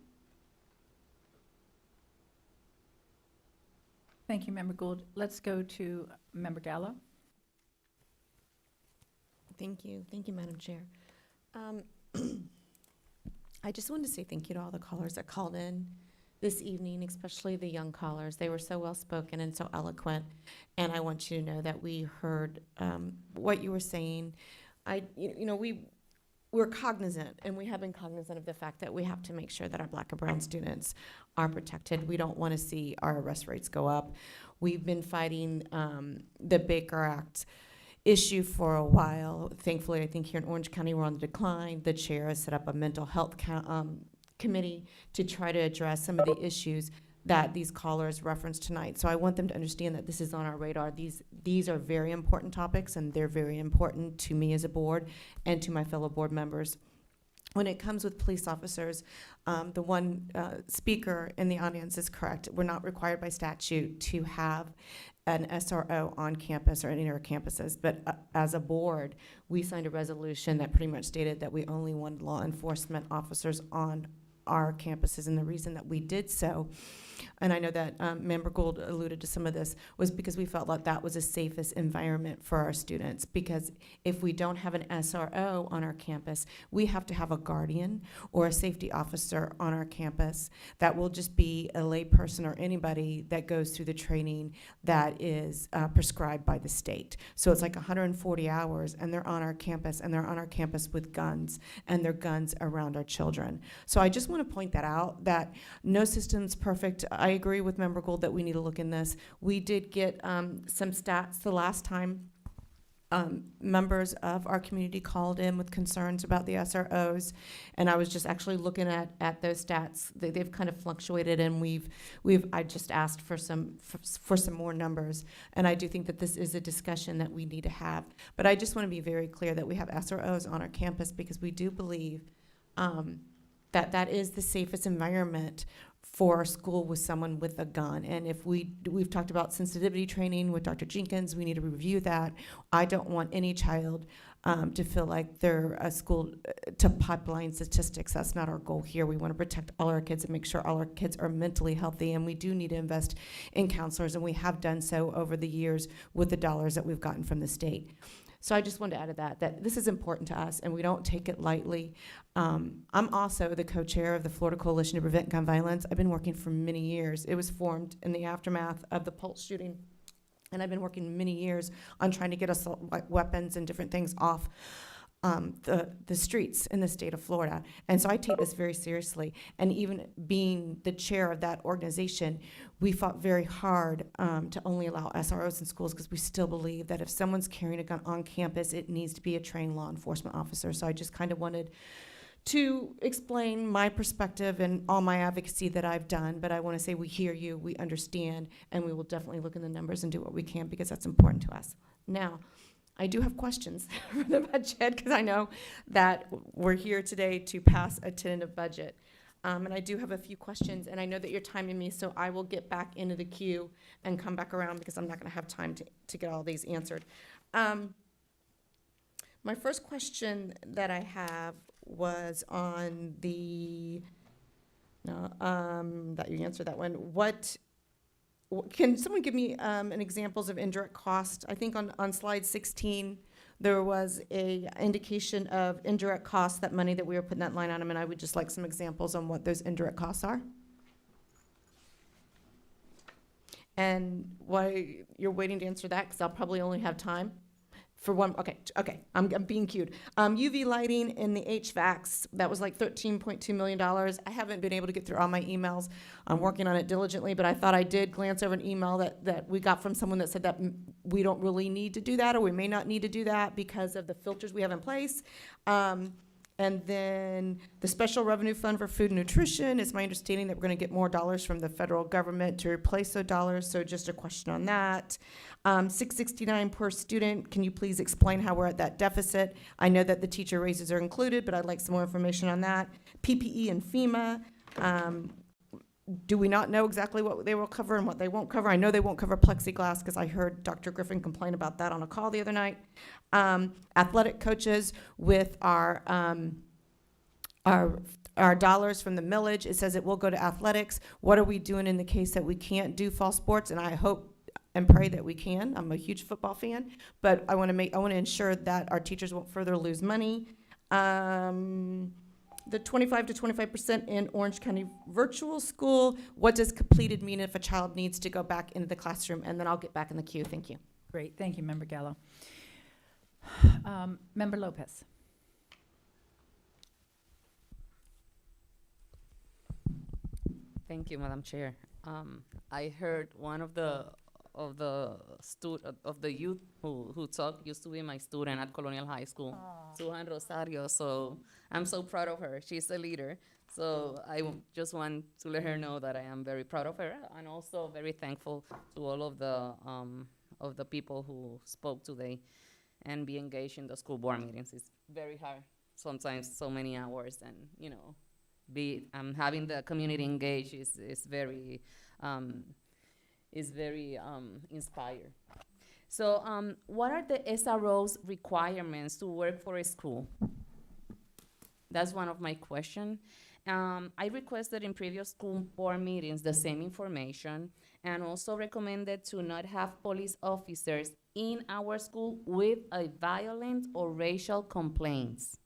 Thank you, Member Gould. Let's go to Member Gallo. Thank you, Madam Chair. I just wanted to say thank you to all the callers that called in this evening, especially the young callers. They were so well-spoken and so eloquent, and I want you to know that we heard what you were saying. We're cognizant, and we have been cognizant of the fact that we have to make sure that our Black and brown students are protected. We don't want to see our arrest rates go up. We've been fighting the Baker Act issue for a while. Thankfully, I think here in Orange County, we're on the decline. The chair has set up a mental health committee to try to address some of the issues that these callers referenced tonight. So I want them to understand that this is on our radar. These are very important topics, and they're very important to me as a board and to my fellow board members. When it comes with police officers, the one speaker in the audience is correct. We're not required by statute to have an SRO on campus or any of our campuses, but as a board, we signed a resolution that pretty much stated that we only wanted law enforcement officers on our campuses, and the reason that we did so, and I know that Member Gould alluded to some of this, was because we felt like that was the safest environment for our students, because if we don't have an SRO on our campus, we have to have a guardian or a safety officer on our campus that will just be a layperson or anybody that goes through the training that is prescribed by the state. So it's like 140 hours, and they're on our campus, and they're on our campus with guns, and they're guns around our children. So I just want to point that out, that no system's perfect. I agree with Member Gould that we need to look in this. We did get some stats the last time members of our community called in with concerns about the SROs, and I was just actually looking at those stats. They've kind of fluctuated, and I just asked for some more numbers, and I do think that this is a discussion that we need to have. But I just want to be very clear that we have SROs on our campus because we do believe that is the safest environment for a school with someone with a gun. And if we've talked about sensitivity training with Dr. Jenkins, we need to review that. I don't want any child to feel like they're a school to pipeline statistics. That's not our goal here. We want to protect all our kids and make sure all our kids are mentally healthy, and we do need to invest in counselors, and we have done so over the years with the dollars that we've gotten from the state. So I just wanted to add that this is important to us, and we don't take it lightly. I'm also the co-chair of the Florida Coalition to Prevent Gun Violence. I've been working for many years. It was formed in the aftermath of the Pulse shooting, and I've been working many years on trying to get assault weapons and different things off the streets in the state of Florida. And so I take this very seriously. And even being the chair of that organization, we fought very hard to only allow SROs in schools because we still believe that if someone's carrying a gun on campus, it needs to be a trained law enforcement officer. So I just kind of wanted to explain my perspective and all my advocacy that I've done, but I want to say we hear you, we understand, and we will definitely look in the numbers and do what we can because that's important to us. Now, I do have questions for the budget because I know that we're here today to pass a tentative budget. And I do have a few questions, and I know that you're timing me, so I will get back into the queue and come back around because I'm not going to have time to get all these answered. My first question that I have was on the, that you answered that one. Can someone give me an examples of indirect cost? I think on slide 16, there was a indication of indirect costs, that money that we were putting that line item, and I would just like some examples on what those indirect costs are. And why you're waiting to answer that, because I'll probably only have time for one. Okay, I'm being cued. UV lighting in the HVACs, that was like $13.2 million. I haven't been able to get through all my emails. I'm working on it diligently, but I thought I did glance over an email that we got from someone that said that we don't really need to do that, or we may not need to do that because of the filters we have in place. And then the special revenue fund for food and nutrition, it's my understanding that we're going to get more dollars from the federal government to replace those dollars, so just a question on that. $669 per student, can you please explain how we're at that deficit? I know that the teacher raises are included, but I'd like some more information on that. PPE and FEMA, do we not know exactly what they will cover and what they won't cover? I know they won't cover plexiglass because I heard Dr. Griffin complain about that on a call the other night. Athletic coaches with our dollars from the millage, it says it will go to athletics. What are we doing in the case that we can't do fall sports? And I hope and pray that we can. I'm a huge football fan, but I want to ensure that our teachers won't further lose money. The 25 to 25% in Orange County virtual school. What does completed mean if a child needs to go back into the classroom? And then I'll get back in the queue. Thank you. Great, thank you, Member Gallo. Member Lopez. Thank you, Madam Chair. I heard one of the youth who talked used to be my student at Colonial High School, Suhan Rosario. So I'm so proud of her. She's a leader. So I just want to let her know that I am very proud of her, and also very thankful to all of the people who spoke today and be engaged in the school board meetings. It's very hard sometimes, so many hours, and having the community engaged is very is very inspired. So what are the SRO's requirements to work for a school? That's one of my questions. I requested in previous school board meetings the same information, and also recommended to not have police officers in our school with a violent or racial complaints.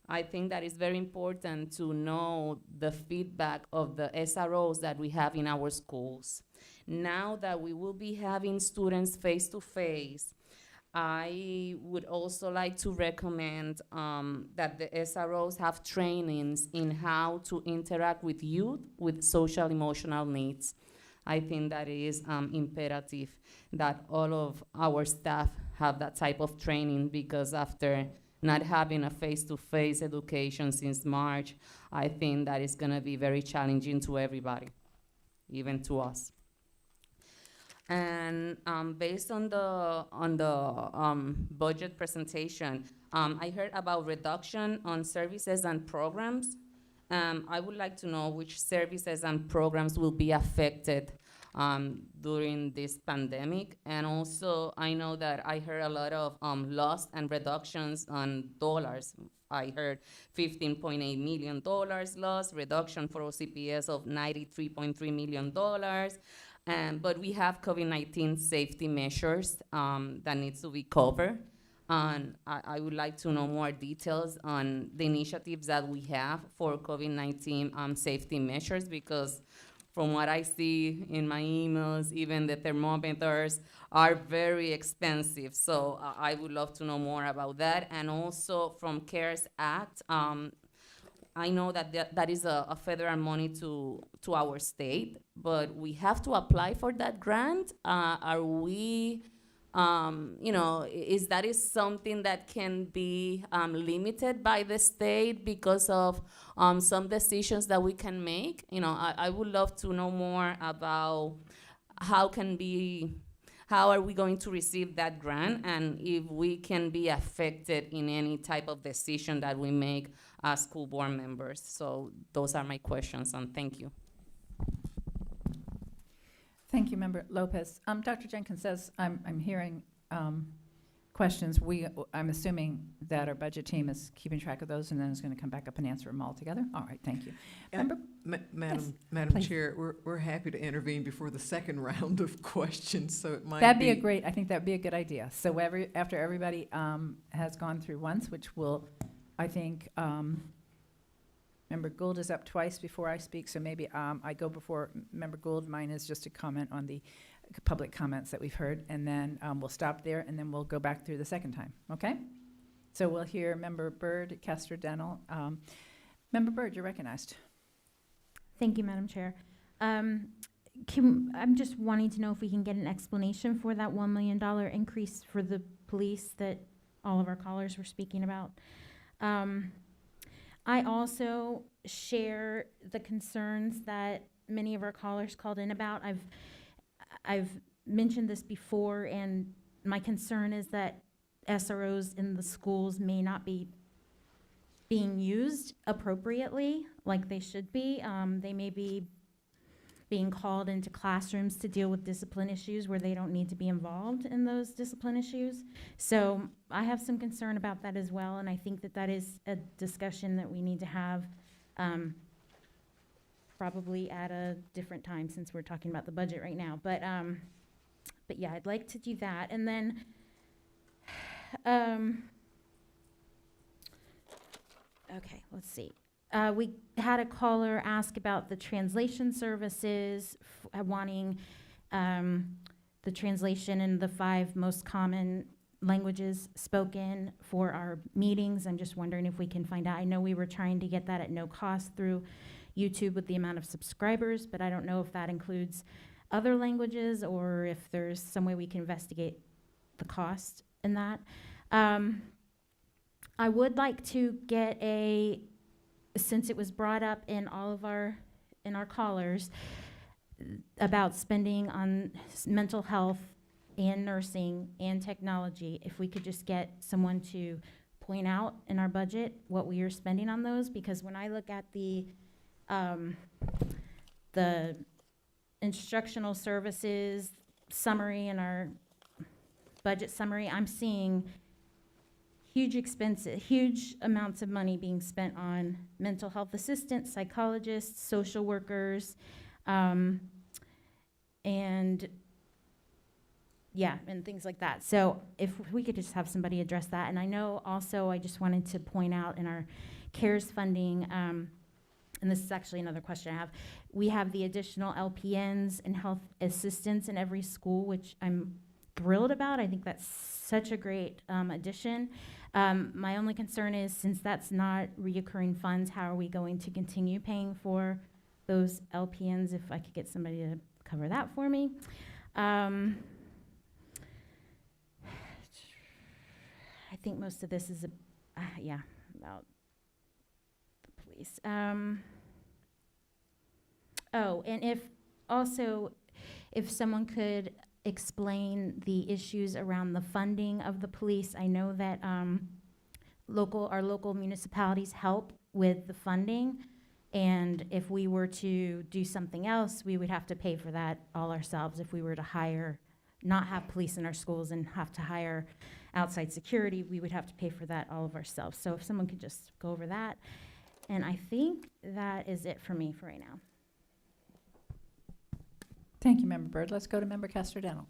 I think that is very important to know the feedback of the SROs that we have in our schools. Now that we will be having students face-to-face, I would also like to recommend that the SROs have trainings in how to interact with youth with social emotional needs. I think that is imperative that all of our staff have that type of training, because after not having a face-to-face education since March, I think that is gonna be very challenging to everybody, even to us. And based on the budget presentation, I heard about reduction on services and programs. I would like to know which services and programs will be affected during this pandemic. And also, I know that I heard a lot of loss and reductions on dollars. I heard $15.8 million loss, reduction for OCPS of $93.3 million. But we have COVID-19 safety measures that needs to be covered. And I would like to know more details on the initiatives that we have for COVID-19 safety measures, because from what I see in my emails, even the thermometers are very expensive. So I would love to know more about that. And also from CARES Act, I know that that is a federal money to our state, but we have to apply for that grant. Are we, is that is something that can be limited by the state because of some decisions that we can make? I would love to know more about how are we going to receive that grant, and if we can be affected in any type of decision that we make as school board members. So those are my questions, and thank you. Thank you, Member Lopez. Dr. Jenkins says, I'm hearing questions. I'm assuming that our budget team is keeping track of those and then is going to come back up and answer them all together. All right, thank you. Madam please. Chair, we're happy to intervene before the second round of questions, so it might I think that'd be a good idea. So after everybody has gone through once, which will, I think, Member Gould is up twice before I speak, so maybe I go before Member Gould. Mine is just a comment on the public comments that we've heard, and then we'll stop there, and then we'll go back through the second time, okay? So we'll hear Member Byrd, Kester Dental. Member Byrd, you're recognized. Thank you, Madam Chair. I'm just wanting to know if we can get an explanation for that $1 million increase for the police that all of our callers were speaking about. I also share the concerns that many of our callers called in about. I've mentioned this before, and my concern is that SROs in the schools may not be being used appropriately like they should be. They may be being called into classrooms to deal with discipline issues where they don't need to be involved in those discipline issues. So I have some concern about that as well, and I think that is a discussion that we need to have probably at a different time, since we're talking about the budget right now. But yeah, I'd like to do that. And then okay, let's see. We had a caller ask about the translation services, wanting the translation in the 5 most common languages spoken for our meetings. I'm just wondering if we can find out. I know we were trying to get that at no cost through YouTube with the amount of subscribers, but I don't know if that includes other languages or if there's some way we can investigate the cost in that. I would like to get since it was brought up in all of our callers about spending on mental health and nursing and technology, if we could just get someone to point out in our budget what we are spending on those, because when I look at the instructional services summary and our budget summary, I'm seeing huge amounts of money being spent on mental health assistants, psychologists, social workers, and things like that. So if we could just have somebody address that. And I know also, I just wanted to point out in our CARES funding, and this is actually another question I have, we have the additional LPNs and health assistants in every school, which I'm thrilled about. I think that's such a great addition. My only concern is, since that's not reoccurring funds, how are we going to continue paying for those LPNs? If I could get somebody to cover that for me. I think most of this is about the police. And if someone could explain the issues around the funding of the police. I know that our local municipalities help with the funding, and if we were to do something else, we would have to pay for that all ourselves. If we were to not have police in our schools and have to hire outside security, we would have to pay for that all of ourselves. So if someone could just go over that. And I think that is it for me for right now. Thank you, Member Byrd. Let's go to Member Castrodano.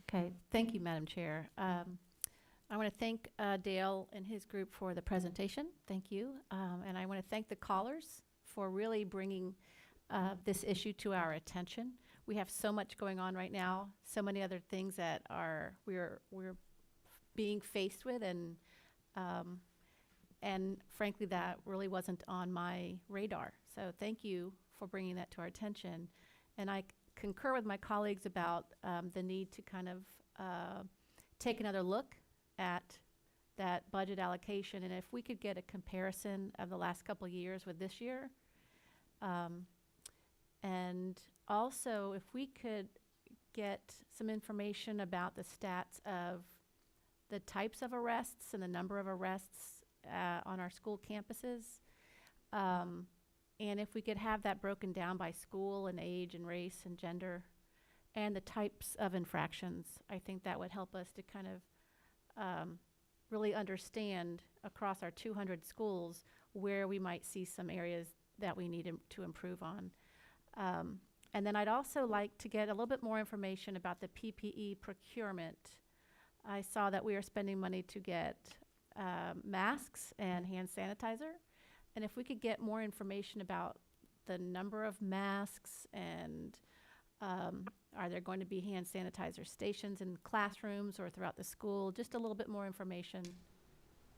Okay, thank you, Madam Chair. I want to thank Dale and his group for the presentation. Thank you. And I want to thank the callers for really bringing this issue to our attention. We have so much going on right now, so many other things that we're being faced with, and frankly, that really wasn't on my radar. So thank you for bringing that to our attention. And I concur with my colleagues about the need to kind of take another look at that budget allocation. And if we could get a comparison of the last couple of years with this year, and also if we could get some information about the stats of the types of arrests and the number of arrests on our school campuses. And if we could have that broken down by school and age and race and gender and the types of infractions, I think that would help us to kind of really understand across our 200 schools where we might see some areas that we need to improve on. And then I'd also like to get a little bit more information about the PPE procurement. I saw that we are spending money to get masks and hand sanitizer. And if we could get more information about the number of masks and are there going to be hand sanitizer stations in classrooms or throughout the school, just a little bit more information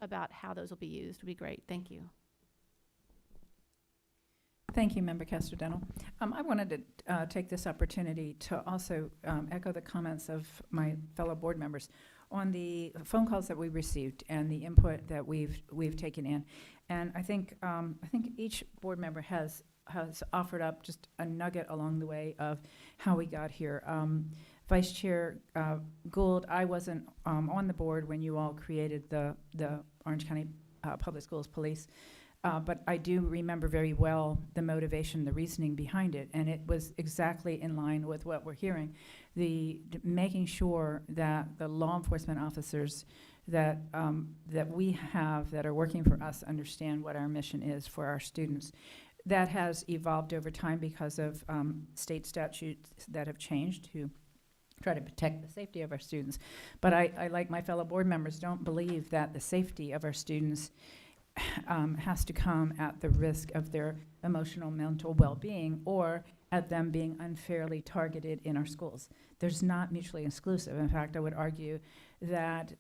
about how those will be used would be great. Thank you. Thank you, Member Castrodano. I wanted to take this opportunity to also echo the comments of my fellow board members on the phone calls that we received and the input that we've taken in. And I think each board member has offered up just a nugget along the way of how we got here. Vice Chair Gould, I wasn't on the board when you all created the Orange County Public Schools Police. But I do remember very well the motivation, the reasoning behind it, and it was exactly in line with what we're hearing. Making sure that the law enforcement officers that we have that are working for us understand what our mission is for our students. That has evolved over time because of state statutes that have changed to try to protect the safety of our students. But I, like my fellow board members, don't believe that the safety of our students has to come at the risk of their emotional, mental well-being or at them being unfairly targeted in our schools. There's not mutually exclusive. In fact, I would argue that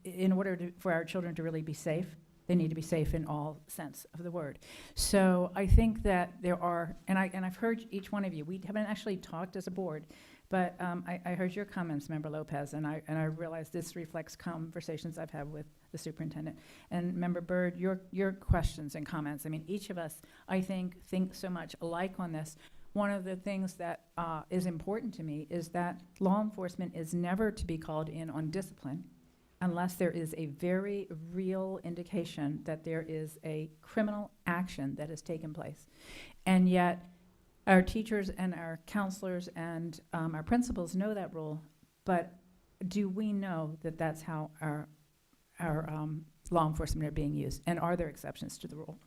in order for our children to really be safe, they need to be safe in all sense of the word. So I think that there are, and I've heard each one of you. We haven't actually talked as a board, but I heard your comments, Member Lopez, and I realize this reflects conversations I've had with the superintendent. And Member Byrd, your questions and comments. I mean, each of us, I think so much alike on this. One of the things that is important to me is that law enforcement is never to be called in on discipline unless there is a very real indication that there is a criminal action that has taken place. And yet, our teachers and our counselors and our principals know that rule, but do we know that that's how our law enforcement are being used? And are there exceptions to the rule?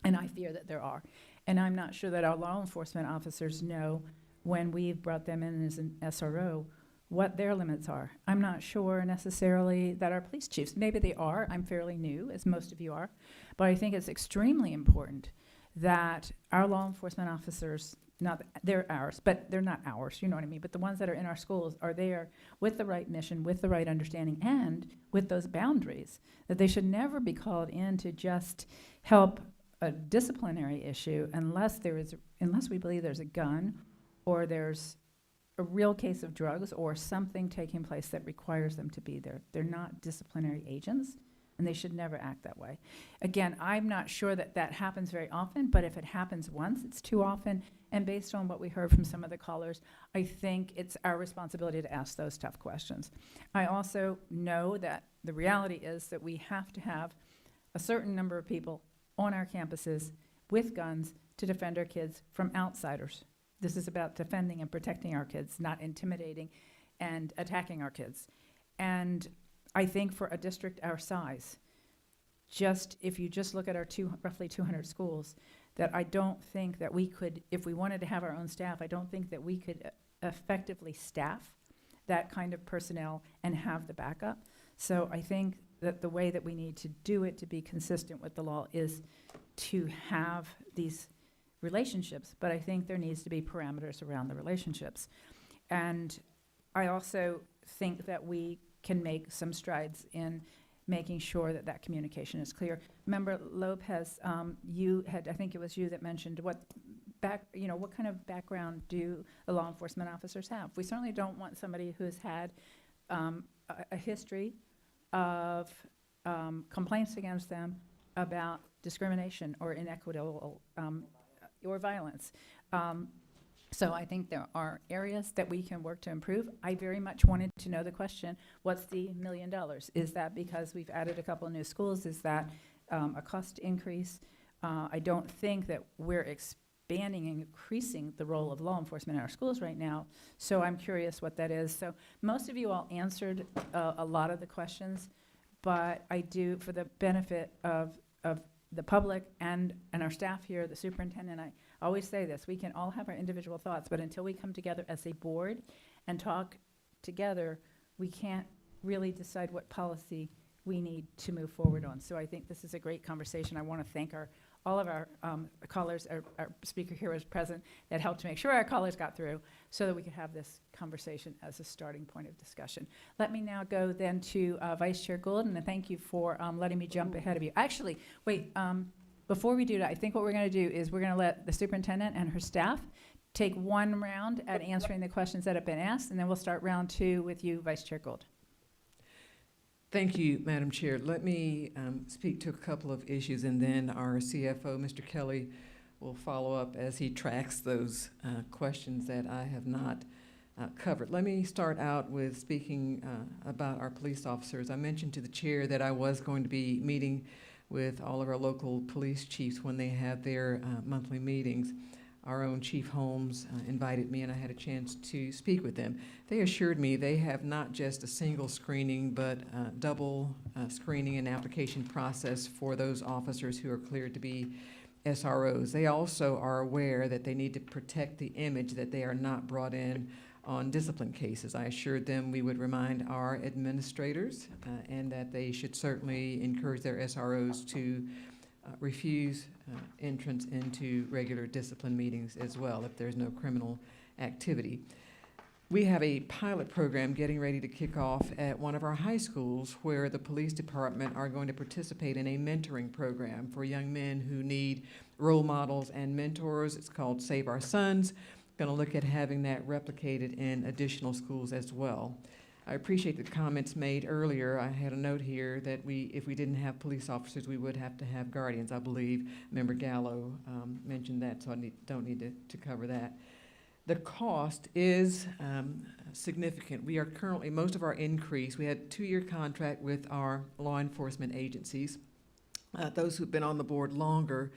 And I fear that there are. And I'm not sure that our law enforcement officers know, when we've brought them in as an SRO, what their limits are. I'm not sure necessarily that our police chiefs, maybe they are. I'm fairly new, as most of you are. But I think it's extremely important that our law enforcement officers, they're ours, but they're not ours, you know what I mean? But the ones that are in our schools are there with the right mission, with the right understanding, and with those boundaries, that they should never be called in to just help a disciplinary issue unless we believe there's a gun or there's a real case of drugs or something taking place that requires them to be there. They're not disciplinary agents, and they should never act that way. Again, I'm not sure that that happens very often, but if it happens once, it's too often. And based on what we heard from some of the callers, I think it's our responsibility to ask those tough questions. I also know that the reality is that we have to have a certain number of people on our campuses with guns to defend our kids from outsiders. This is about defending and protecting our kids, not intimidating and attacking our kids. And I think for a district our size, if you just look at our roughly 200 schools, that I don't think that we could, if we wanted to have our own staff, I don't think that we could effectively staff that kind of personnel and have the backup. So I think that the way that we need to do it to be consistent with the law is to have these relationships, but I think there needs to be parameters around the relationships. And I also think that we can make some strides in making sure that that communication is clear. Member Lopez, I think it was you that mentioned what kind of background do the law enforcement officers have? We certainly don't want somebody who's had a history of complaints against them about discrimination or inequitable or violence. So I think there are areas that we can work to improve. I very much wanted to know the question, what's the $1 million? Is that because we've added a couple of new schools? Is that a cost increase? I don't think that we're expanding and increasing the role of law enforcement in our schools right now, so I'm curious what that is. So most of you all answered a lot of the questions, but I do, for the benefit of the public and our staff here, the superintendent, I always say this, we can all have our individual thoughts, but until we come together as a board and talk together, we can't really decide what policy we need to move forward on. So I think this is a great conversation. I want to thank all of our callers, our speaker here was present, that helped to make sure our callers got through so that we could have this conversation as a starting point of discussion. Let me now go then to Vice Chair Gould, and thank you for letting me jump ahead of you. Actually, wait, before we do that, I think what we're going to do is we're going to let the superintendent and her staff take one round at answering the questions that have been asked, and then we'll start round two with you, Vice Chair Gould. Thank you, Madam Chair. Let me speak to a couple of issues, and then our CFO, Mr. Kelly, will follow up as he tracks those questions that I have not covered. Let me start out with speaking about our police officers. I mentioned to the chair that I was going to be meeting with all of our local police chiefs when they have their monthly meetings. Our own Chief Holmes invited me, and I had a chance to speak with them. They assured me they have not just a single screening, but double screening and application process for those officers who are cleared to be SROs. They also are aware that they need to protect the image, that they are not brought in on discipline cases. I assured them we would remind our administrators and that they should certainly encourage their SROs to refuse entrance into regular discipline meetings as well if there's no criminal activity. We have a pilot program getting ready to kick off at one of our high schools where the police department are going to participate in a mentoring program for young men who need role models and mentors. It's called Save Our Sons. Going to look at having that replicated in additional schools as well. I appreciate the comments made earlier. I had a note here that if we didn't have police officers, we would have to have guardians. I believe Member Gallo mentioned that, so I don't need to cover that. The cost is significant. We are currently, most of our increase, we had a 2-year contract with our law enforcement agencies. Those who've been on the board longer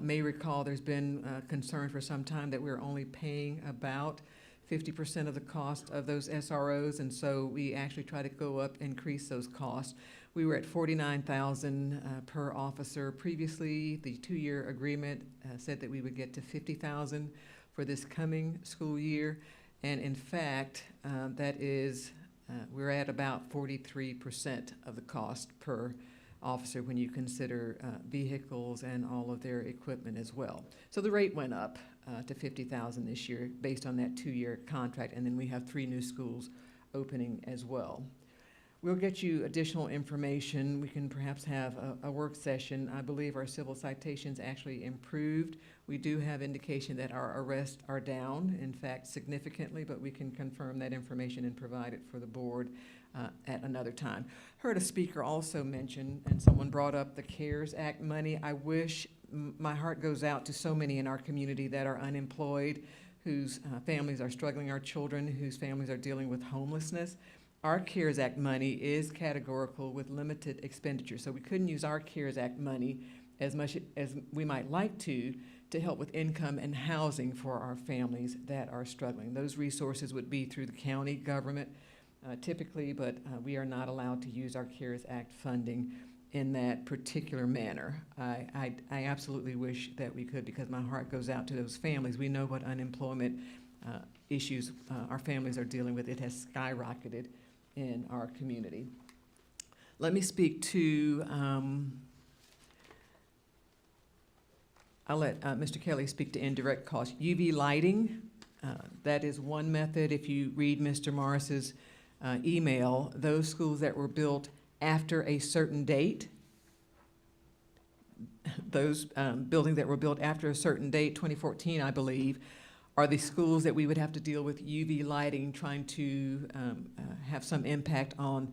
may recall there's been concern for some time that we're only paying about 50% of the cost of those SROs, and so we actually try to go up, increase those costs. We were at $49,000 per officer previously. The 2-year agreement said that we would get to $50,000 for this coming school year, and in fact, that is, we're at about 43% of the cost per officer when you consider vehicles and all of their equipment as well. So the rate went up to $50,000 this year based on that 2-year contract, and then we have 3 new schools opening as well. We'll get you additional information. We can perhaps have a work session. I believe our civil citations actually improved. We do have indication that our arrests are down, in fact, significantly, but we can confirm that information and provide it for the board at another time. Heard a speaker also mention, and someone brought up the CARES Act money. I wish, my heart goes out to so many in our community that are unemployed, whose families are struggling, our children whose families are dealing with homelessness. Our CARES Act money is categorical with limited expenditure, so we couldn't use our CARES Act money as much as we might like to help with income and housing for our families that are struggling. Those resources would be through the county government typically, but we are not allowed to use our CARES Act funding in that particular manner. I absolutely wish that we could, because my heart goes out to those families. We know what unemployment issues our families are dealing with. It has skyrocketed in our community. Let me speak to, I'll let Mr. Kelly speak to indirect costs. UV lighting, that is one method. If you read Mr. Morris's email, those schools that were built after a certain date, those buildings that were built after a certain date, 2014, I believe, are the schools that we would have to deal with UV lighting, trying to have some impact on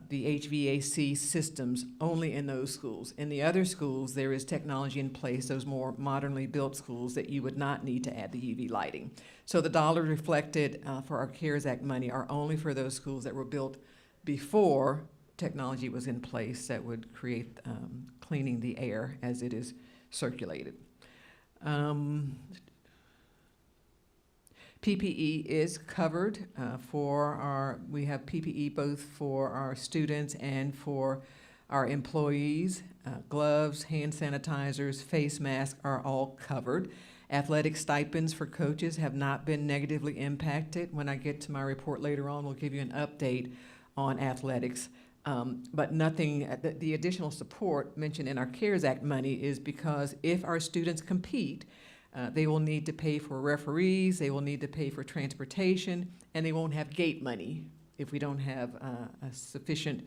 the HVAC systems only in those schools. In the other schools, there is technology in place, those more modernly built schools, that you would not need to add the UV lighting. So the dollars reflected for our CARES Act money are only for those schools that were built before technology was in place that would create cleaning the air as it is circulated. PPE is covered we have PPE both for our students and for our employees. Gloves, hand sanitizers, face masks are all covered. Athletic stipends for coaches have not been negatively impacted. When I get to my report later on, we'll give you an update on athletics. But nothing, the additional support mentioned in our CARES Act money is because if our students compete, they will need to pay for referees, they will need to pay for transportation, and they won't have gate money if we don't have sufficient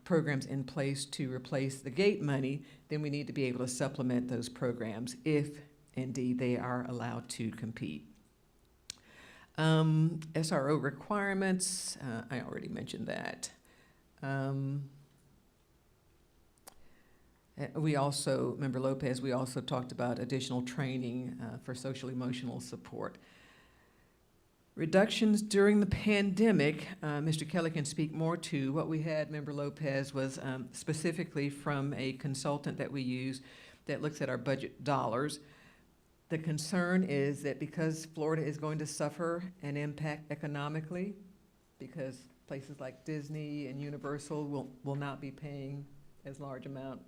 programs in place to replace the gate money. Then we need to be able to supplement those programs if indeed they are allowed to compete. SRO requirements, I already mentioned that. We also, Member Lopez, we also talked about additional training for social emotional support. Reductions during the pandemic, Mr. Kelly can speak more to. What we had, Member Lopez, was specifically from a consultant that we use that looks at our budget dollars. The concern is that because Florida is going to suffer an impact economically, because places like Disney and Universal will not be paying as large amount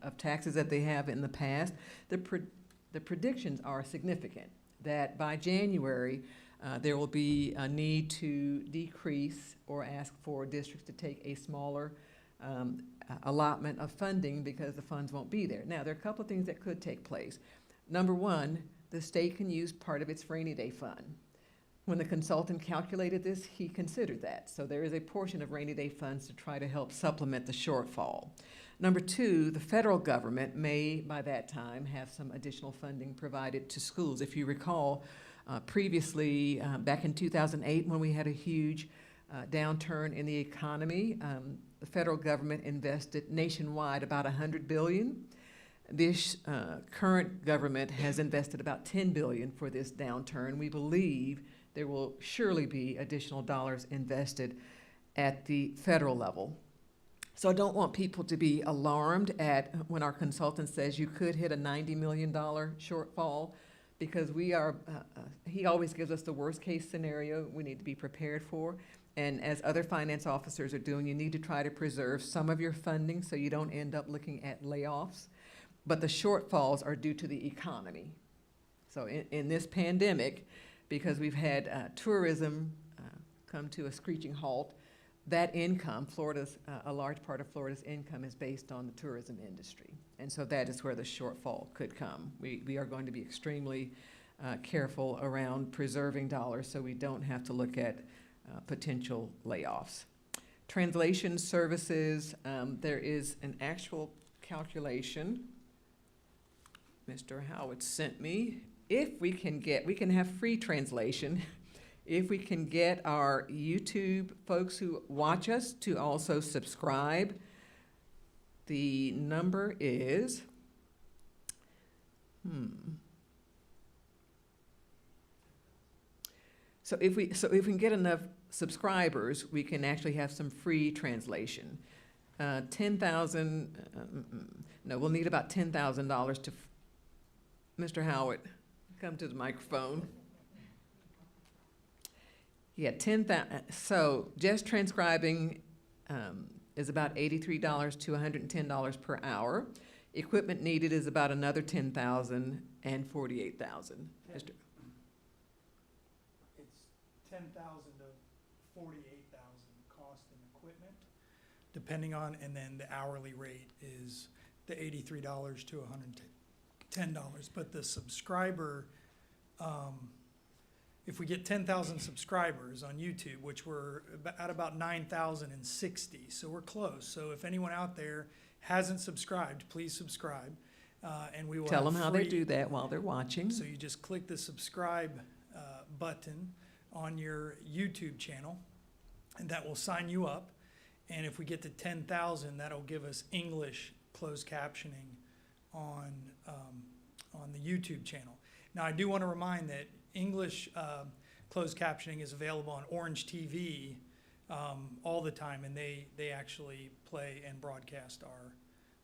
of taxes that they have in the past, the predictions are significant that by January there will be a need to decrease or ask for districts to take a smaller allotment of funding because the funds won't be there. Now, there are a couple of things that could take place. Number one, the state can use part of its rainy day fund. When the consultant calculated this, he considered that. So there is a portion of rainy day funds to try to help supplement the shortfall. Number two, the federal government may, by that time, have some additional funding provided to schools. If you recall, previously, back in 2008, when we had a huge downturn in the economy, the federal government invested nationwide about $100 billion. This current government has invested about $10 billion for this downturn. We believe there will surely be additional dollars invested at the federal level. So I don't want people to be alarmed at when our consultant says you could hit a $90 million shortfall, because we are, he always gives us the worst-case scenario we need to be prepared for. And as other finance officers are doing, you need to try to preserve some of your funding so you don't end up looking at layoffs. But the shortfalls are due to the economy. So in this pandemic, because we've had tourism come to a screeching halt, that income, a large part of Florida's income is based on the tourism industry. And so that is where the shortfall could come. We are going to be extremely careful around preserving dollars so we don't have to look at potential layoffs. Translation services, there is an actual calculation Mr. Howard sent me. If we can have free translation. If we can get our YouTube folks who watch us to also subscribe, the number is, So if we can get enough subscribers, we can actually have some free translation. 10,000, no, we'll need about $10,000 to, Mr. Howard, come to the microphone. Yeah, 10,000, so just transcribing is about $83 to $110 per hour. Equipment needed is about another $10,000 and $48,000. It's 10,000 to 48,000 cost in equipment, depending on, and then the hourly rate is the $83 to $110. But the subscriber, if we get 10,000 subscribers on YouTube, which we're at about 9,060, so we're close. So if anyone out there hasn't subscribed, please subscribe, and we will Tell have them how they free- do that while they're watching. So you just click the subscribe button on your YouTube channel, and that will sign you up. And if we get to 10,000, that'll give us English closed captioning on the YouTube channel. Now, I do want to remind that English closed captioning is available on Orange TV all the time, and they actually play and broadcast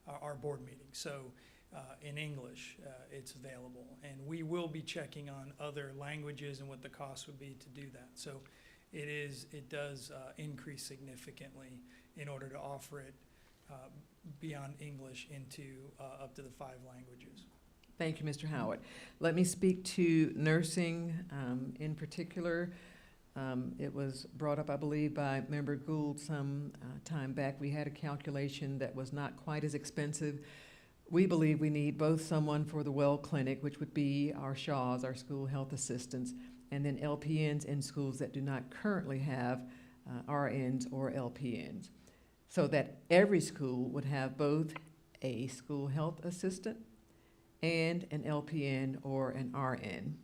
our board meetings. So in English, it's available, and we will be checking on other languages and what the cost would be to do that. So it does increase significantly in order to offer it beyond English into up to the 5 languages. Thank you, Mr. Howard. Let me speak to nursing in particular. It was brought up, I believe, by Member Gould some time back. We had a calculation that was not quite as expensive. We believe we need both someone for the well clinic, which would be our SHAWs, our school health assistants, and then LPNs in schools that do not currently have RNs or LPNs, so that every school would have both a school health assistant and an LPN or an RN.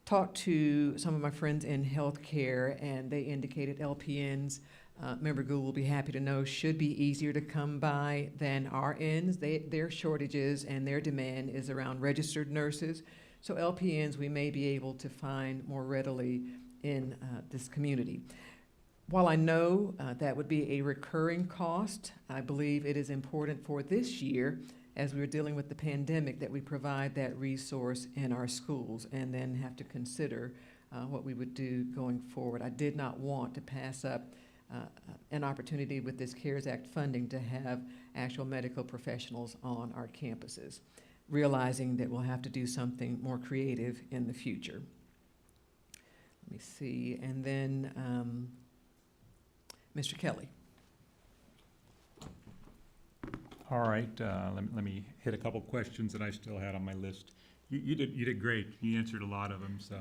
Talked to some of my friends in healthcare, and they indicated LPNs, Member Gould will be happy to know, should be easier to come by than RNs. Their shortages and their demand is around registered nurses. So LPNs we may be able to find more readily in this community. While I know that would be a recurring cost, I believe it is important for this year, as we're dealing with the pandemic, that we provide that resource in our schools and then have to consider what we would do going forward. I did not want to pass up an opportunity with this CARES Act funding to have actual medical professionals on our campuses, realizing that we'll have to do something more creative in the future. Let me see, and then Mr. Kelly. All right, let me hit a couple questions that I still had on my list. You did great. You answered a lot of them, so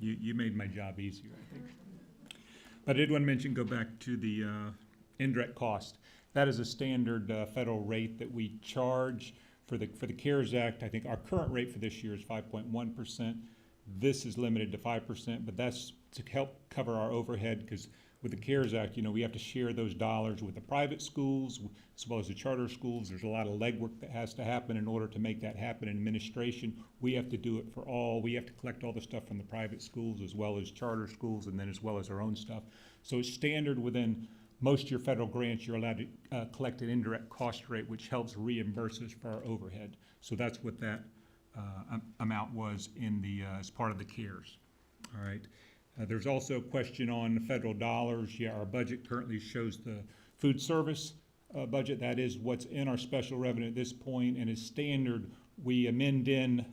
you made my job easier, I think. But I did want to mention, go back to the indirect cost. That is a standard federal rate that we charge for the CARES Act. I think our current rate for this year is 5.1%. This is limited to 5%, but that's to help cover our overhead, because with the CARES Act, we have to share those dollars with the private schools as well as the charter schools. There's a lot of legwork that has to happen in order to make that happen in administration. We have to do it for all. We have to collect all the stuff from the private schools as well as charter schools, and then as well as our own stuff. So it's standard within most of your federal grants, you're allowed to collect an indirect cost rate, which helps reimburse us for our overhead. So that's what that amount was in the as part of the CARES. All right. There's also a question on the federal dollars. Yeah, our budget currently shows the food service budget. That is what's in our special revenue at this point, and as standard, we amend in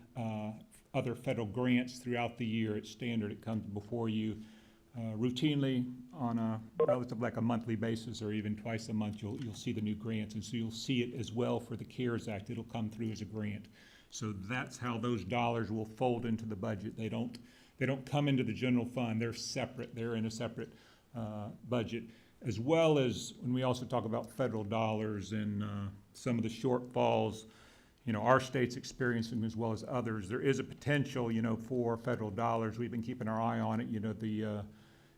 other federal grants throughout the year. It's standard. It comes before you routinely on a relative like a monthly basis, or even twice a month. You'll see the new grants, and so you'll see it as well for the CARES Act. It'll come through as a grant. So that's how those dollars will fold into the budget. They don't come into the general fund. They're separate. They're in a separate budget, as well as when we also talk about federal dollars and some of the shortfalls, you know, our state's experiencing as well as others. There is a potential, you know, for federal dollars. We've been keeping our eye on it. You know,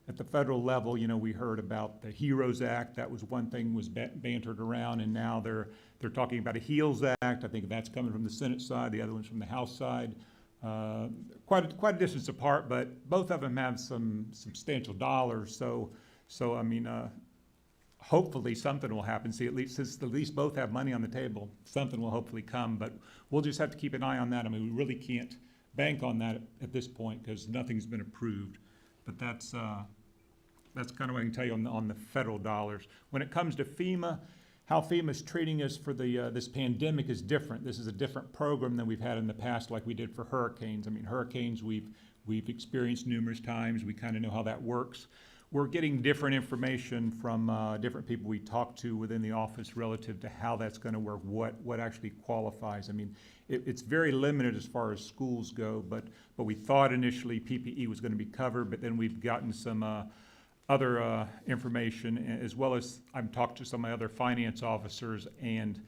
at the federal level, you know, we heard about the HEROES Act. That was one thing was bantered around, and now they're talking about a HEALS Act. I think that's coming from the Senate side. The other one's from the House side. Quite a distance apart, but both of them have some substantial dollars. So I mean, hopefully something will happen. See, since at least both have money on the table, something will hopefully come. But we'll just have to keep an eye on that. I mean, we really can't bank on that at this point because nothing's been approved. But that's kind of what I can tell you on the federal dollars. When it comes to FEMA, how FEMA is treating us for this pandemic is different. This is a different program than we've had in the past, like we did for hurricanes. I mean, hurricanes we've experienced numerous times. We kind of know how that works. We're getting different information from different people we talk to within the office relative to how that's going to work, what actually qualifies. I mean, it's very limited as far as schools go, but we thought initially PPE was going to be covered, but then we've gotten some other information, as well as I've talked to some of my other finance officers, and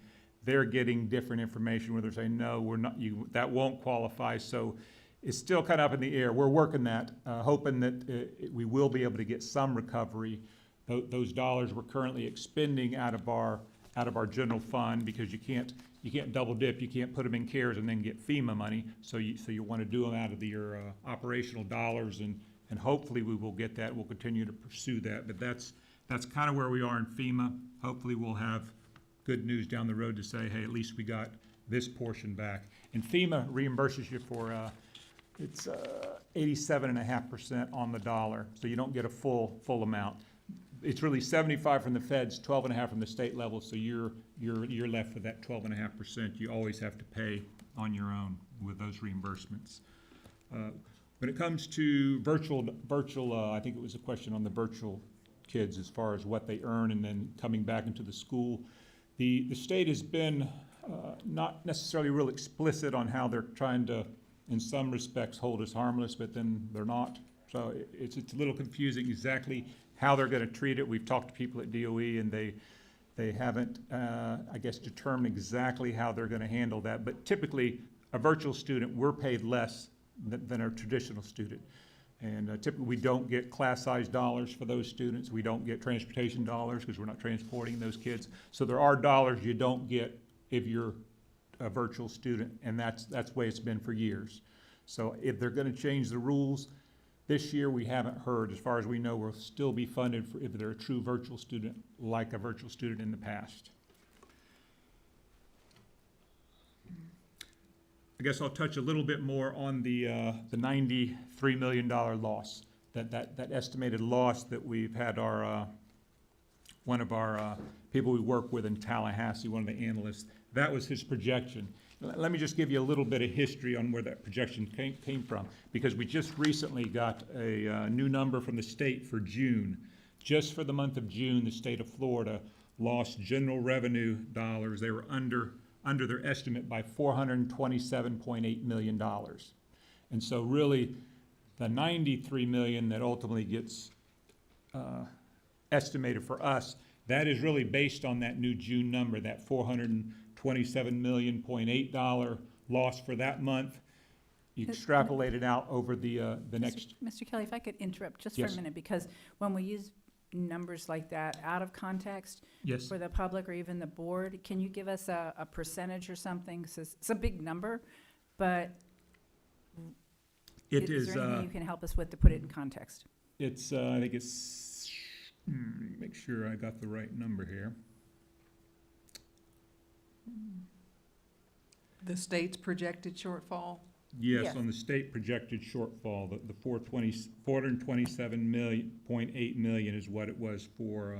they're getting different information where they're saying, no, we're not, that won't qualify. So it's still kind of up in the air. We're working that, hoping that we will be able to get some recovery. Those dollars we're currently expending out of our general fund, because you can't double dip. You can't put them in CARES and then get FEMA money. So you want to do them out of your operational dollars, and hopefully we will get that. We'll continue to pursue that. But that's kind of where we are in FEMA. Hopefully we'll have good news down the road to say, hey, at least we got this portion back. And FEMA reimburses you for it's 87.5% on the dollar, so you don't get a full amount. It's really 75 from the feds, 12.5 from the state level, so you're left with that 12.5%. You always have to pay on your own with those reimbursements. When it comes to virtual, I think it was a question on the virtual kids as far as what they earn and then coming back into the school. The state has been not necessarily real explicit on how they're trying to, in some respects, hold us harmless, but then they're not. So it's a little confusing exactly how they're going to treat it. We've talked to people at DOE, and they haven't, I guess, determined exactly how they're going to handle that. But typically, a virtual student, we're paid less than a traditional student. And typically, we don't get class-size dollars for those students. We don't get transportation dollars because we're not transporting those kids. So there are dollars you don't get if you're a virtual student, and that's the way it's been for years. So if they're going to change the rules this year, we haven't heard. As far as we know, we'll still be funded for if they're a true virtual student, like a virtual student in the past. I guess I'll touch a little bit more on the $93 million loss, that estimated loss that we've had our one of our people we work with in Tallahassee, one of the analysts. That was his projection. Let me just give you a little bit of history on where that projection came from, because we just recently got a new number from the state for June. Just for the month of June, the state of Florida lost general revenue dollars. They were under their estimate by $427.8 million. And so really, the $93 million that ultimately gets estimated for us, that is really based on that new June number, that $427.8 million loss for that month. You extrapolate it out over the next. Mr. Kelly, if I could interrupt just Yes. for a minute, because when we use numbers like that out of context Yes. for the public or even the board, can you give us a percentage or something? So it's a big number, but It is there is, anything you can help us with to put it in context? It's I think it's Make sure I got the right number here. The state's projected shortfall? Yes, Yes. on the state projected shortfall, the 427.8 million is what it was for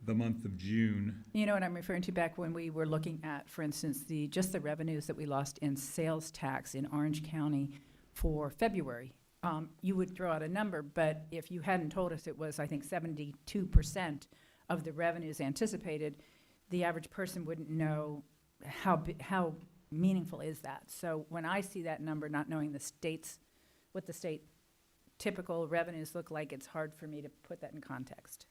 the month of June. You know what I'm referring to back when we were looking at, for instance, just the revenues that we lost in sales tax in Orange County for February. You would throw out a number, but if you hadn't told us it was, I think, 72% of the revenues anticipated, the average person wouldn't know how meaningful is that. So when I see that number, not knowing what the state typical revenues look like, it's hard for me to put that in context.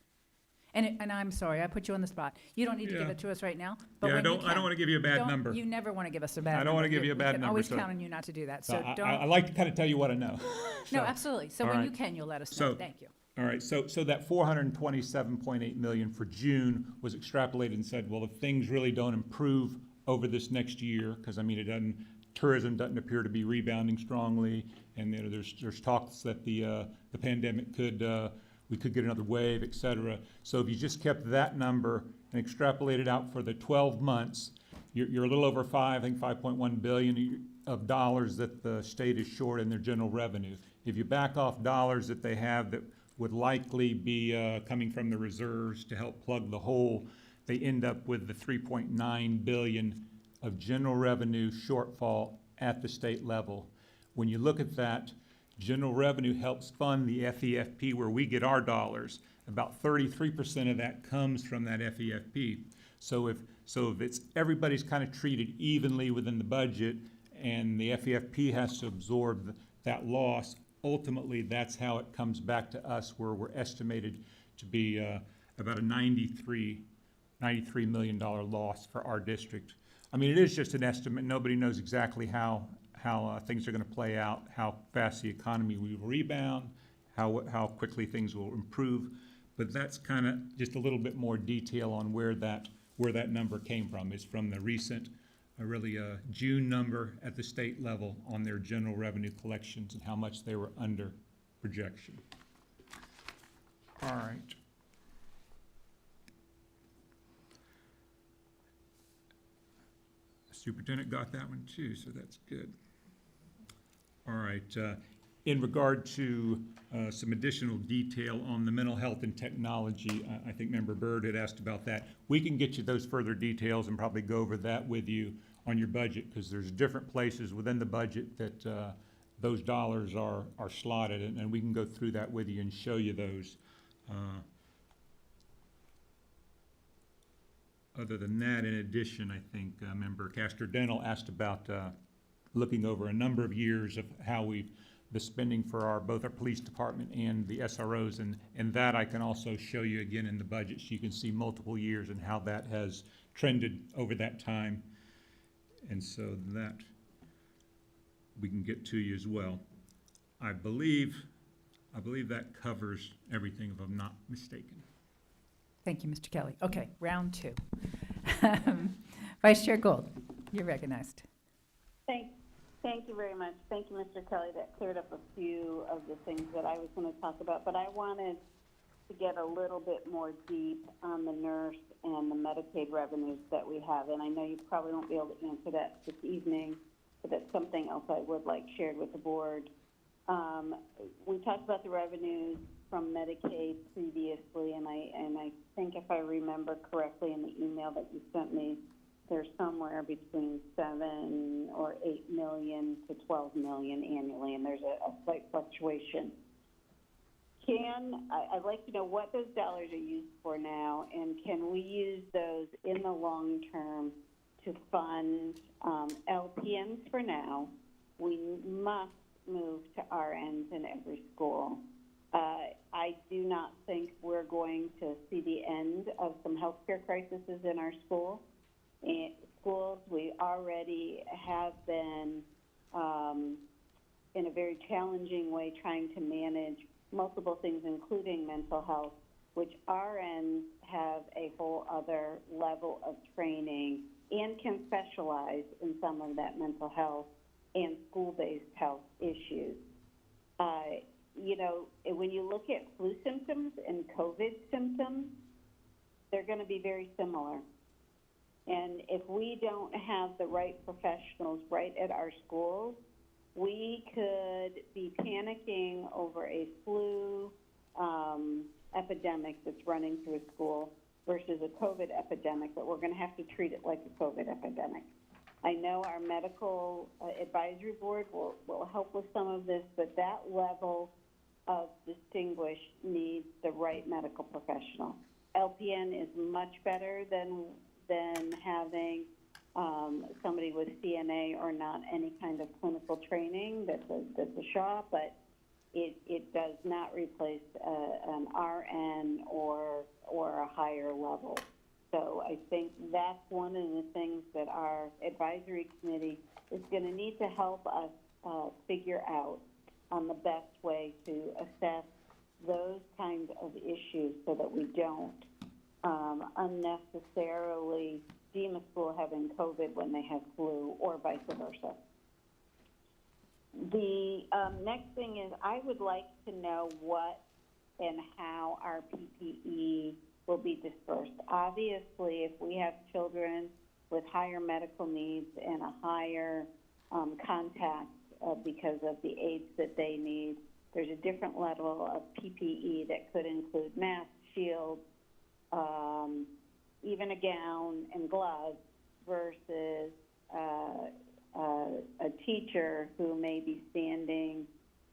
And I'm sorry, I put you on the spot. You don't need to give Yeah. it to us right now, but Yeah, when you I don't can. want to give you a bad number. You never want to give us a bad number. I don't want to give you a bad We can number. always so- count on you not to do that, so so don't. I like to kind of tell you what I know. No, So, absolutely. So all when you right. can, you'll let us know. Thank you. All right, so that 427.8 million for June was extrapolated and said, well, if things really don't improve over this next year, because I mean, tourism doesn't appear to be rebounding strongly, and there's talks that the pandemic we could get another wave, et cetera. So if you just kept that number and extrapolated out for the 12 months, you're a little over 5.1 billion of dollars that the state is short in their general revenue. If you back off dollars that they have that would likely be coming from the reserves to help plug the hole, they end up with the 3.9 billion of general revenue shortfall at the state level. When you look at that, general revenue helps fund the FEFP where we get our dollars. About 33% of that comes from that FEFP. So if it's everybody's kind of treated evenly within the budget and the FEFP has to absorb that loss, ultimately that's how it comes back to us, where we're estimated to be about a $93 million loss for our district. I mean, it is just an estimate. Nobody knows exactly how things are going to play out, how fast the economy will rebound, how quickly things will improve. But that's kind of just a little bit more detail on where that number came from. It's from the recent, June number at the state level on their general revenue collections and how much they were under projection. All right. Superintendent got that one too, so that's good. All right, in regard to some additional detail on the mental health and technology, I think Member Byrd had asked about that. We can get you those further details and probably go over that with you on your budget, because there's different places within the budget that those dollars are slotted, and we can go through that with you and show you those. Other than that, in addition, I think Member Castor-Dental asked about looking over a number of years of how the spending for both our police department and the SROs, and that I can also show you again in the budget, so you can see multiple years and how that has trended over that time. And so that we can get to you as well. I believe that covers everything, if I'm not mistaken. Thank you, Mr. Kelly. Okay, round two. Vice Chair Gold, you're recognized. Thank you very much. Thank you, Mr. Kelly. That cleared up a few of the things that I was going to talk about, but I wanted to get a little bit more deep on the nurse and the Medicaid revenues that we have. And I know you probably won't be able to answer that this evening, but that's something else I would like shared with the board. We talked about the revenues from Medicaid previously, and I think if I remember correctly in the email that you sent me, there's somewhere between 7 or 8 million to 12 million annually, and there's a slight fluctuation. I'd like to know what those dollars are used for now, and can we use those in the long term to fund LPNs for now? We must move to RNs in every school. I do not think we're going to see the end of some healthcare crises in our schools. We already have been, in a very challenging way, trying to manage multiple things, including mental health, which RNs have a whole other level of training and can specialize in some of that mental health and school-based health issues. you know, when you look at flu symptoms and COVID symptoms, they're going to be very similar. And if we don't have the right professionals right at our schools, we could be panicking over a flu epidemic that's running through a school versus a COVID epidemic, but we're going to have to treat it like a COVID epidemic. I know our medical advisory board will help with some of this, but that level of distinguish needs the right medical professional. LPN is much better than having somebody with CNA or not any kind of clinical training. That's a shot, but it does not replace an RN or a higher level. So I think that's one of the things that our advisory committee is going to need to help us figure out on the best way to assess those kinds of issues so that we don't unnecessarily deem a school having COVID when they have flu or vice versa. The next thing is I would like to know what and how our PPE will be dispersed. Obviously, if we have children with higher medical needs and a higher contact because of the aids that they need, there's a different level of PPE that could include masks, shields, even a gown and gloves versus a teacher who may be standing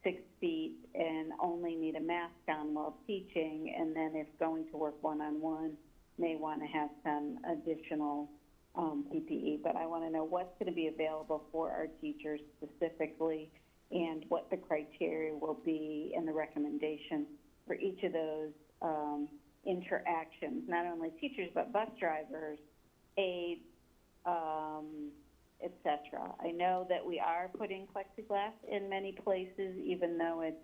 6 feet and only need a mask on while teaching, and then if going to work one-on-one may want to have some additional PPE. But I want to know what's going to be available for our teachers specifically and what the criteria will be and the recommendation for each of those interactions, not only teachers but bus drivers, aides, etc. I know that we are putting plexiglass in many places, even though it's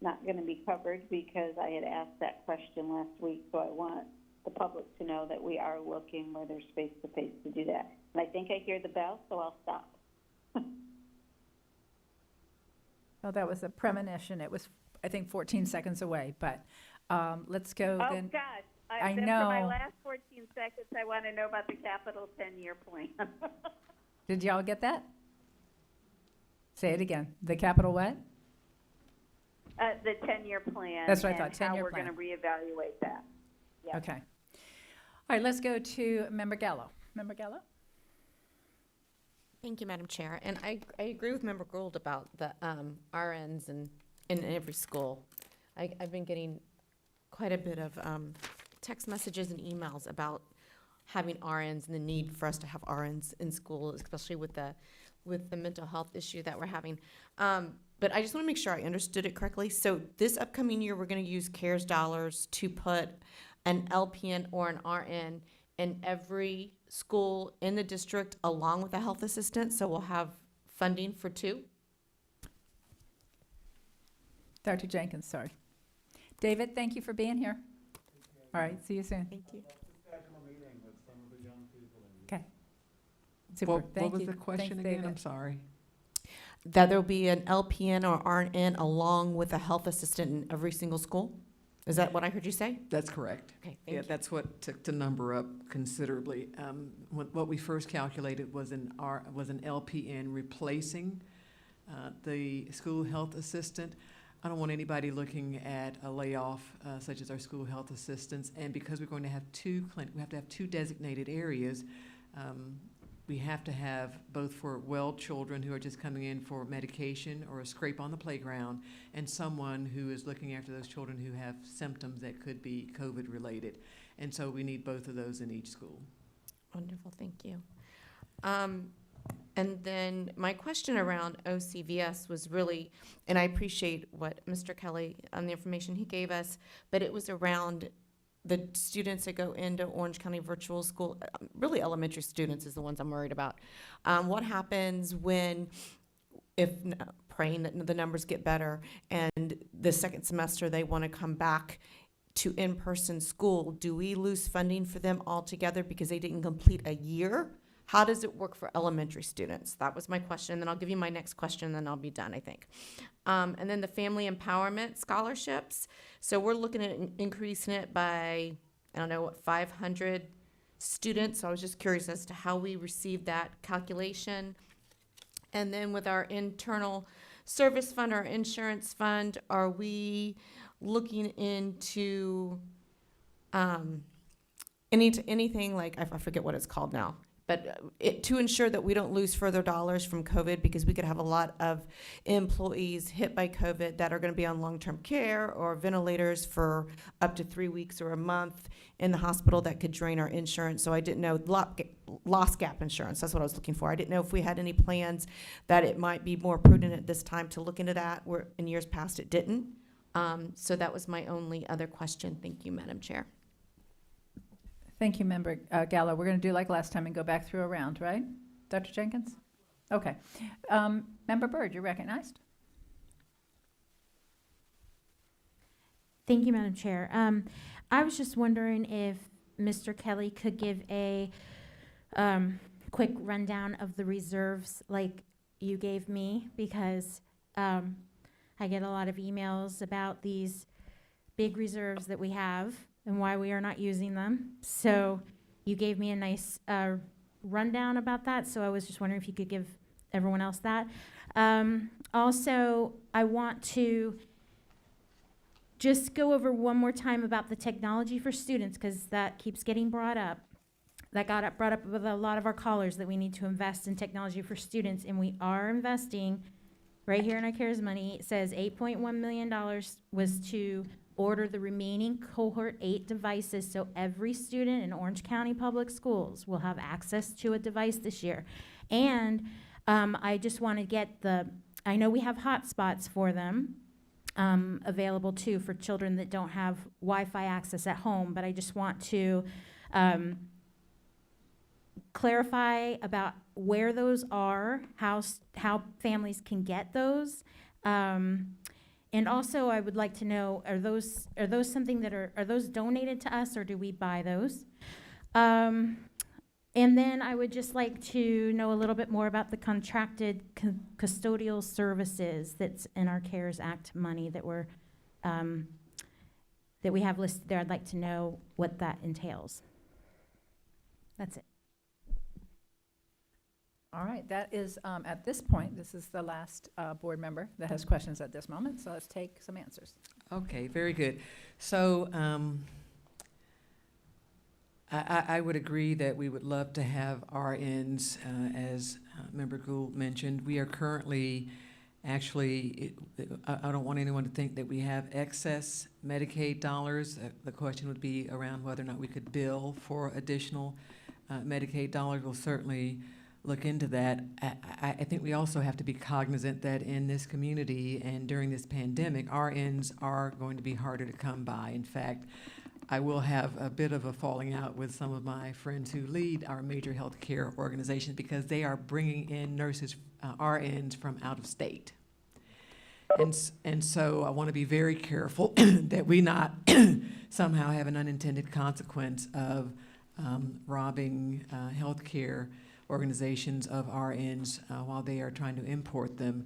not going to be covered, because I had asked that question last week, so I want the public to know that we are looking where there's face-to-face to do that. And I think I hear the bell, so I'll stop. Well, that was a premonition. It was, I think, 14 seconds away, but let's go then. Oh, gosh. I then know. For my last 14 seconds, I want to know about the capital 10-year plan. Did y'all get that? Say it again. The capital what? The 10-year plan. That's what I thought, and how 10-year we're plan. going to reevaluate that. Yep. Okay. All right, let's go to Member Gallo. Member Gallo? Thank you, Madam Chair. And I agree with Member Gould about the RNs in every school. I've been getting quite a bit of text messages and emails about having RNs and the need for us to have RNs in school, especially with the mental health issue that we're having. But I just want to make sure I understood it correctly. So this upcoming year, we're going to use CARES dollars to put an LPN or an RN in every school in the district along with a health assistant. So we'll have funding for 2. Dr. Jenkins, sorry. David, thank you for being here. All right, see you soon. Thank you. Okay. Super. What Thank was you. the question Thanks, again? David. I'm sorry. That there'll be an LPN or RN along with a health assistant in every single school? Is that what I heard you say? That's correct. Okay, Yeah, thank you. that's what took the number up considerably. What we first calculated was an LPN replacing the school health assistant. I don't want anybody looking at a layoff such as our school health assistants. And because we're going to have we have to have 2 designated areas. We have to have both for well children who are just coming in for medication or a scrape on the playground, and someone who is looking after those children who have symptoms that could be COVID related. And so we need both of those in each school. Wonderful, thank you. And then my question around OCVS was really, and I appreciate what Mr. Kelly, on the information he gave us, but it was around the students that go into Orange County Virtual School, really elementary students is the ones I'm worried about. What happens praying that the numbers get better, and the second semester they want to come back to in-person school? Do we lose funding for them altogether because they didn't complete a year? How does it work for elementary students? That was my question. Then I'll give you my next question, then I'll be done, I think. And then the family empowerment scholarships. So we're looking at increasing it by, I don't know, 500 students. So I was just curious as to how we received that calculation. And then with our internal service fund, our insurance fund, are we looking into anything like, I forget what it's called now, but to ensure that we don't lose further dollars from COVID, because we could have a lot of employees hit by COVID that are going to be on long-term care or ventilators for up to 3 weeks or a month in the hospital that could drain our insurance. So I didn't know, loss gap insurance, that's what I was looking for. I didn't know if we had any plans that it might be more prudent at this time to look into that, where in years past it didn't. So that was my only other question. Thank you, Madam Chair. Thank you, Member Gallo. We're going to do like last time and go back through a round, right? Dr. Jenkins? Okay. Member Byrd, you're recognized. Thank you, Madam Chair. I was just wondering if Mr. Kelly could give a quick rundown of the reserves like you gave me, because I get a lot of emails about these big reserves that we have and why we are not using them. So you gave me a nice rundown about that, so I was just wondering if you could give everyone else that. Also, I want to just go over one more time about the technology for students, because that keeps getting brought up. That got brought up with a lot of our callers, that we need to invest in technology for students, and we are investing. Right here in our CARES money, it says $8.1 million was to order the remaining cohort 8 devices, so every student in Orange County Public Schools will have access to a device this year. And I just want to get I know we have hotspots for them available too for children that don't have Wi-Fi access at home, but I just want to clarify about where those are, how families can get those. And also, I would like to know, are those something that are those donated to us, or do we buy those? And then I would just like to know a little bit more about the contracted custodial services that's in our CARES Act money that we have listed there. I'd like to know what that entails. That's it. All right, that is, at this point, this is the last board member that has questions at this moment, so let's take some answers. Okay, very good. So I would agree that we would love to have RNs, as Member Gould mentioned. We are currently, actually, I don't want anyone to think that we have excess Medicaid dollars. The question would be around whether or not we could bill for additional Medicaid dollars. We'll certainly look into that. I think we also have to be cognizant that in this community and during this pandemic, RNs are going to be harder to come by. In fact, I will have a bit of a falling out with some of my friends who lead our major healthcare organizations, because they are bringing in nurses, RNs from out of state. And so I want to be very careful that we not somehow have an unintended consequence of robbing healthcare organizations of RNs while they are trying to import them.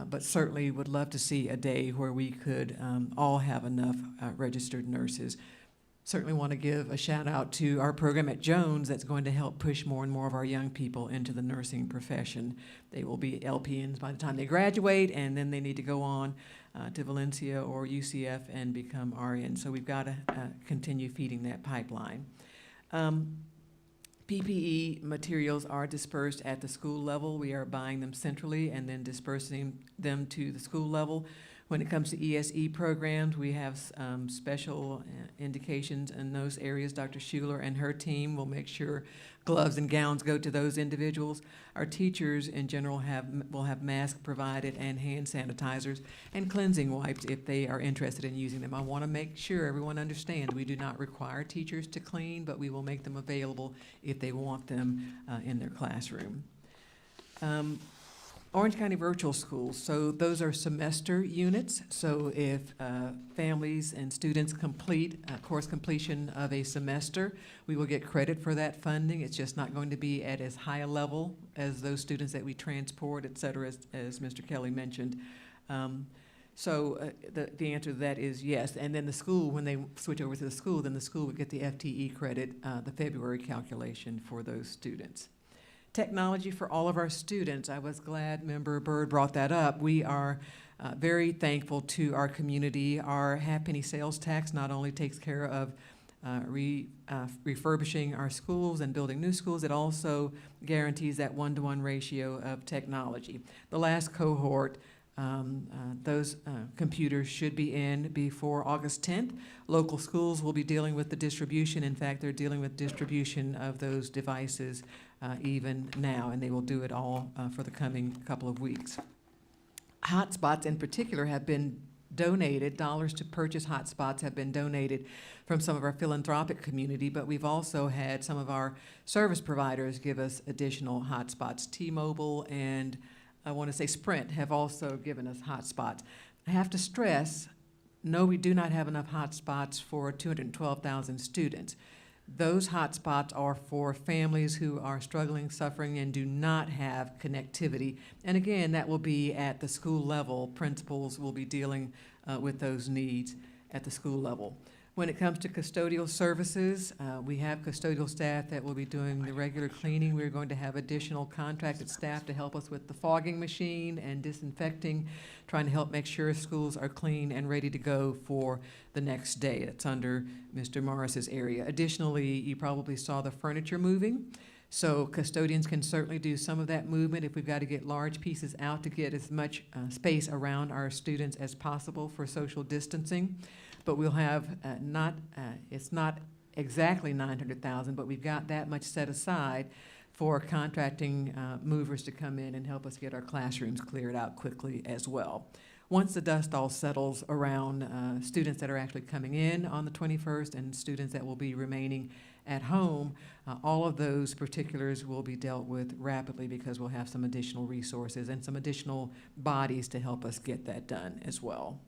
But certainly would love to see a day where we could all have enough registered nurses. Certainly want to give a shout out to our program at Jones that's going to help push more and more of our young people into the nursing profession. They will be LPNs by the time they graduate, and then they need to go on to Valencia or UCF and become RNs. So we've got to continue feeding that pipeline. PPE materials are dispersed at the school level. We are buying them centrally and then dispersing them to the school level. When it comes to ESE programs, we have special indications in those areas. Dr. Schuler and her team will make sure gloves and gowns go to those individuals. Our teachers in general will have masks provided and hand sanitizers and cleansing wipes if they are interested in using them. I want to make sure everyone understands we do not require teachers to clean, but we will make them available if they want them in their classroom. Orange County Virtual Schools, so those are semester units. So if families and students complete course completion of a semester, we will get credit for that funding. It's just not going to be at as high a level as those students that we transport, et cetera, as Mr. Kelly mentioned. So the answer to that is yes. And then the school, when they switch over to the school, then the school would get the FTE credit, the February calculation for those students. Technology for all of our students. I was glad Member Byrd brought that up. We are very thankful to our community. Our half-penny sales tax not only takes care of refurbishing our schools and building new schools, it also guarantees that 1-to-1 ratio of technology. The last cohort, those computers should be in before August 10th. Local schools will be dealing with the distribution. In fact, they're dealing with distribution of those devices even now, and they will do it all for the coming couple of weeks. Hotspots in particular have been donated. Dollars to purchase hotspots have been donated from some of our philanthropic community, but we've also had some of our service providers give us additional hotspots. T-Mobile and I want to say Sprint have also given us hotspots. I have to stress, no, we do not have enough hotspots for 212,000 students. Those hotspots are for families who are struggling, suffering, and do not have connectivity. And again, that will be at the school level. Principals will be dealing with those needs at the school level. When it comes to custodial services, we have custodial staff that will be doing the regular cleaning. We're going to have additional contracted staff to help us with the fogging machine and disinfecting, trying to help make sure schools are clean and ready to go for the next day. That's under Mr. Morris's area. Additionally, you probably saw the furniture moving. So custodians can certainly do some of that movement if we've got to get large pieces out to get as much space around our students as possible for social distancing. But we'll have it's not exactly 900,000, but we've got that much set aside for contracting movers to come in and help us get our classrooms cleared out quickly as well. Once the dust all settles around students that are actually coming in on the 21st and students that will be remaining at home, all of those particulars will be dealt with rapidly because we'll have some additional resources and some additional bodies to help us get that done as well.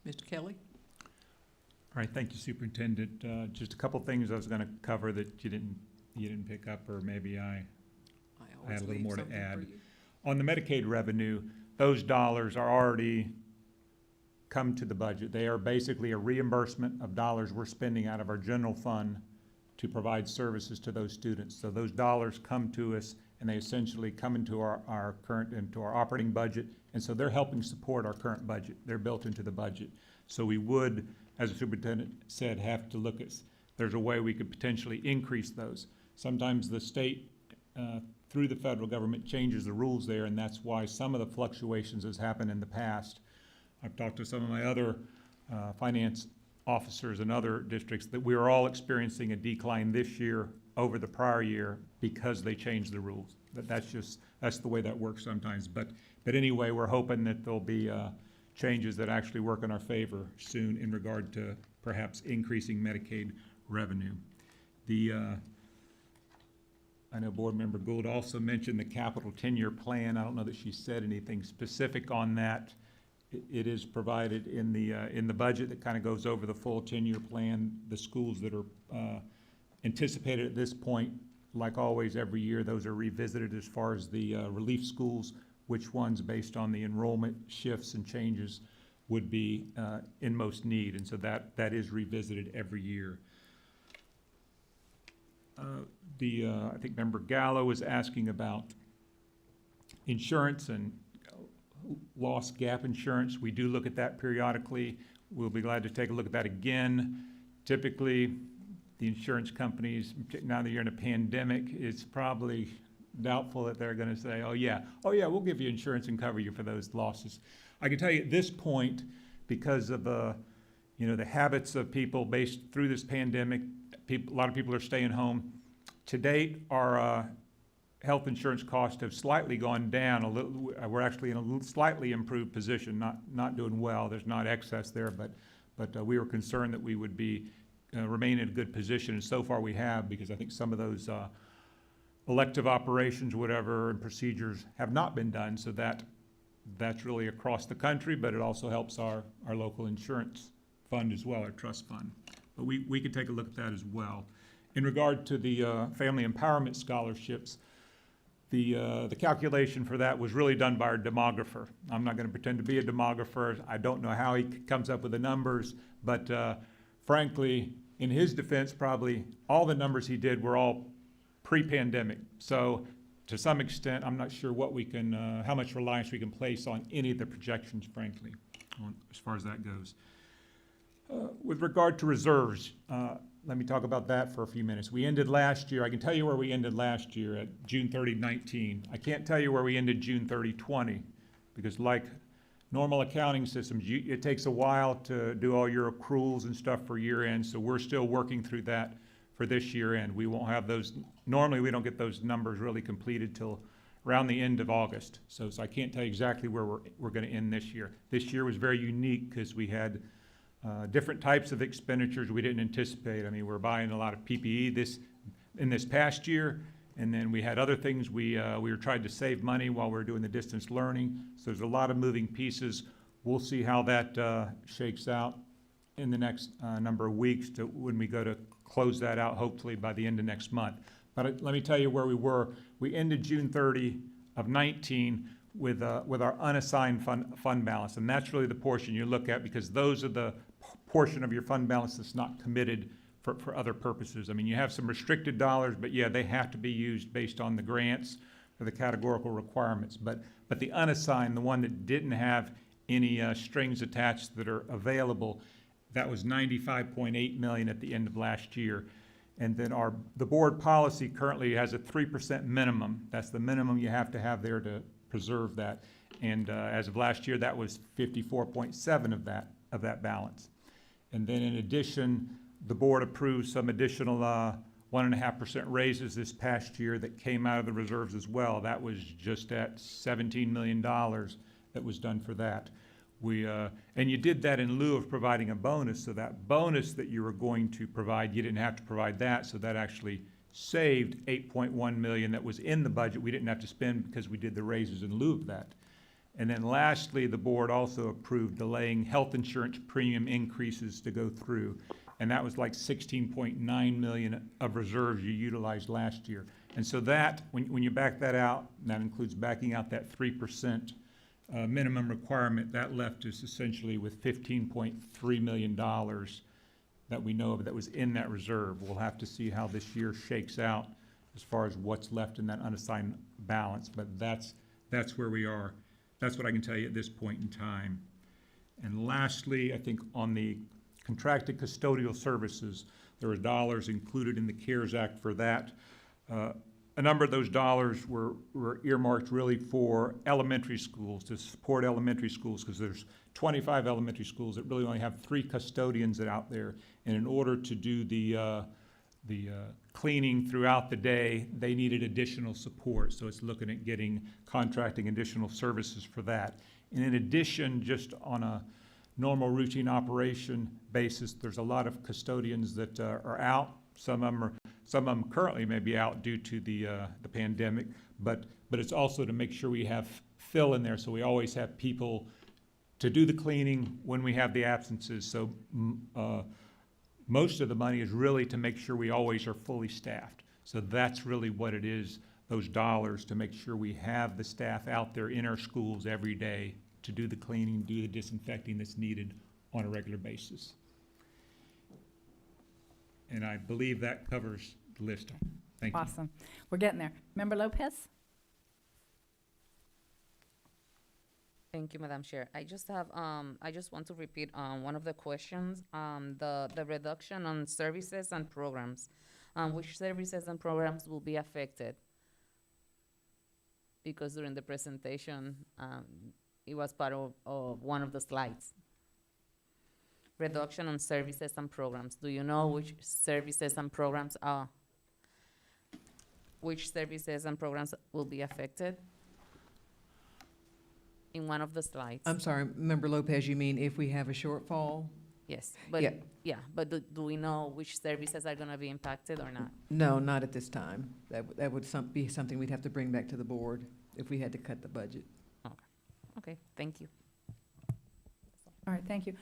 Mr. Kelly? All right, thank you, Superintendent. Just a couple things I was going to cover that you didn't pick up, or maybe I had a little more to add. On the Medicaid revenue, those dollars are already come to the budget. They are basically a reimbursement of dollars we're spending out of our general fund to provide services to those students. So those dollars come to us, and they essentially come into our operating budget, and so they're helping support our current budget. They're built into the budget. So we would, as the superintendent said, have to look at, there's a way we could potentially increase those. Sometimes the state, through the federal government, changes the rules there, and that's why some of the fluctuations has happened in the past. I've talked to some of my other finance officers in other districts that we are all experiencing a decline this year over the prior year because they changed the rules. That's the way that works sometimes. But anyway, we're hoping that there'll be changes that actually work in our favor soon in regard to perhaps increasing Medicaid revenue. I know Board Member Gould also mentioned the capital 10-year plan. I don't know that she said anything specific on that. It is provided in the budget that kind of goes over the full 10-year plan. The schools that are anticipated at this point, like always every year, those are revisited as far as the relief schools, which ones based on the enrollment shifts and changes would be in most need. And so that is revisited every year. I think Member Gallo was asking about insurance and loss gap insurance. We do look at that periodically. We'll be glad to take a look at that again. Typically, the insurance companies, now that you're in a pandemic, it's probably doubtful that they're going to say, oh yeah, we'll give you insurance and cover you for those losses. I can tell you at this point, because of the habits of people based through this pandemic, a lot of people are staying home. To date, our health insurance costs have slightly gone down a little. We're actually in a slightly improved position, not doing well. There's not excess there, but we were concerned that we would be remain in a good position, and so far we have, because I think some of those elective operations, whatever, and procedures have not been done. So that's really across the country, but it also helps our local insurance fund as well, our trust fund. But we could take a look at that as well. In regard to the family empowerment scholarships, the calculation for that was really done by our demographer. I'm not going to pretend to be a demographer. I don't know how he comes up with the numbers, but frankly, in his defense, probably all the numbers he did were all pre-pandemic. So to some extent, I'm not sure what we can, how much reliance we can place on any of the projections, frankly, as far as that goes. With regard to reserves, let me talk about that for a few minutes. We ended last year, I can tell you where we ended last year at June 30, 19. I can't tell you where we ended June 30, 20, because like normal accounting systems, it takes a while to do all your accruals and stuff for year end, so we're still working through that for this year end. We won't have those, normally we don't get those numbers really completed till around the end of August. So I can't tell you exactly where we're going to end this year. This year was very unique because we had different types of expenditures we didn't anticipate. I mean, we're buying a lot of PPE in this past year, and then we had other things. We were trying to save money while we were doing the distance learning. So there's a lot of moving pieces. We'll see how that shakes out in the next number of weeks when we go to close that out, hopefully by the end of next month. But let me tell you where we were. We ended June 30 of 19 with our unassigned fund balance, and that's really the portion you look at, because those are the portion of your fund balance that's not committed for other purposes. I mean, you have some restricted dollars, but yeah, they have to be used based on the grants or the categorical requirements. But the unassigned, the one that didn't have any strings attached that are available, that was $95.8 million at the end of last year. And then the board policy currently has a 3% minimum. That's the minimum you have to have there to preserve that. And as of last year, that was 54.7 of that balance. And then in addition, the board approved some additional 1.5% raises this past year that came out of the reserves as well. That was just at $17 million that was done for that. And you did that in lieu of providing a bonus, so that bonus that you were going to provide, you didn't have to provide that, so that actually saved $8.1 million that was in the budget we didn't have to spend because we did the raises in lieu of that. And then lastly, the board also approved delaying health insurance premium increases to go through. And that was like $16.9 million of reserves you utilized last year. And so that, when you back that out, and that includes backing out that 3% minimum requirement, that left us essentially with $15.3 million that we know of that was in that reserve. We'll have to see how this year shakes out as far as what's left in that unassigned balance, but that's where we are. That's what I can tell you at this point in time. And lastly, I think on the contracted custodial services, there were dollars included in the CARES Act for that. A number of those dollars were earmarked really for elementary schools, to support elementary schools, because there's 25 elementary schools that really only have 3 custodians out there. And in order to do the cleaning throughout the day, they needed additional support. So it's looking at contracting additional services for that. And in addition, just on a normal routine operation basis, there's a lot of custodians that are out. Some of them currently may be out due to the pandemic, but it's also to make sure we have fill in there, so we always have people to do the cleaning when we have the absences. So most of the money is really to make sure we always are fully staffed. So that's really what it is, those dollars, to make sure we have the staff out there in our schools every day to do the cleaning, do the disinfecting that's needed on a regular basis. And I believe that covers the list. Thank you. Awesome. We're getting there. Member Lopez? Thank you, Madam Chair. I just want to repeat one of the questions, the reduction on services and programs. Which services and programs will be affected? Because during the presentation, it was part of one of the slides. Reduction on services and programs. Do you know which services and programs are? Which services and programs will be affected? In one of the slides. I'm sorry, Member Lopez, you mean if we have a shortfall? Yes, but, Yeah. yeah, but do we know which services are gonna be impacted or not? No, not at this time. That would be something we'd have to bring back to the board if we had to cut the budget. Okay, thank you. All right, thank you.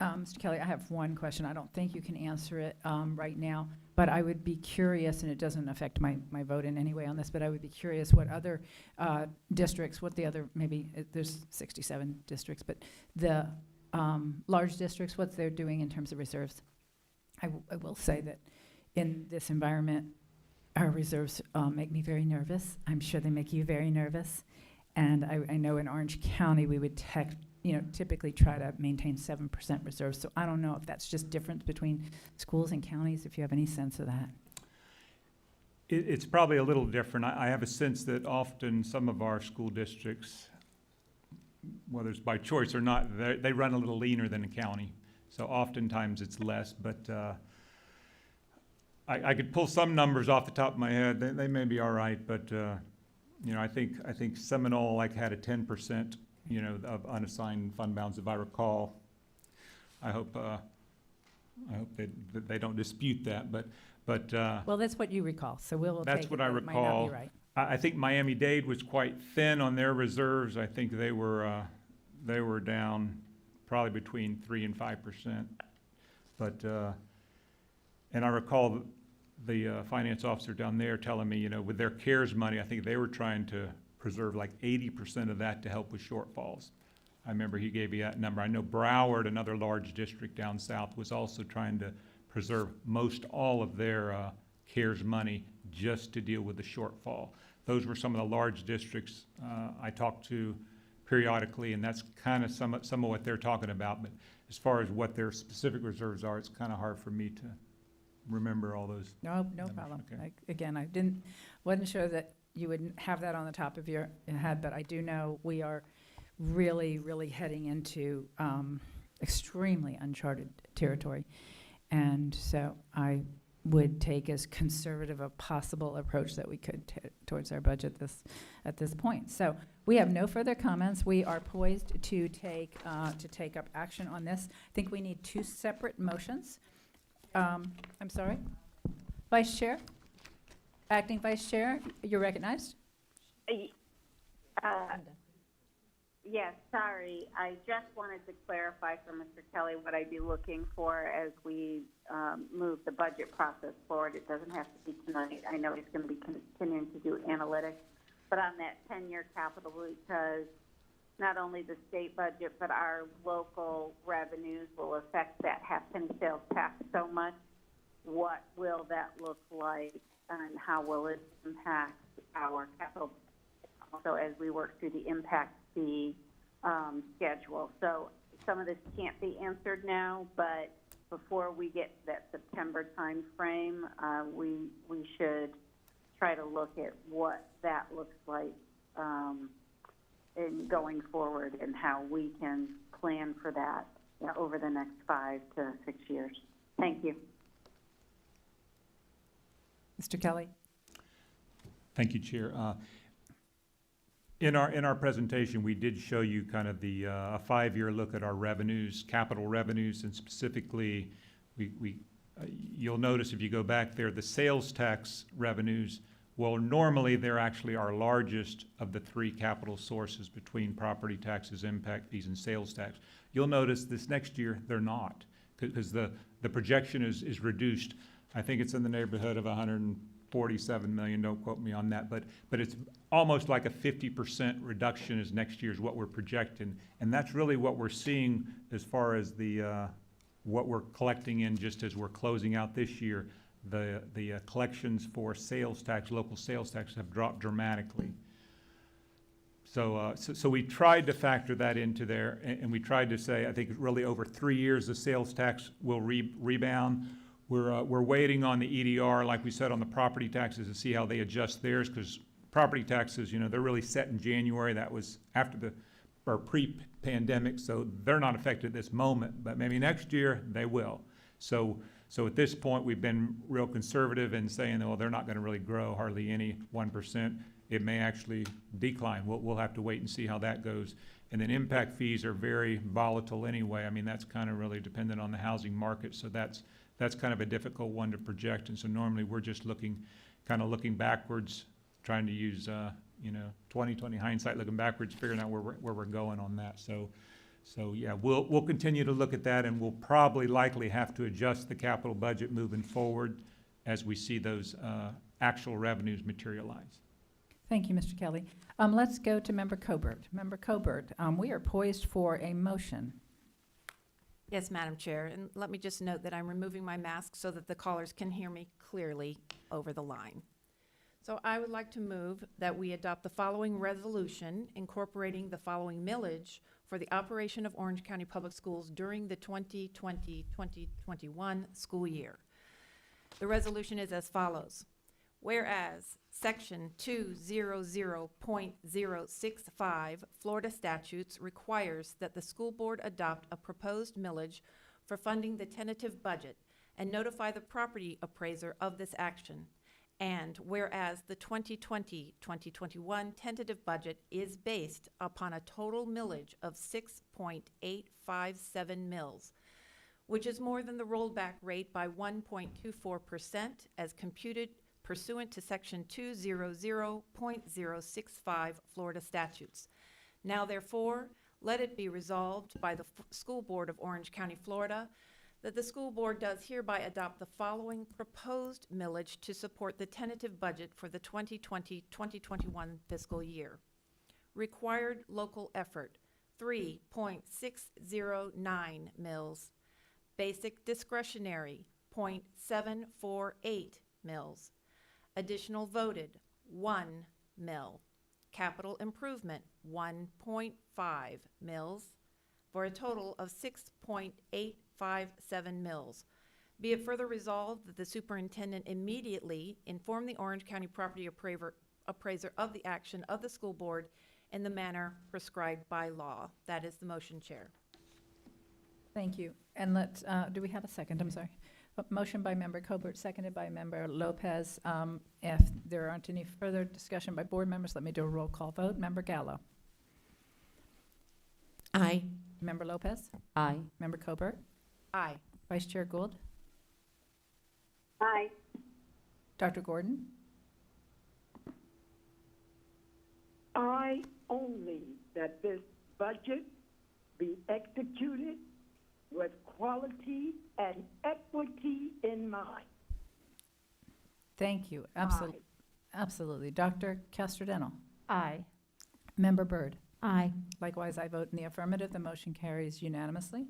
Mr. Kelly, I have one question. I don't think you can answer it right now, but I would be curious, and it doesn't affect my vote in any way on this, but I would be curious what other districts, what the other, maybe, there's 67 districts, but the large districts, what they're doing in terms of reserves. I will say that in this environment, our reserves make me very nervous. I'm sure they make you very nervous. And I know in Orange County, we would typically try to maintain 7% reserves. So I don't know if that's just difference between schools and counties, if you have any sense of that. It's probably a little different. I have a sense that often some of our school districts, whether it's by choice or not, they run a little leaner than a county. So oftentimes it's less, but I could pull some numbers off the top of my head. They may be all right, but I think Seminole had a 10%, of unassigned fund balance, if I recall. I hope that they don't dispute that, but. Well, that's what you recall, so we'll take it. That's what I but it might not recall. be right. I think Miami-Dade was quite thin on their reserves. I think they were down probably between 3% and 5%. But and I recall the finance officer down there telling me, with their CARES money, I think they were trying to preserve 80% of that to help with shortfalls. I remember he gave me that number. I know Broward, another large district down south, was also trying to preserve most all of their CARES money just to deal with the shortfall. Those were some of the large districts I talked to periodically, and that's kind of some of what they're talking about. But as far as what their specific reserves are, it's kind of hard for me to remember all those. No numbers. problem. Okay. Again, I wasn't sure that you would have that on the top of your head, but I do know we are really, really heading into extremely uncharted territory. And so I would take as conservative a possible approach that we could towards our budget at this point. So we have no further comments. We are poised to take up action on this. I think we need two separate motions. I'm sorry. Vice Chair? Acting Vice Chair, you're recognized. Yes, sorry. I just wanted to clarify for Mr. Kelly what I'd be looking for as we move the budget process forward. It doesn't have to be tonight. I know he's going to be continuing to do analytics, but on that 10-year capital, because not only the state budget, but our local revenues will affect that half-penny sales tax so much. What will that look like, and how will it impact our capital? Also, as we work through the impact fee schedule. So some of this can't be answered now, but before we get to that September time frame, we should try to look at what that looks like in going forward and how we can plan for that over the next 5 to 6 years. Thank you. Mr. Kelly? Thank you, Chair. In our presentation, we did show you kind of the a 5-year look at our revenues, capital revenues, and specifically, you'll notice if you go back there, the sales tax revenues. Well, normally they're actually our largest of the 3 capital sources between property taxes, impact fees, and sales tax. You'll notice this next year they're not, because the projection is reduced. I think it's in the neighborhood of 147 million. Don't quote me on that, but it's almost like a 50% reduction is next year's what we're projecting, and that's really what we're seeing as far as the what we're collecting in just as we're closing out this year. The collections for sales tax, local sales tax, have dropped dramatically. So we tried to factor that into there, and we tried to say, I think really over 3 years, the sales tax will rebound. We're waiting on the EDR, like we said, on the property taxes to see how they adjust theirs, because property taxes, they're really set in January. That was after or pre-pandemic, so they're not affected at this moment, but maybe next year they will. So at this point, we've been real conservative in saying, well, they're not going to really grow hardly any 1%. It may actually decline. We'll have to wait and see how that goes. And then impact fees are very volatile anyway. I mean, that's kind of really dependent on the housing market, so that's kind of a difficult one to project. And so normally we're just looking backwards, trying to use, 20/20 hindsight, looking backwards, figuring out where we're going on that. So yeah, we'll continue to look at that, and we'll probably likely have to adjust the capital budget moving forward as we see those actual revenues materialize. Thank you, Mr. Kelly. Let's go to Member Cobert. Member Cobert, we are poised for a motion. Yes, Madam Chair, and let me just note that I'm removing my mask so that the callers can hear me clearly over the line. So I would like to move that we adopt the following resolution incorporating the following millage for the operation of Orange County Public Schools during the 2020-2021 school year. The resolution is as follows. Whereas Section 200.065 Florida statutes requires that the school board adopt a proposed millage for funding the tentative budget and notify the property appraiser of this action. And whereas the 2020-2021 tentative budget is based upon a total millage of 6.857 mills, which is more than the rollback rate by 1.24% as computed pursuant to Section 200.065 Florida statutes. Now therefore, let it be resolved by the School Board of Orange County, Florida, that the school board does hereby adopt the following proposed millage to support the tentative budget for the 2020-2021 fiscal year. Required local effort, 3.609 mills. Basic discretionary, 0.748 mills. Additional voted, 1 mill. Capital improvement, 1.5 mills, for a total of 6.857 mills. Be it further resolved that the superintendent immediately inform the Orange County property appraiser of the action of the school board in the manner prescribed by law. That is the motion, Chair. Thank you. And let's, do we have a second? I'm sorry. A motion by Member Cobert, seconded by Member Lopez. If there aren't any further discussion by board members, let me do a roll call vote. Member Gallo. Aye. Member Lopez. Aye. Member Cobert. Aye. Vice Chair Gould. Aye. Dr. Gordon. I only that this budget be executed with quality and equity in mind. Thank you. Absolutely. Absolutely. Dr. Castrodeno. Aye. Member Byrd. Aye. Likewise, I vote in the affirmative. The motion carries unanimously.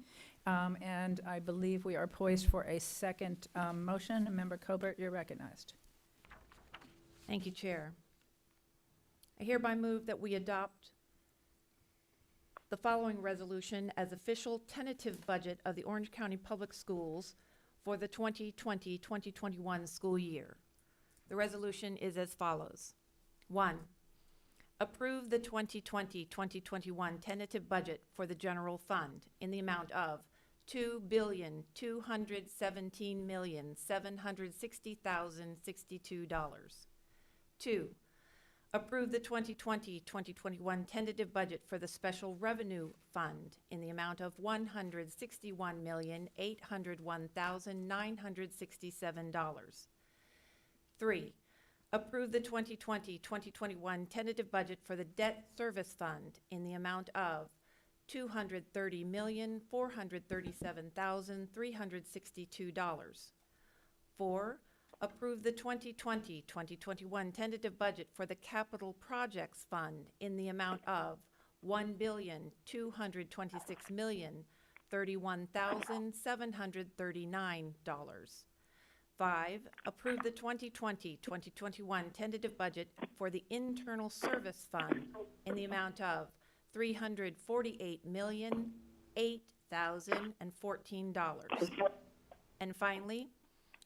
And I believe we are poised for a second motion. Member Cobert, you're recognized. Thank you, Chair. I hereby move that we adopt the following resolution as official tentative budget of the Orange County Public Schools for the 2020-2021 school year. The resolution is as follows. 1. Approve the 2020-2021 tentative budget for the general fund in the amount of $2,217,760,062. 2. Approve the 2020-2021 tentative budget for the Special Revenue Fund in the amount of $161,801,967. 3. Approve the 2020-2021 tentative budget for the Debt Service Fund in the amount of $230,437,362. 4. Approve the 2020-2021 tentative budget for the Capital Projects Fund in the amount of $1,226,031,739. 5. Approve the 2020-2021 tentative budget for the Internal Service Fund in the amount of $348,008,014. And finally,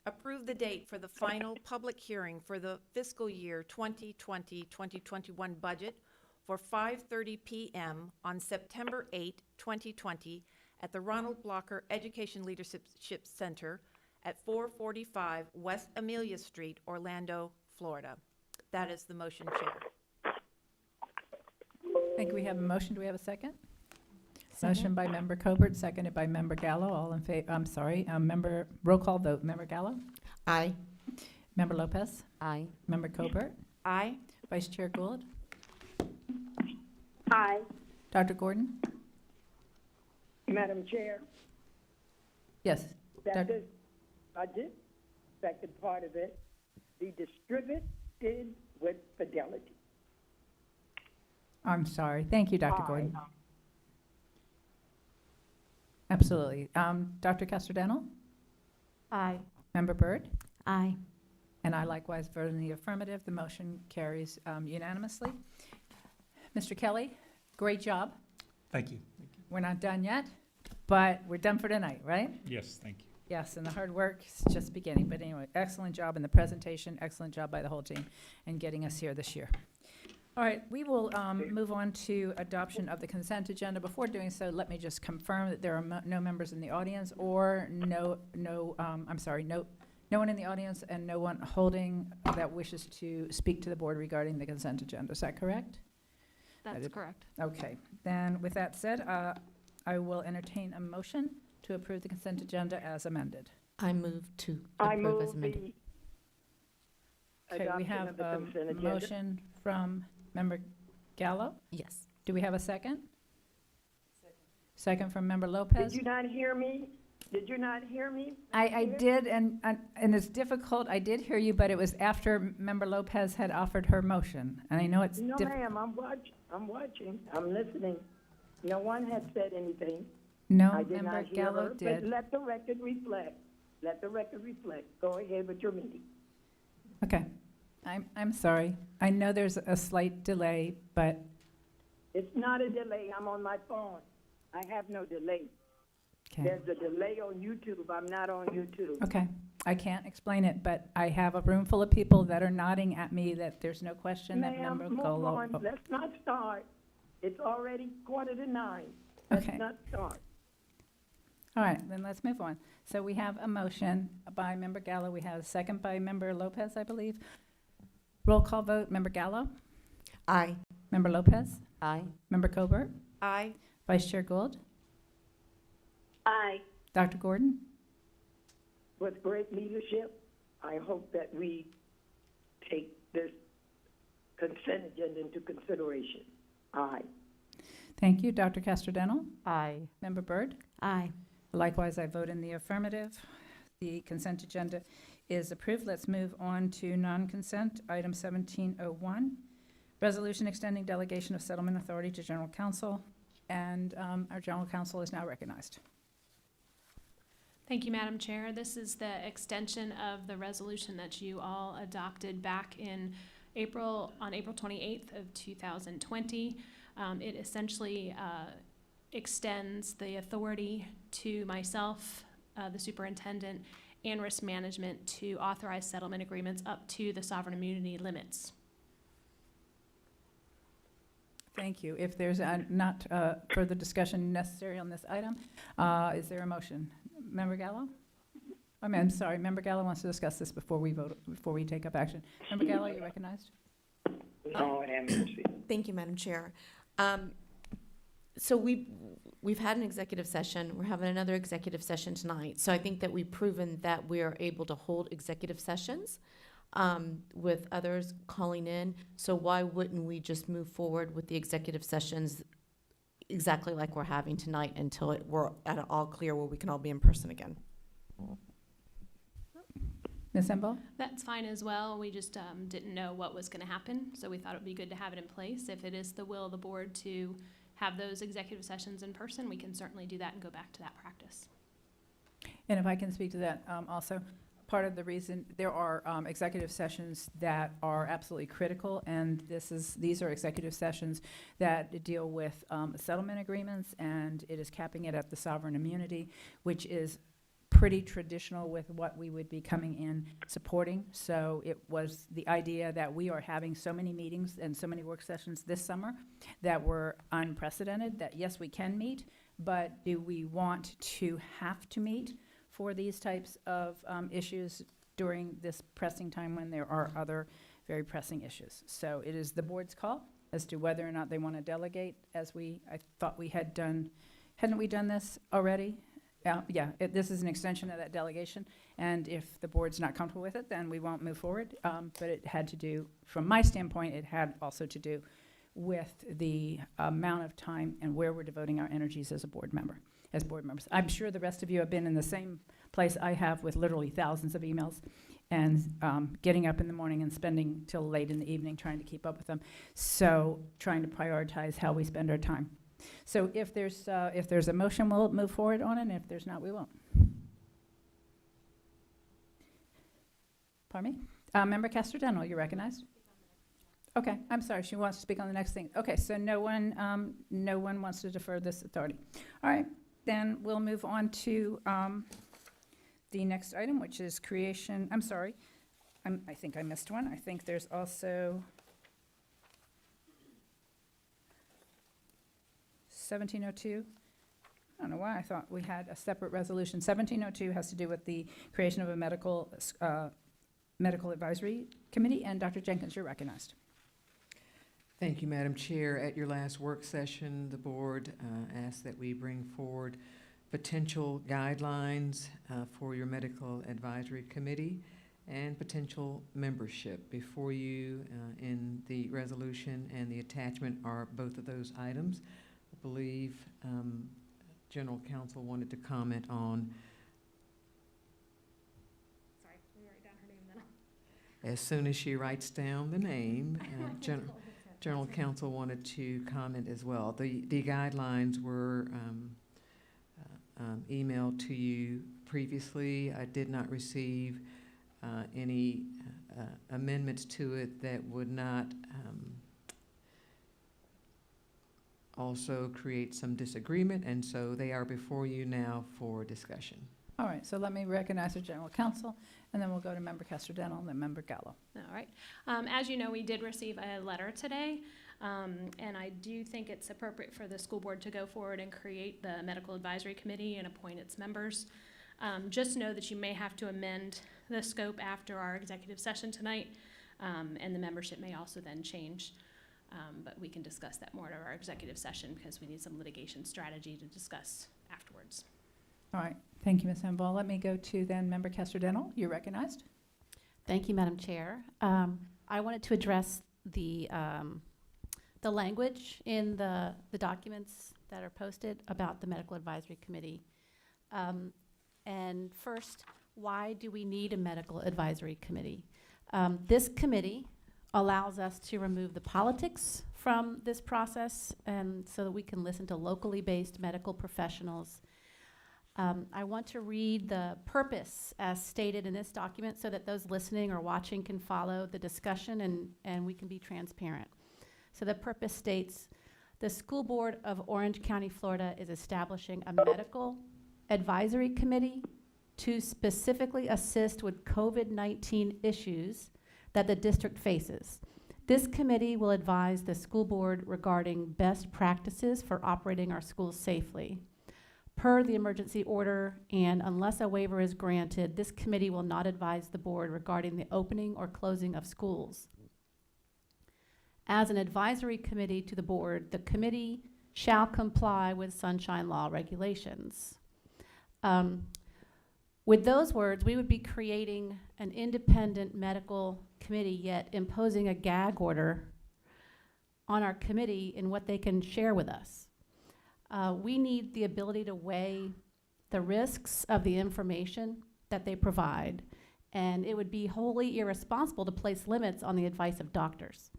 approve the date for the final public hearing for the fiscal year 2020-2021 budget for 5:30 p.m. on September 8, 2020 at the Ronald Blocker Education Leadership Center at 445 West Amelia Street, Orlando, Florida. That is the motion, Chair. I think we have a motion. Do we have a second? Motion by Member Colbert, seconded by Member Gallo. All in favor, roll call vote. Member Gallo? Aye. Member Lopez? Aye. Member Colbert? Aye. Vice Chair Gould? Aye. Dr. Gordon? Madam Chair, Yes. that Doc- this budget, second part of it, be distributed with fidelity. I'm sorry. Thank you, Dr. Aye. Gordon. Absolutely. Dr. Castellano? Aye. Member Byrd? Aye. And I likewise vote in the affirmative. The motion carries unanimously. Mr. Kelly, great job. Thank you. We're not done yet, but we're done for tonight, right? Yes, thank you. Yes, and the hard work is just beginning. But anyway, excellent job in the presentation, excellent job by the whole team in getting us here this year. All right, we will move on to adoption of the consent agenda. Before doing so, let me just confirm that there are no members in the audience or no one in the audience and no one holding that wishes to speak to the board regarding the consent agenda. Is that correct? That's correct. Okay, then with that said, I will entertain a motion to approve the consent agenda as amended. I move to I approve as move amended. the Okay, we adoption have of the a consent agenda. motion from Member Gallo. Yes. Do we have a second? Second from Member Lopez. Did you not hear me? Did you not hear me? I did, and it's difficult. I did hear you, but it was after Member Lopez had offered her motion, and I know it's No, ma'am, I'm watching, I'm listening. No one has said anything. No, I did Member not hear Gallo her, did. but let the record reflect. Let the record reflect. Go ahead with your meeting. Okay, I'm sorry. I know there's a slight delay, but It's not a delay, I'm on my phone. I have no delay. okay. There's a delay on YouTube, I'm not on YouTube. Okay, I can't explain it, but I have a room full of people that are nodding at me that there's no question that Ma'am, Member move Gallo. on, oh, let's not start. It's already 8:45. Let's Okay. not start. All right, then let's move on. So we have a motion by Member Gallo. We have a second by Member Lopez, I believe. Roll call vote. Member Gallo? Aye. Member Lopez? Aye. Member Colbert? Aye. Vice Chair Gould? Aye. Dr. Gordon? With great leadership, I hope that we take this consent agenda into consideration. Aye. Thank you. Dr. Castellano? Aye. Member Byrd? Aye. Likewise, I vote in the affirmative. The consent agenda is approved. Let's move on to non-consent. Item 1701, resolution extending delegation of settlement authority to General Counsel. And our General Counsel is now recognized. Thank you, Madam Chair. This is the extension of the resolution that you all adopted back in on April 28th of 2020. It essentially extends the authority to myself, the superintendent, and risk management to authorize settlement agreements up to the sovereign immunity limits. Thank you. If there's not further discussion necessary on this item, is there a motion? Member Gallo? I'm sorry, Member Gallo wants to discuss this before we vote, before we take up action. Member Gallo, you recognized? Thank you, Madam Chair. So we've had an executive session. We're having another executive session tonight. So I think that we've proven that we are able to hold executive sessions with others calling in. So why wouldn't we just move forward with the executive sessions exactly like we're having tonight until we're at all clear where we can all be in person again? Ms. Embo? That's fine as well. We just didn't know what was going to happen, so we thought it would be good to have it in place. If it is the will of the board to have those executive sessions in person, we can certainly do that and go back to that practice. And if I can speak to that also, part of the reason there are executive sessions that are absolutely critical, and these are executive sessions that deal with settlement agreements, and it is capping it at the sovereign immunity, which is pretty traditional with what we would be coming in supporting. So it was the idea that we are having so many meetings and so many work sessions this summer that were unprecedented, that yes, we can meet, but do we want to have to meet for these types of issues during this pressing time when there are other very pressing issues? So it is the board's call as to whether or not they want to delegate, as I thought we had done Hadn't we done this already? Yeah, this is an extension of that delegation, and if the board's not comfortable with it, then we won't move forward. But it had to do, from my standpoint, it had also to do with the amount of time and where we're devoting our energies as a board member, as board members. I'm sure the rest of you have been in the same place I have, with literally thousands of emails and getting up in the morning and spending till late in the evening trying to keep up with them. So trying to prioritize how we spend our time. So if there's a motion, we'll move forward on it, and if there's not, we won't. Pardon me? Member Castrodeno, you're recognized. Okay, I'm sorry, she wants to speak on the next thing. Okay, so no one wants to defer this authority. All right, then we'll move on to the next item, which is creation, I'm sorry, I think I missed one. I think there's also 1702. I don't know why I thought we had a separate resolution. 1702 has to do with the creation of a medical advisory committee, and Dr. Jenkins, you're recognized. Thank you, Madam Chair. At your last work session, the board asked that we bring forward potential guidelines for your medical advisory committee and potential membership. Before you in the resolution and the attachment are both of those items. I believe General Counsel wanted to comment on. Sorry, let me write down her name then. As soon as she writes down the name, General Counsel wanted to comment as well. The guidelines were emailed to you previously. I did not receive any amendments to it that would not also create some disagreement, and so they are before you now for discussion. All right, so let me recognize the General Counsel, and then we'll go to Member Castrodeno and then Member Gallo. All right. As you know, we did receive a letter today, and I do think it's appropriate for the school board to go forward and create the medical advisory committee and appoint its members. Just know that you may have to amend the scope after our executive session tonight, and the membership may also then change. But we can discuss that more at our executive session because we need some litigation strategy to discuss afterwards. All right, thank you, Ms. Enval. Let me go to then Member Castrodeno. You're recognized. Thank you, Madam Chair. I wanted to address the language in the documents that are posted about the Medical Advisory Committee. And first, why do we need a Medical Advisory Committee? This committee allows us to remove the politics from this process, and so that we can listen to locally based medical professionals. I want to read the purpose as stated in this document so that those listening or watching can follow the discussion and we can be transparent. So the purpose states, the School Board of Orange County, Florida is establishing a medical advisory committee to specifically assist with COVID-19 issues that the district faces. This committee will advise the school board regarding best practices for operating our schools safely. Per the emergency order, and unless a waiver is granted, this committee will not advise the board regarding the opening or closing of schools. As an advisory committee to the board, the committee shall comply with Sunshine Law regulations. With those words, we would be creating an independent medical committee, yet imposing a gag order on our committee in what they can share with us. We need the ability to weigh the risks of the information that they provide, and it would be wholly irresponsible to place limits on the advice of doctors.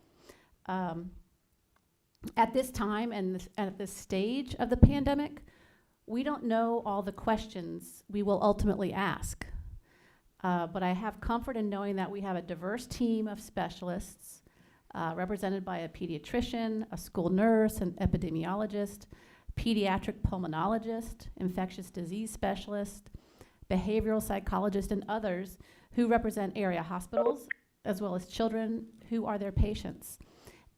At this time and at this stage of the pandemic, we don't know all the questions we will ultimately ask, but I have comfort in knowing that we have a diverse team of specialists represented by a pediatrician, a school nurse, an epidemiologist, pediatric pulmonologist, infectious disease specialist, behavioral psychologist, and others who represent area hospitals, as well as children who are their patients.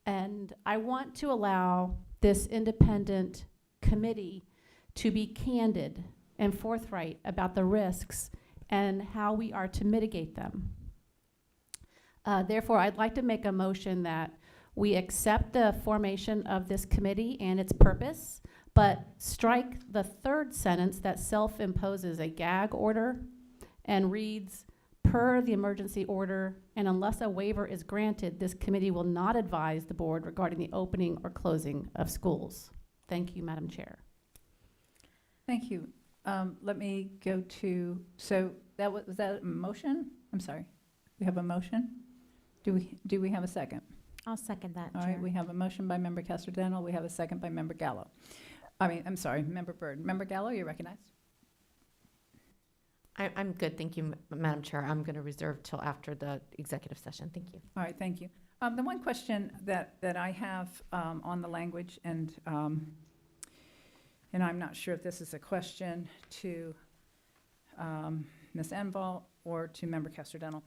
And I want to allow this independent committee to be candid and forthright about the risks and how we are to mitigate them. Therefore, I'd like to make a motion that we accept the formation of this committee and its purpose, but strike the third sentence that self-imposes a gag order and reads, per the emergency order, and unless a waiver is granted, this committee will not advise the board regarding the opening or closing of schools. Thank you, Madam Chair. Thank you. Let me go to, so that was that a motion? I'm sorry. We have a motion? Do we have a second? I'll second that, All Chair. right, we have a motion by Member Casterdental. We have a second by Member Gallo. I'm sorry, Member Byrd. Member Gallo, you're recognized. I'm good, thank you, Madam Chair. I'm going to reserve till after the executive session. Thank you. All right, thank you. The one question that I have on the language, and I'm not sure if this is a question to Ms. Enval or to Member Casterdental.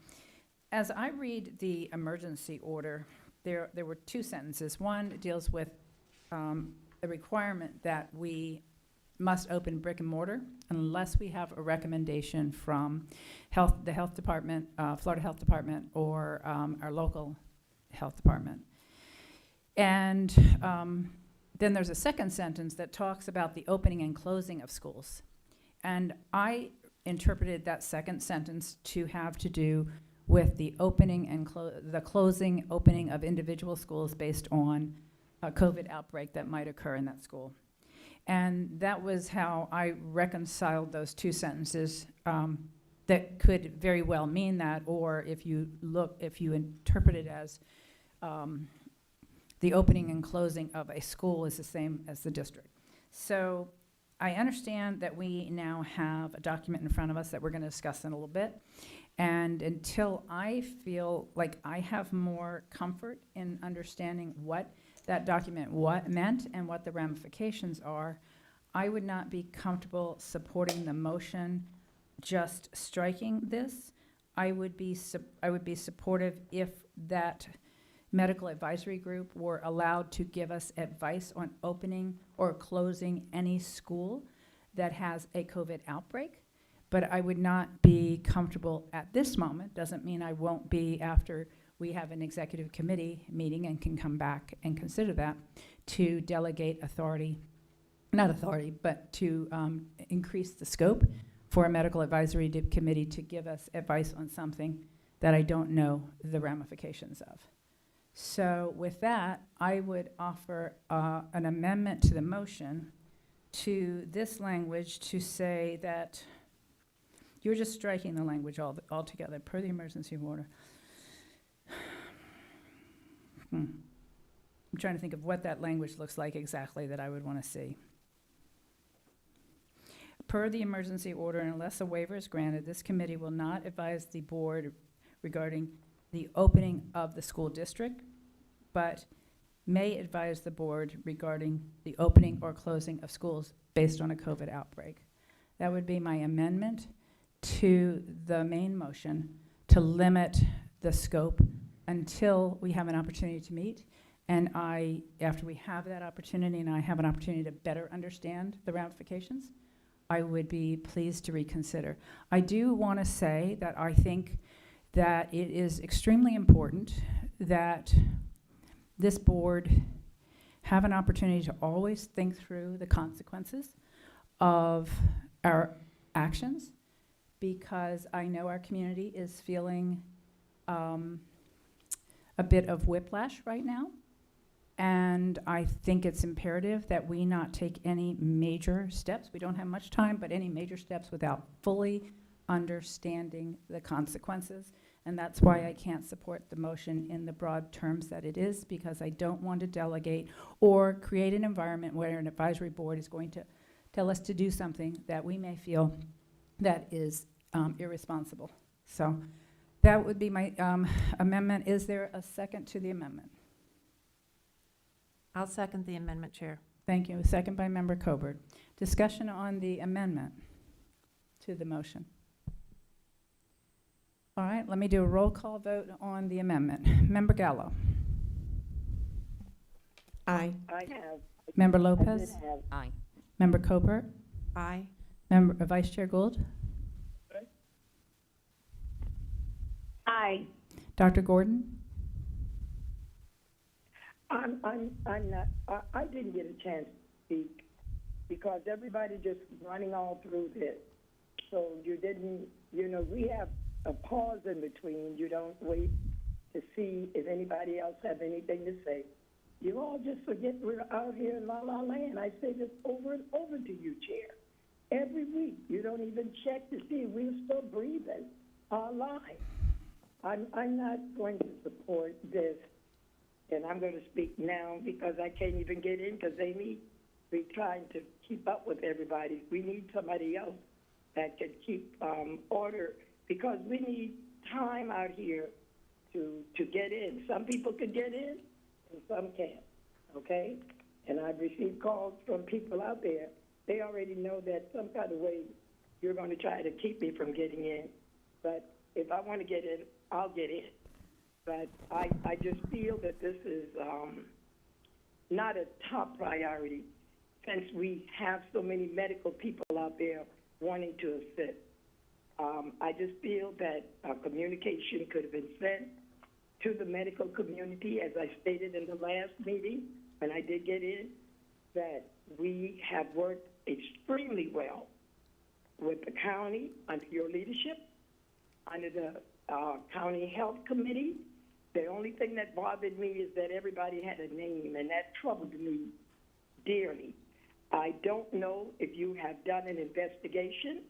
As I read the emergency order, there were two sentences. One deals with the requirement that we must open brick and mortar unless we have a recommendation from the health department, Florida Health Department, or our local health department. And then there's a second sentence that talks about the opening and closing of schools. And I interpreted that second sentence to have to do with the opening and closing, opening of individual schools based on a COVID outbreak that might occur in that school. And that was how I reconciled those two sentences that could very well mean that, or if you interpret it as the opening and closing of a school is the same as the district. So I understand that we now have a document in front of us that we're going to discuss in a little bit. And until I feel like I have more comfort in understanding what that document meant and what the ramifications are, I would not be comfortable supporting the motion just striking this. I would be supportive if that medical advisory group were allowed to give us advice on opening or closing any school that has a COVID outbreak. But I would not be comfortable at this moment. Doesn't mean I won't be after we have an executive committee meeting and can come back and consider that, to delegate authority, not authority, but to increase the scope for a medical advisory committee to give us advice on something that I don't know the ramifications of. So with that, I would offer an amendment to the motion to this language to say that you're just striking the language altogether, per the emergency order. I'm trying to think of what that language looks like exactly that I would want to see. Per the emergency order, unless a waiver is granted, this committee will not advise the board regarding the opening of the school district, but may advise the board regarding the opening or closing of schools based on a COVID outbreak. That would be my amendment to the main motion to limit the scope until we have an opportunity to meet. And after we have that opportunity and I have an opportunity to better understand the ramifications, I would be pleased to reconsider. I do want to say that I think that it is extremely important that this board have an opportunity to always think through the consequences of our actions, because I know our community is feeling a bit of whiplash right now. And I think it's imperative that we not take any major steps. We don't have much time, but any major steps without fully understanding the consequences. And that's why I can't support the motion in the broad terms that it is, because I don't want to delegate or create an environment where an advisory board is going to tell us to do something that we may feel that is irresponsible. So that would be my amendment. Is there a second to the amendment? I'll second the amendment, Chair. Thank you. A second by Member Coburn. Discussion on the amendment to the motion. All right, let me do a roll call vote on the amendment. Member Gallo. Aye. I have. Member I Lopez. did have. Aye. Member Coburn. Aye. Member Vice Chair Gould. Aye. Dr. Gordon. I'm not, I didn't get a chance to speak. because everybody just running all through this. So you didn't, we have a pause in between. You don't wait to see if anybody else have anything to say. You all just forget we're out here in La La Land. I say this over and over to you, Chair. Every week, you don't even check to see if we're still breathing our lives. I'm not going to support this, and I'm going to speak now because I can't even get in because Amy, we're trying to keep up with everybody. We need somebody else that can keep order because we need time out here to get in. Some people can get in and some can't, okay? And I've received calls from people out there. They already know that some kind of way you're going to try to keep me from getting in. But if I want to get in, I'll get in. But I just feel that this is not a top priority since we have so many medical people out there wanting to assist. I just feel that communication could have been sent to the medical community, as I stated in the last meeting when I did get in, that we have worked extremely well with the county under your leadership, under the county health committee. The only thing that bothered me is that everybody had a name, and that troubled me dearly. I don't know if you have done an investigation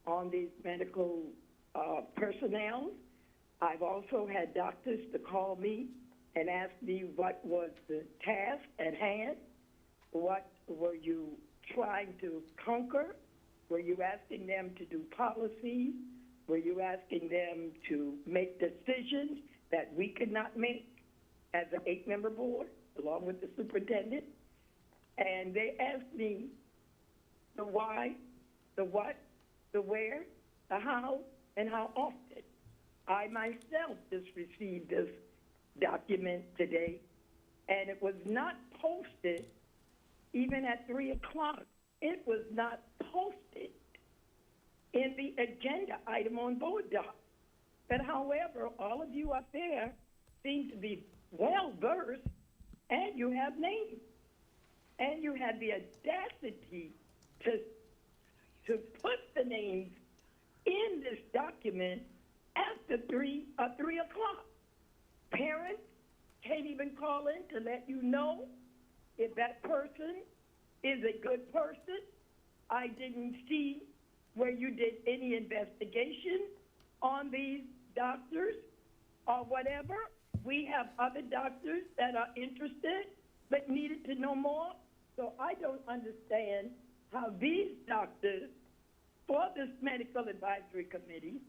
on these medical personnel. I've also had doctors to call me and ask me what was the task at hand, what were you trying to conquer, were you asking them to do policies, were you asking them to make decisions that we could not make as an 8-member board, along with the superintendent. And they asked me the why, the what, the where, the how, and how often. I myself just received this document today, and it was not posted even at 3 o'clock. It was not posted in the agenda item on BoardDocs. But however, all of you up there seem to be well-versed, and you have names. And you had the audacity to put the names in this document after 3 o'clock. Parents can't even call in to let you know if that person is a good person. I didn't see where you did any investigation on these doctors or whatever. We have other doctors that are interested but needed to know more. So I don't understand how these doctors for this medical advisory committee,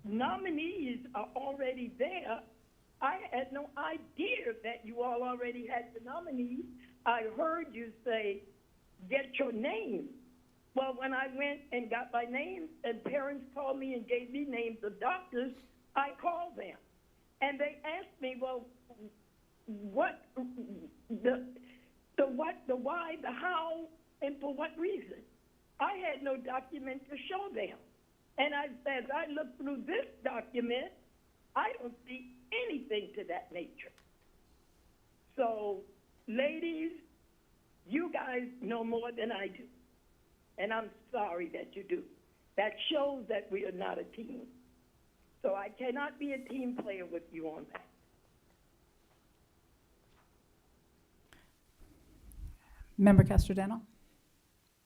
nominees are already there. I had no idea that you all already had the nominees. I heard you say, get your name. Well, when I went and got my name and parents called me and gave me names of doctors, I called them. And they asked me, well, what, the what, the why, the how, and for what reason? I had no document to show them. And I said, I looked through this document, I don't see anything to that nature. So, ladies, you guys know more than I do. And I'm sorry that you do. That shows that we are not a team. So I cannot be a team player with you on that. Member Castrodano?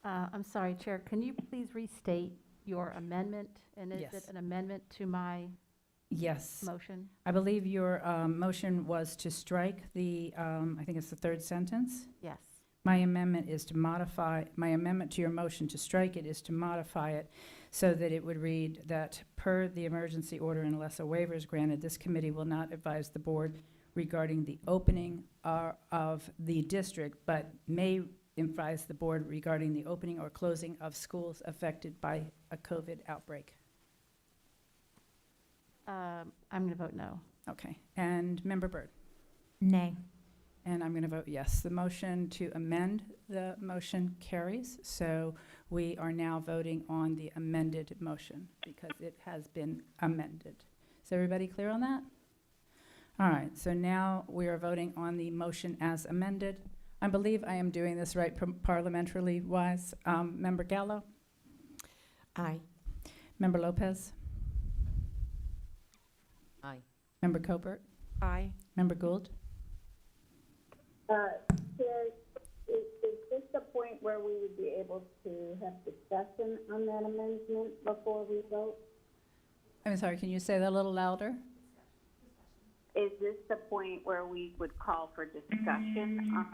I'm sorry, Chair, can you please restate your amendment? And is Yes. it an amendment to my Yes. motion? I believe your motion was to strike the, I think it's the third sentence. Yes. My amendment is to modify, my amendment to your motion to strike it is to modify it so that it would read that per the emergency order, unless a waiver is granted, this committee will not advise the board regarding the opening of the district, but may advise the board regarding the opening or closing of schools affected by a COVID outbreak. I'm going to vote no. Okay. And Member Byrd? Nay. And I'm going to vote yes. The motion to amend the motion carries. So we are now voting on the amended motion because it has been amended. Is everybody clear on that? All right. So now we are voting on the motion as amended. I believe I am doing this right parliamentarily wise. Member Gallo? Aye. Member Lopez? Aye. Member Colbert? Aye. Member Gould? Chair, is this the point where we would be able to have discussion on that amendment before we vote? I'm sorry, can you say that a little louder? Is this the point where we would call for discussion on the amendment?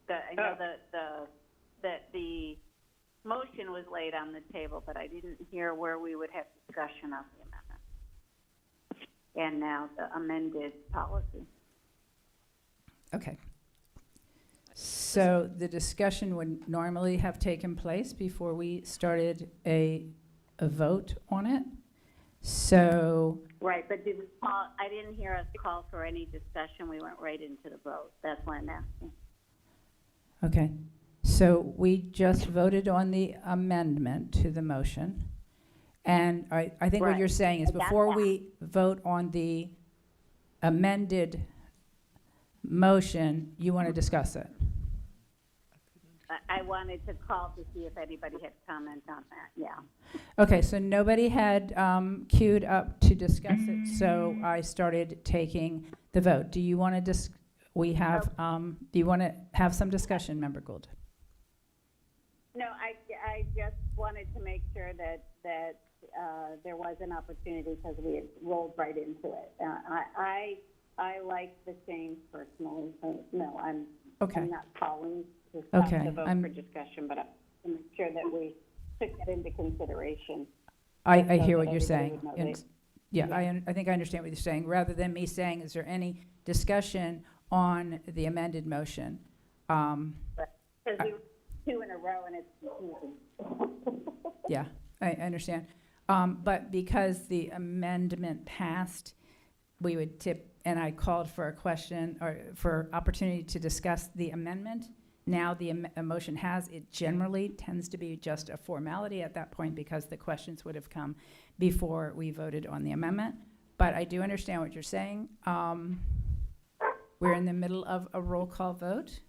I know that the motion was laid on the table, but I didn't hear where we would have discussion of the amendment. And now the amended policy. Okay. So the discussion would normally have taken place before we started a vote on it. So, Right, but did we call, I didn't hear us call for any discussion. We went right into the vote. That's why I'm asking. okay. So we just voted on the amendment to the motion. And I think what Right. you're saying is I got before that. we vote on the amended motion, you want to discuss it. I wanted to call to see if anybody had comment on that, yeah. Okay, so nobody had queued up to discuss it, so I started taking the vote. Do you want to do you want to have some discussion, Member Gould? No, I just wanted to make sure that there was an opportunity because we had rolled right into it. I like the change personally, so no, I'm not calling to stop Okay, the vote for discussion, but I to make sure that we took that into consideration. I so hear that what you're everybody saying. would know And that- yeah, I think I understand what you're saying. Rather than me saying, is there any discussion on the amended motion? Because we were two in a row and it's confusing. Yeah, I understand. But because the amendment passed, we would tip, and I called for a question or for opportunity to discuss the amendment. Now the motion has, it generally tends to be just a formality at that point because the questions would have come before we voted on the amendment. But I do understand what you're saying. We're in the middle of a roll call vote.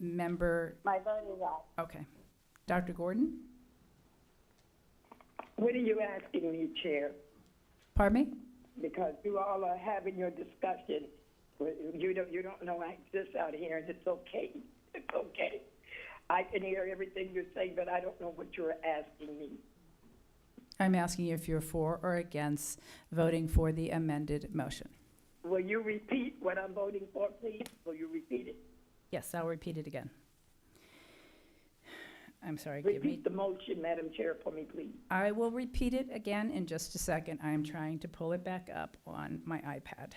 Member, My vote is aye. okay. Dr. Gordon? What are you asking me, Chair? Pardon me? Because you all are having your discussion. You don't know I exist out here, and it's okay. It's okay. I can hear everything you're saying, but I don't know what you're asking me. I'm asking you if you're for or against voting for the amended motion. Will you repeat what I'm voting for, please? Will you repeat it? Yes, I'll repeat it again. I'm sorry, give me. Repeat the motion, Madam Chair, for me, please. I will repeat it again in just a second. I am trying to pull it back up on my iPad.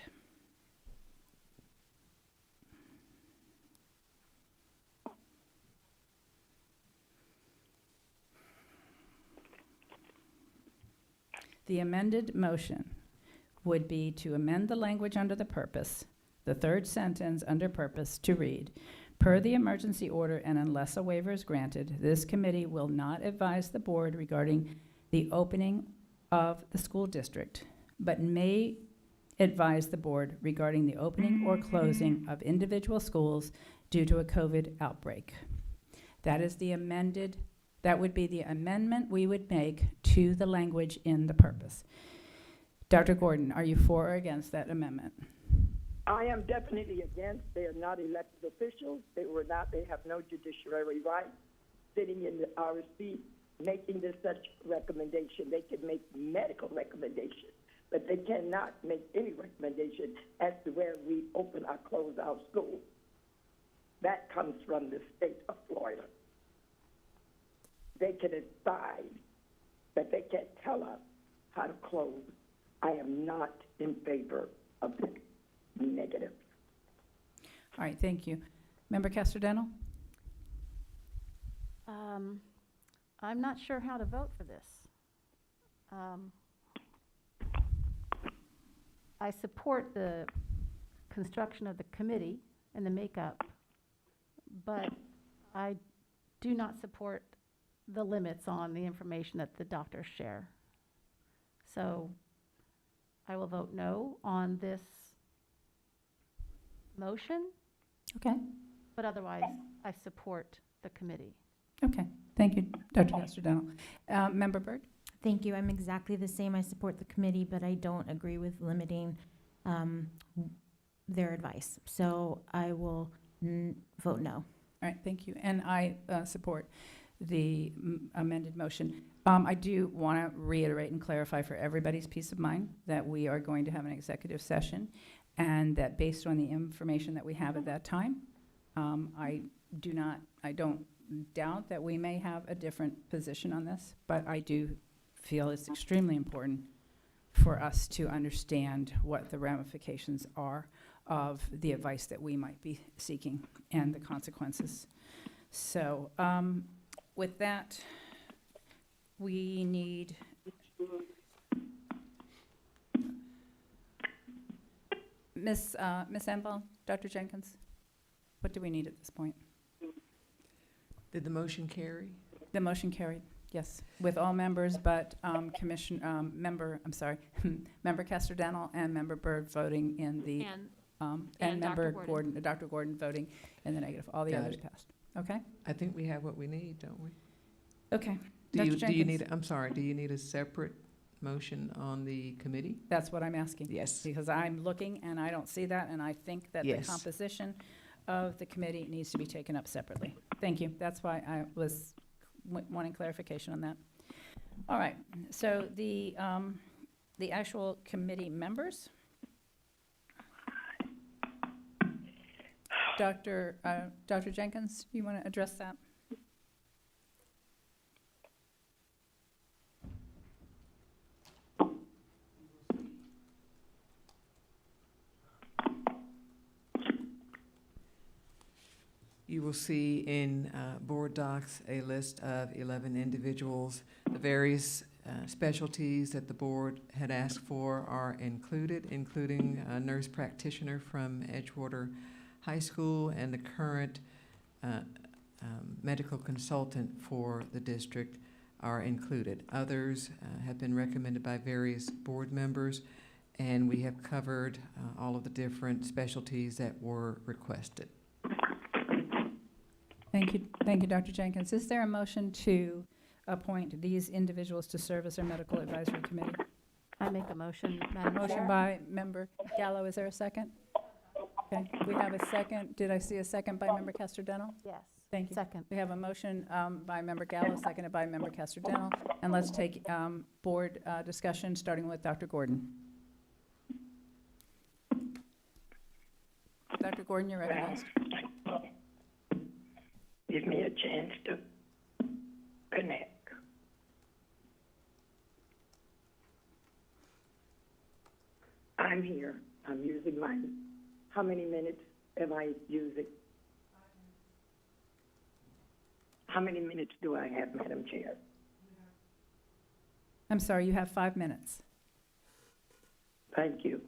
The amended motion would be to amend the language under the purpose, the third sentence under purpose, to read, per the emergency order and unless a waiver is granted, this committee will not advise the board regarding the opening of the school district, but may advise the board regarding the opening or closing of individual schools due to a COVID outbreak. That is the amended, that would be the amendment we would make to the language in the purpose. Dr. Gordon, are you for or against that amendment? I am definitely against. They are not elected officials. They have no judiciary right sitting in our seat making this such recommendation. They can make medical recommendations, but they cannot make any recommendation as to where we open or close our schools. That comes from the state of Florida. They can advise, but they can't tell us how to close. I am not in favor of this. Negative. All right, thank you. Member Castrodeno? I'm not sure how to vote for this. I support the construction of the committee and the makeup, but I do not support the limits on the information that the doctors share. So I will vote no on this motion, Okay, but otherwise, I support the committee. okay. Thank you, Dr. Castellano. Member Byrd? Thank you. I'm exactly the same. I support the committee, but I don't agree with limiting their advice. So I will vote no. All right, thank you. And I support the amended motion. I do want to reiterate and clarify for everybody's peace of mind that we are going to have an executive session, and that based on the information that we have at that time, I don't doubt that we may have a different position on this, but I do feel it's extremely important for us to understand what the ramifications are of the advice that we might be seeking and the consequences. So with that, we need Ms. Enval, Dr. Jenkins, what do we need at this point? Did the motion carry? The motion carried, yes, with all members but Member Castellano and Member Byrd voting in the, and Member Gordon, Dr. Gordon voting in the negative. All the Got others it. passed. Okay? I think we have what we need, don't we? Okay. Do you Dr. need, Jenkins. do you need a separate motion on the committee? That's what I'm asking. Yes. Because I'm looking and I don't see that, and I think that the Yes. composition of the committee needs to be taken up separately. Thank you. That's why I was wanting clarification on that. All right, so the actual committee members. Dr. Jenkins, you want to address that? You will see in BoardDocs a list of 11 individuals. The various specialties that the board had asked for are included, including a nurse practitioner from Edgewater High School and the current medical consultant for the district are included. Others have been recommended by various board members, and we have covered all of the different specialties that were requested. Thank you, Dr. Jenkins. Is there a motion to appoint these individuals to serve as our medical advisory committee? I make a motion, Madam Motion Chair. by Member Gallo. Is there a second? Okay, we have a second. Did I see a second by Member Castellano? Yes. Thank you. Second. We have a motion by Member Gallo, seconded by Member Castellano. And let's take board discussion, starting with Dr. Gordon. Dr. Gordon, you're recognized. Give me a chance to connect. I'm here. I'm using mine. How many minutes am I using? How many minutes do I have, Madam Chair? I'm sorry, you have 5 minutes. Thank you.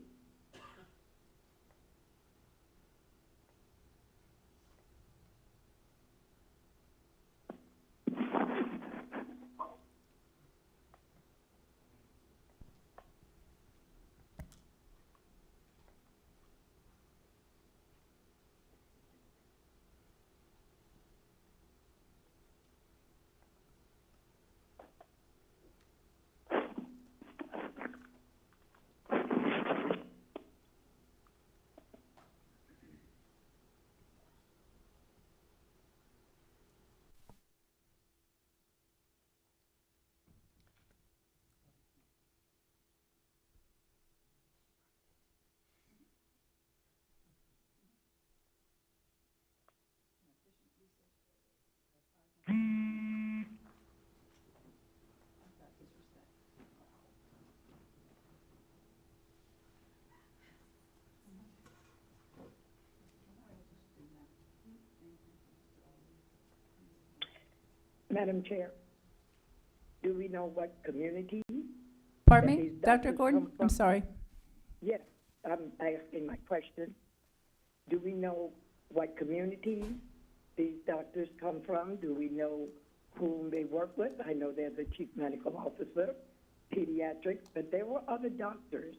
Madam Chair, do we know what community? Pardon that me, these Dr. doctors Gordon? come I'm from? sorry. Yes, I'm asking my question. Do we know what community these doctors come from? Do we know whom they work with? I know they're the chief medical officer, pediatrics, but there were other doctors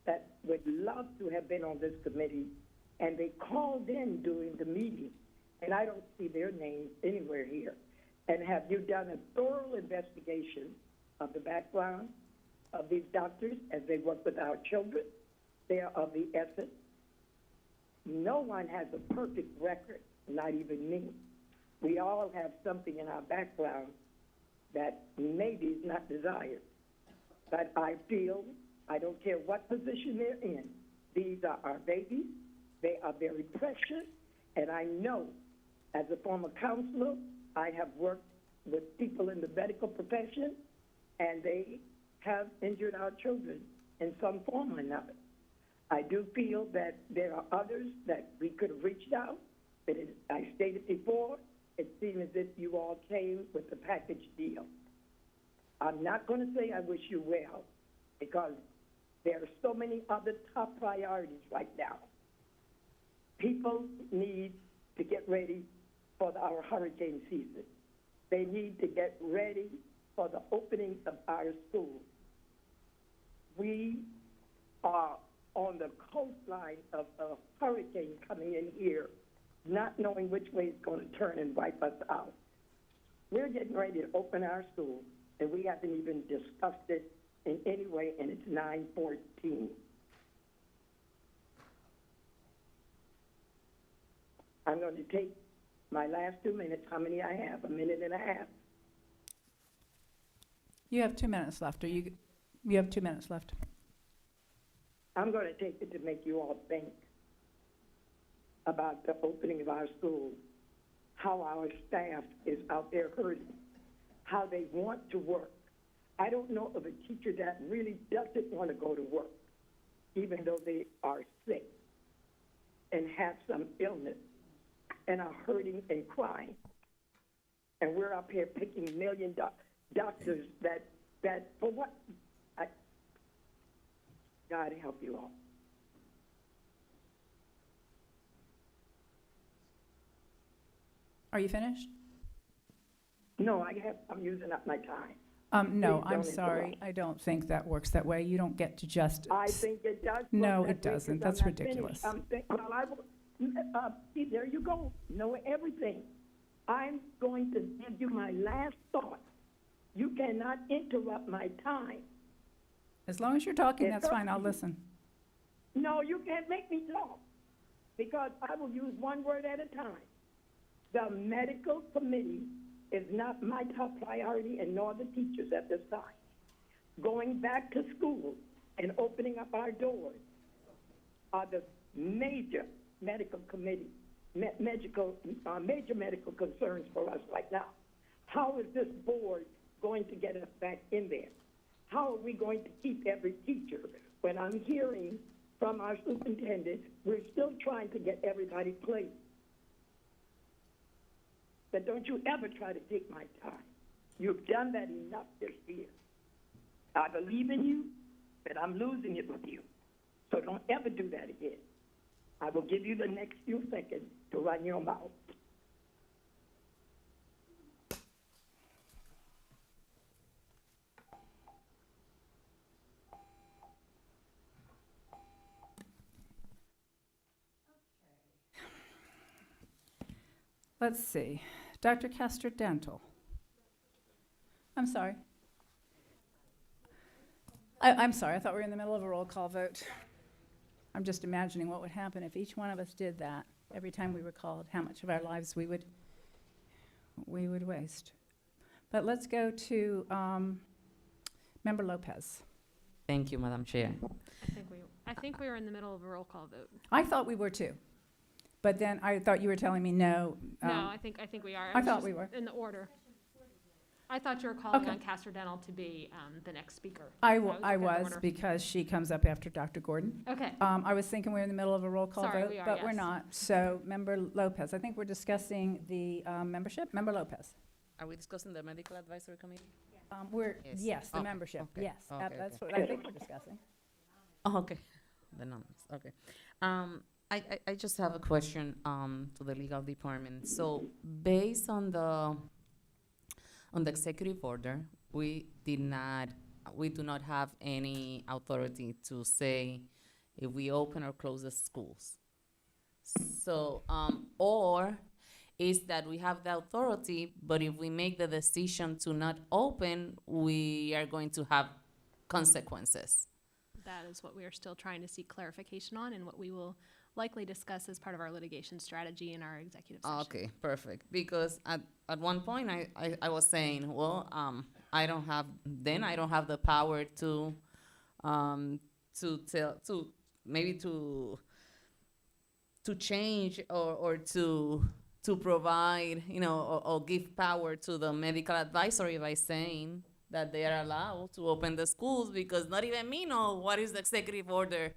that would love to have been on this committee and they called in during the meeting, and I don't see their names anywhere here. And have you done a thorough investigation of the background of these doctors as they work with our children? They are of the essence. No one has a perfect record, not even me. We all have something in our background that maybe is not desired. But I feel, I don't care what position they're in, these are our babies, they are very precious, and I know, as a former counselor, I have worked with people in the medical profession, and they have injured our children in some form or another. I do feel that there are others that we could have reached out, but I stated before, it seemed as if you all came with a package deal. I'm not going to say I wish you well, because there are so many other top priorities right now. People need to get ready for our hurricane season. They need to get ready for the opening of our schools. We are on the coastline of a hurricane coming in here, not knowing which way it's going to turn and wipe us out. We're getting ready to open our schools, and we haven't even discussed it in any way, and it's 9/14. I'm going to take my last 2 minutes. How many I have? A minute and a half. You have 2 minutes left, or you have 2 minutes left. I'm going to take it to make you all think about the opening of our schools, how our staff is out there hurting, how they want to work. I don't know of a teacher that really doesn't want to go to work, even though they are sick and have some illness and are hurting and crying. And we're up here picking $1 million doctors that for what? God help you all. Are you finished? No, I'm using up my time. No, Please I'm don't sorry. interrupt. I don't think that works that way. You don't get to just. I think it does. No, work it that way, doesn't. 'cause I'm That's not ridiculous. finished. Well, I will, see, there you go. Know everything. I'm going to give you my last thought. You cannot interrupt my time. As long as you're talking, It's that's fine. I'll up. listen. No, you can't make me talk, because I will use one word at a time. The medical committee is not my top priority, and nor the teachers at this time. Going back to school and opening up our doors are the major medical committee, major medical concerns for us right now. How is this board going to get us back in there? How are we going to keep every teacher? When I'm hearing from our superintendent, we're still trying to get everybody placed. But don't you ever try to take my time. You've done that enough this year. I believe in you, but I'm losing it with you. So don't ever do that again. I will give you the next few seconds to run your mouth. Let's see. Dr. Castor Dental. I'm sorry. I'm sorry. I thought we were in the middle of a roll call vote. I'm just imagining what would happen if each one of us did that every time we were called, how much of our lives we would waste. But let's go to Member Lopez. Thank you, Madam Chair. I think we were in the middle of a roll call vote. I thought we were too, but then I thought you were telling me no. No, I think we are. I was thought just we were. in the order. I thought you were calling Okay. on Castor Dental to be the next speaker. I looking at the was, order. because she comes up after Dr. Gordon. Okay. I was thinking we were in the middle of a roll call Sorry, vote, we are, but we're yes. not. So, Member Lopez, I think we're discussing the membership. Member Lopez. Are we discussing the medical advisory committee? Yes, the Okay, membership, okay, yes. okay, That's okay. what I think we're discussing. Oh, okay. The numbers, okay. I just have a question to the legal department. So based on the executive order, we do not have any authority to say if we open or close the schools. So, or is that we have the authority, but if we make the decision to not open, we are going to have consequences. That is what we are still trying to seek clarification on and what we will likely discuss as part of our litigation strategy in our executive session. Okay, perfect. Because at one point I was saying, well, I don't have the power to change or to provide, or give power to the medical advisory by saying that they are allowed to open the schools, because not even me know what is the executive order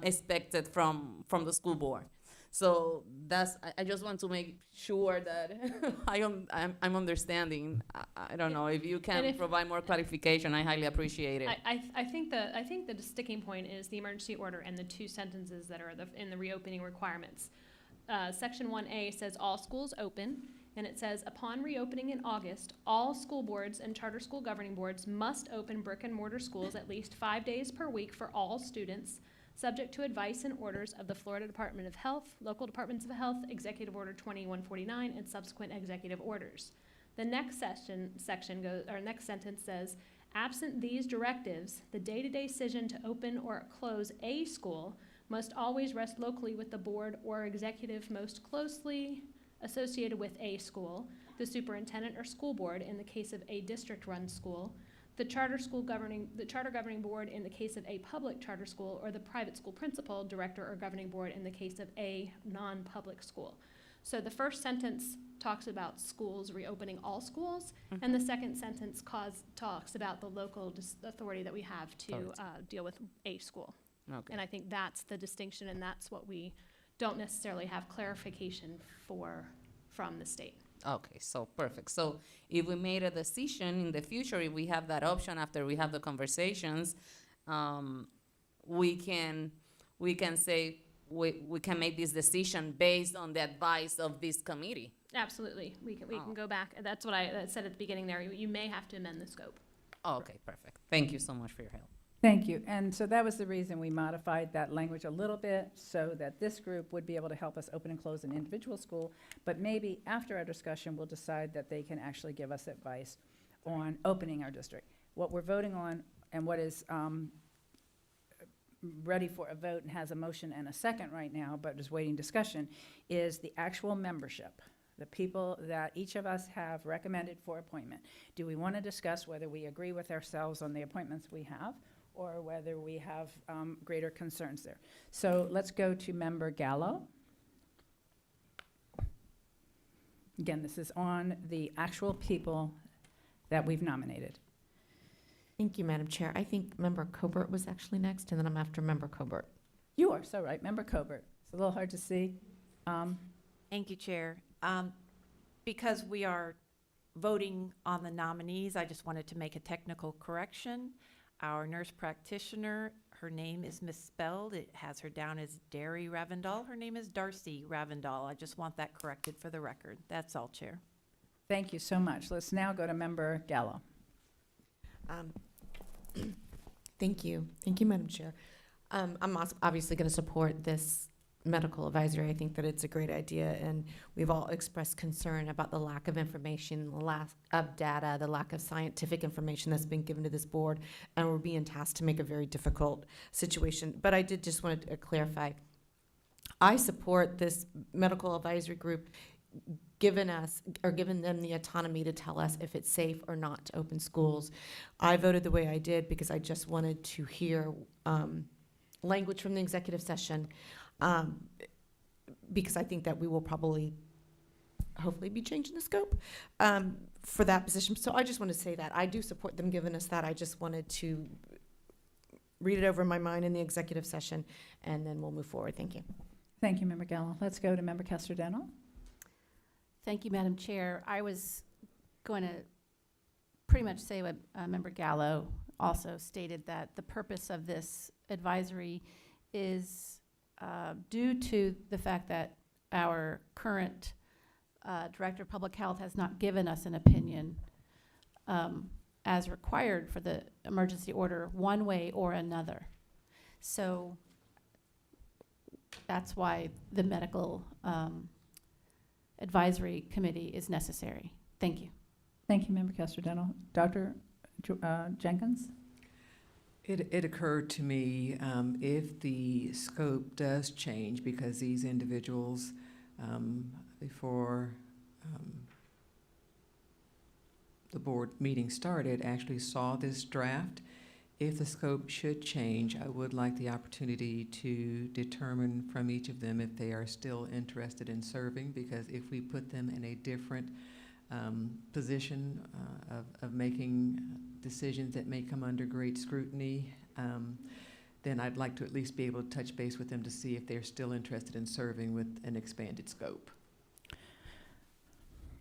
expected from the school board. So I just want to make sure that I'm understanding. I don't know if you can provide more clarification. I highly appreciate it. I think the sticking point is the emergency order and the two sentences that are in the reopening requirements. Section 1A says all schools open, and it says upon reopening in August, all school boards and charter school governing boards must open brick and mortar schools at least 5 days per week for all students, subject to advice and orders of the Florida Department of Health, local departments of health, Executive Order 2149, and subsequent executive orders. The next next sentence says, absent these directives, the day-to-day decision to open or close a school must always rest locally with the board or executive most closely associated with a school, the superintendent or school board in the case of a district-run school, the charter governing board in the case of a public charter school, or the private school principal, director, or governing board in the case of a non-public school. So the first sentence talks about schools reopening all schools, and the second sentence talks about the local authority that we have to deal with a school. Okay. And I think that's the distinction, and that's what we don't necessarily have clarification from the state. Okay, so perfect. So if we made a decision in the future, if we have that option after we have the conversations, we can say we can make this decision based on the advice of this committee. Absolutely, we can go back. That's what I said at the beginning there. You may have to amend the scope. Oh, okay, perfect. Thank you so much for your help. Thank you. And so that was the reason we modified that language a little bit, so that this group would be able to help us open and close an individual school. But maybe after our discussion, we'll decide that they can actually give us advice on opening our district. What we're voting on, and what is ready for a vote and has a motion and a second right now, but is waiting discussion, is the actual membership, the people that each of us have recommended for appointment. Do we want to discuss whether we agree with ourselves on the appointments we have, or whether we have greater concerns there? So let's go to Member Gallo. Again, this is on the actual people that we've nominated. Thank you, Madam Chair. I think Member Colbert was actually next, and then I'm after Member Colbert. You are so right, Member Colbert. It's a little hard to see. Thank you, Chair. Because we are voting on the nominees, I just wanted to make a technical correction. Our nurse practitioner, her name is misspelled. It has her down as Derry Ravendall. Her name is Darcy Ravendall. I just want that corrected for the record. That's all, Chair. Thank you so much. Let's now go to Member Gallo. Thank you. Thank you, Madam Chair. I'm obviously going to support this medical advisory. I think that it's a great idea, and we've all expressed concern about the lack of information, the lack of data, the lack of scientific information that's been given to this board, and we're being tasked to make a very difficult situation. But I did just want to clarify. I support this medical advisory group giving them the autonomy to tell us if it's safe or not to open schools. I voted the way I did because I just wanted to hear language from the executive session, because I think that we will probably, hopefully, be changing the scope for that position. So I just want to say that I do support them giving us that. I just wanted to read it over in my mind in the executive session, and then we'll move forward. Thank you. Thank you, Member Gallo. Let's go to Member Castrodeno. Thank you, Madam Chair. I was going to pretty much say what Member Gallo also stated, that the purpose of this advisory is due to the fact that our current Director of Public Health has not given us an opinion as required for the emergency order one way or another. So That's why the medical advisory committee is necessary. Thank you. Thank you, Member Castellano. Dr. Jenkins? It occurred to me, if the scope does change, because these individuals, before the board meeting started, actually saw this draft. If the scope should change, I would like the opportunity to determine from each of them if they are still interested in serving, because if we put them in a different position of making decisions that may come under great scrutiny, then I'd like to at least be able to touch base with them to see if they're still interested in serving with an expanded scope.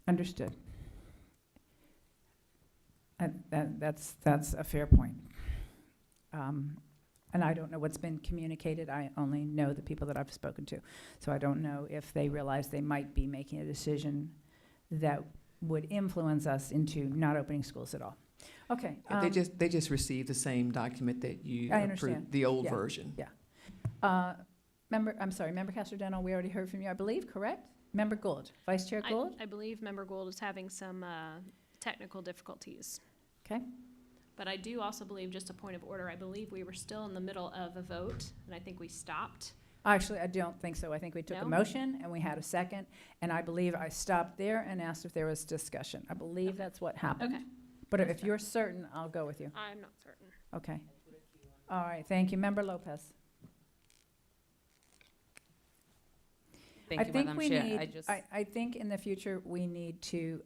Understood. That's a fair point. And I don't know what's been communicated. I only know the people that I've spoken to. So I don't know if they realize they might be making a decision that would influence us into not opening schools at all. Okay. They just received the same document that you I approved, understand. the old version. Yeah. Member Castellano, we already heard from you, I believe, correct? Member Gould, Vice Chair Gould? I believe Member Gould is having some technical difficulties. Okay. But I do also believe, just a point of order, I believe we were still in the middle of a vote, and I think we stopped. Actually, I don't think so. I think we took a motion and we had a second, and I believe I stopped there and asked if there was discussion. I believe that's what happened. Okay. But if you're certain, I'll go with you. I'm not certain. Okay. All right, thank you. Member Lopez. Thank you, Madam Chair. I think in the future, we need to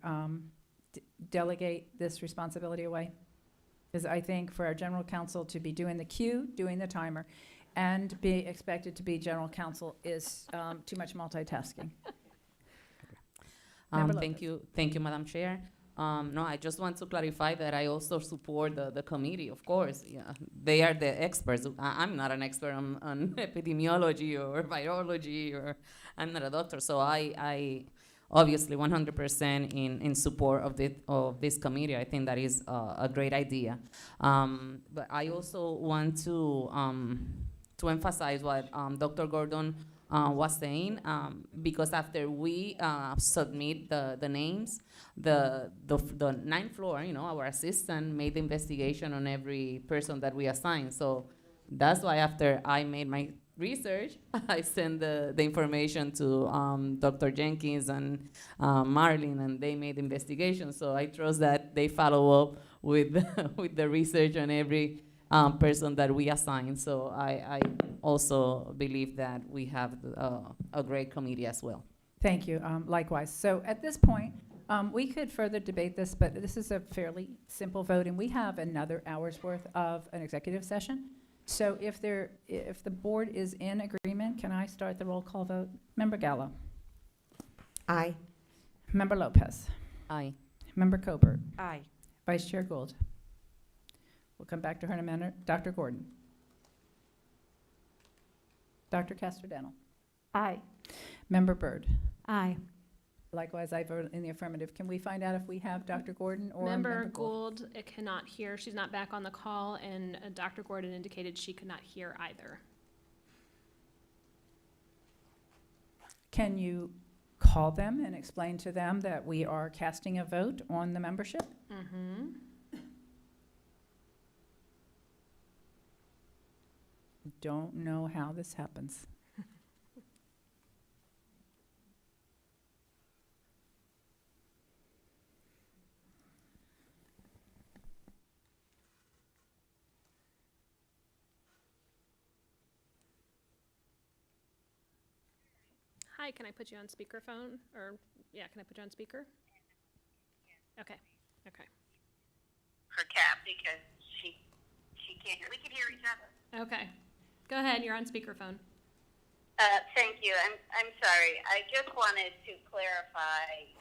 delegate this responsibility away. Because I think for our general counsel to be doing the queue, doing the timer, and be expected to be general counsel is too much multitasking. Thank you, Madam Chair. No, I just want to clarify that I also support the committee, of course. Yeah, they are the experts. I'm not an expert on epidemiology or virology, or I'm not a doctor. So I obviously 100% in support of this committee. I think that is a great idea. But I also want to emphasize what Dr. Gordon was saying, because after we submit the names, the ninth floor, our assistant made the investigation on every person that we assigned. So that's why after I made my research, I sent the information to Dr. Jenkins and Marlene, and they made the investigation. So I trust that they follow up with with the research on every person that we assign. So I also believe that we have a great committee as well. Thank you. Likewise. So at this point, we could further debate this, but this is a fairly simple vote, and we have another hour's worth of an executive session. So if the board is in agreement, can I start the roll call vote? Member Gallo. Aye. Member Lopez. Aye. Member Colbert. Aye. Vice Chair Gould. We'll come back to her in a minute. Dr. Gordon. Dr. Castellano. Aye. Member Byrd. Aye. Likewise, I vote in the affirmative. Can we find out if we have Dr. Gordon or Member Gould cannot hear. She's not back on the call, and Dr. Gordon indicated she could not hear either. Can you call them and explain to them that we are casting a vote on the membership? Mm-hmm. Don't know how this happens. Hi, can I put you on speakerphone? Or, yeah, can I put you on speaker? Okay, okay. Her cap because she can't hear. We can hear each other. Okay. Go ahead, you're on speakerphone. Thank you. I'm sorry. I just wanted to clarify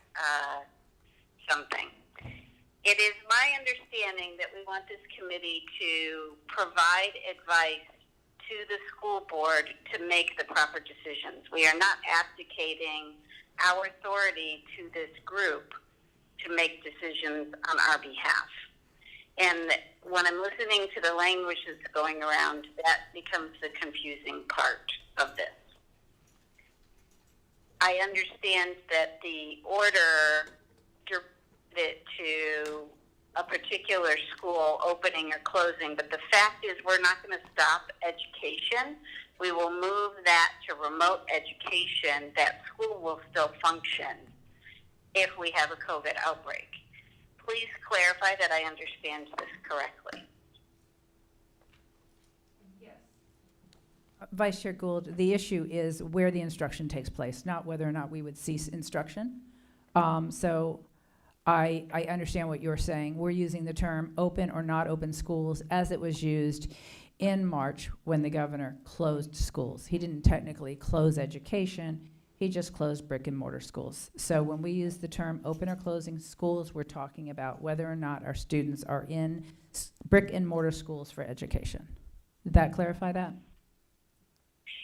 something. It is my understanding that we want this committee to provide advice to the school board to make the proper decisions. We are not abdicating our authority to this group to make decisions on our behalf. And when I'm listening to the language that's going around, that becomes the confusing part of this. I understand that the order to a particular school opening or closing, but the fact is we're not going to stop education. We will move that to remote education. That school will still function if we have a COVID outbreak. Please clarify that I understand this correctly. Vice Chair Gould, the issue is where the instruction takes place, not whether or not we would cease instruction. So I understand what you're saying. We're using the term open or not open schools as it was used in March when the governor closed schools. He didn't technically close education, he just closed brick and mortar schools. So when we use the term open or closing schools, we're talking about whether or not our students are in brick and mortar schools for education. Did that clarify that?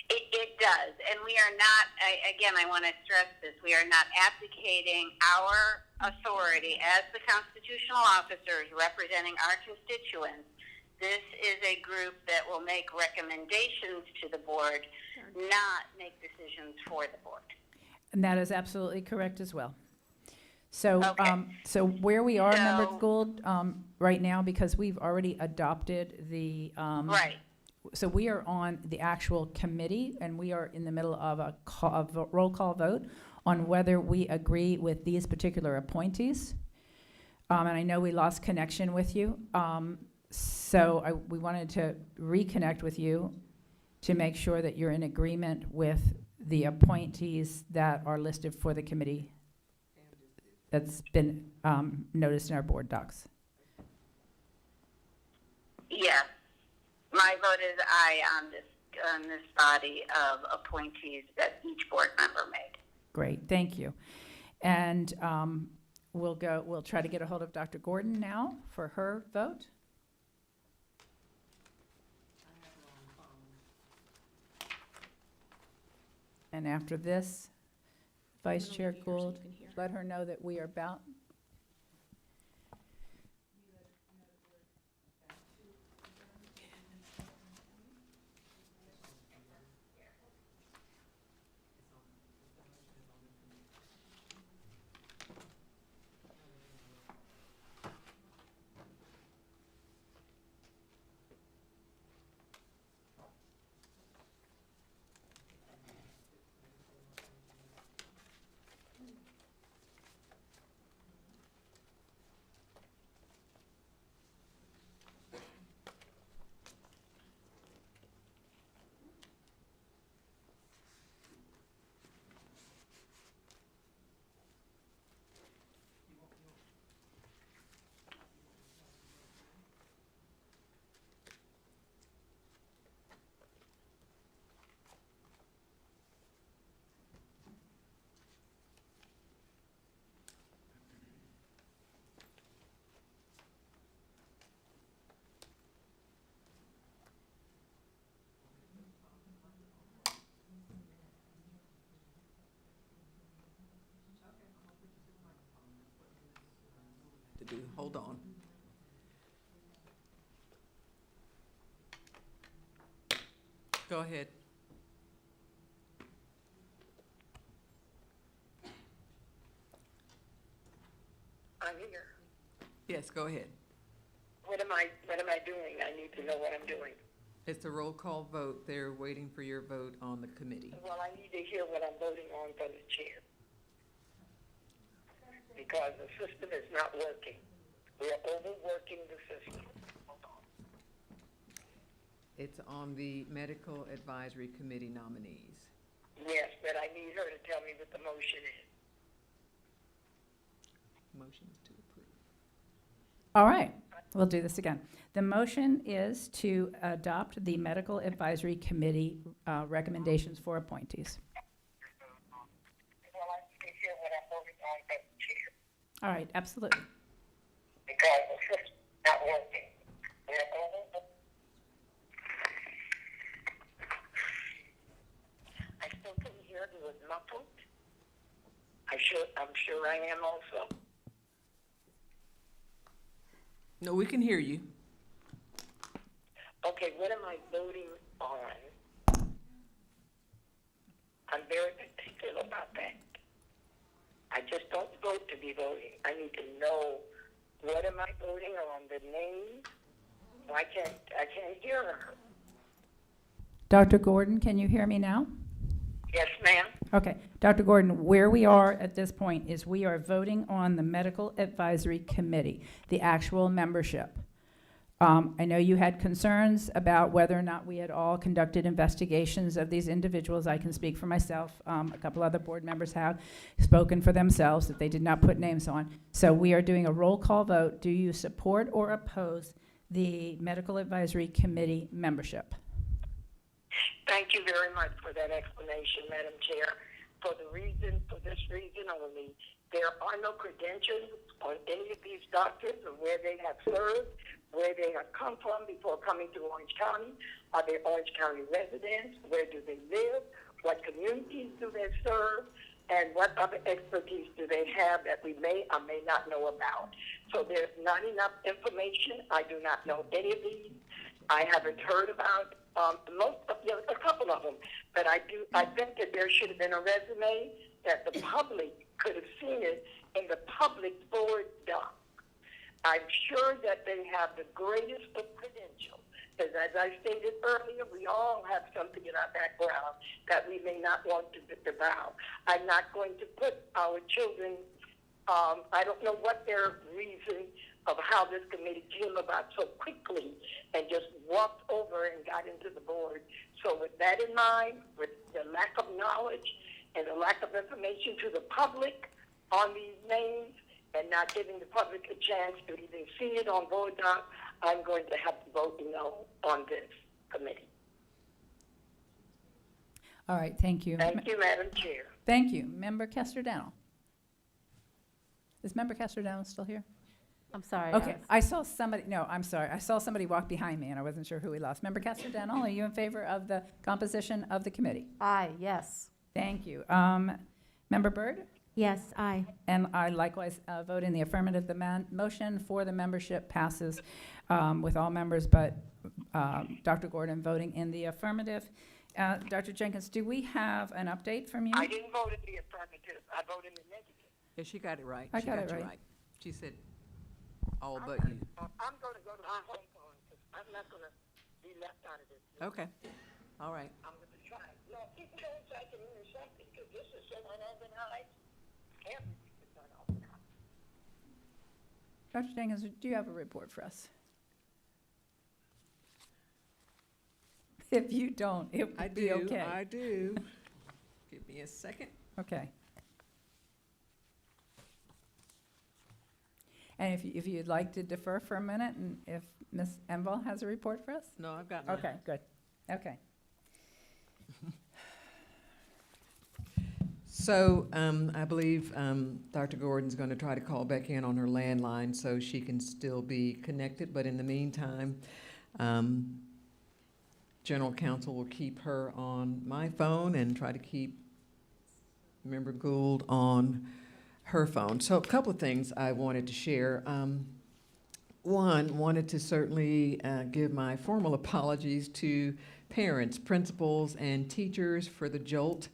It does, and we are not, again, I want to stress this, we are not abdicating our authority as the constitutional officers representing our constituents. This is a group that will make recommendations to the board, not make decisions for the board. And that is absolutely correct as well. So, Okay. So where we are, Member Gould, right now, because we've already adopted the, Right. So we are on the actual committee, and we are in the middle of a roll call vote on whether we agree with these particular appointees. And I know we lost connection with you. So we wanted to reconnect with you to make sure that you're in agreement with the appointees that are listed for the committee that's been noticed in our board docs. Yes. My vote is aye on this body of appointees that each board member made. Great, thank you. And we'll try to get a hold of Dr. Gordon now for her vote. And after this, Vice Chair Gould, let her know that we are about. Hold on. Go ahead. I'm here. Yes, go ahead. What am I doing? I need to know what I'm doing. It's a roll call vote. They're waiting for your vote on the committee. Well, I need to hear what I'm voting on from the chair. Because the system is not working. We are overworking the system. Hold on. It's on the Medical Advisory Committee nominees. Yes, but I need her to tell me what the motion is. Motion is to approve. All right, we'll do this again. The motion is to adopt the Medical Advisory Committee recommendations for appointees. Well, I need to hear what I'm voting on from the chair. All right, absolutely. Because the system is not working. We are I still couldn't hear. It was muffled. I'm sure I am also. No, we can hear you. Okay, what am I voting on? I'm very particular about that. supposed to be voting. I need to know what am I voting on, the name. I can't hear her. Dr. Gordon, can you hear me now? Yes, ma'am. Okay, Dr. Gordon, where we are at this point is we are voting on the Medical Advisory Committee, the actual membership. I know you had concerns about whether or not we had all conducted investigations of these individuals. I can speak for myself. A couple other board members have spoken for themselves that they did not put names on. So we are doing a roll call vote. Do you support or oppose the Medical Advisory Committee membership? Thank you very much for that explanation, Madam Chair. For this reason only, there are no credentials on any of these doctors of where they have served, where they have come from before coming to Orange County. Are they Orange County residents? Where do they live? What communities do they serve? And what other expertise do they have that we may or may not know about? So there's not enough information. I do not know any of these. I haven't heard about a couple of them, but I think that there should have been a resume that the public could have seen it in the public BoardDocs. I'm sure that they have the greatest of credentials, because as I stated earlier, we all have something in our background that we may not want to disavow. I'm not going to put our children, I don't know what their reason of how this committee came about so quickly and just walked over and got into the board. So with that in mind, with the lack of knowledge and the lack of information to the public on these names and not giving the public a chance to even see it on BoardDocs, I'm going to have to vote no on this committee. All right, thank you. Thank you, Madam Chair. Thank you. Member Kester-Dowell. Is Member Kester-Dowell still here? I'm sorry. Okay, I saw somebody, no, I'm sorry. I saw somebody walk behind me and I wasn't sure who we lost. Member Kester-Dowell, are you in favor of the composition of the committee? Aye, yes. Thank you. Member Byrd? Yes, aye. And I likewise vote in the affirmative. The motion for the membership passes with all members but Dr. Gordon voting in the affirmative. Dr. Jenkins, do we have an update from you? I didn't vote in the affirmative. I voted in the negative. Yeah, she got it right. I She got it you right. She said all but you. I'm going to go to my home phone because I'm not going to be left out of this. Okay, all right. I'm going to try. No, people don't say I can intercept it because this is so unorganized. Everything is unorganized. Dr. Jenkins, do you have a report for us? If you don't, it would be okay. I do. Give me a second. Okay. And if you'd like to defer for a minute, and if Ms. Enval has a report for us? No, I've got mine. Okay, good. Okay. So I believe Dr. Gordon's going to try to call back in on her landline so she can still be connected. But in the meantime, General Counsel will keep her on my phone and try to keep Member Gould on her phone. So a couple of things I wanted to share. One, wanted to certainly give my formal apologies to parents, principals, and teachers for the jolt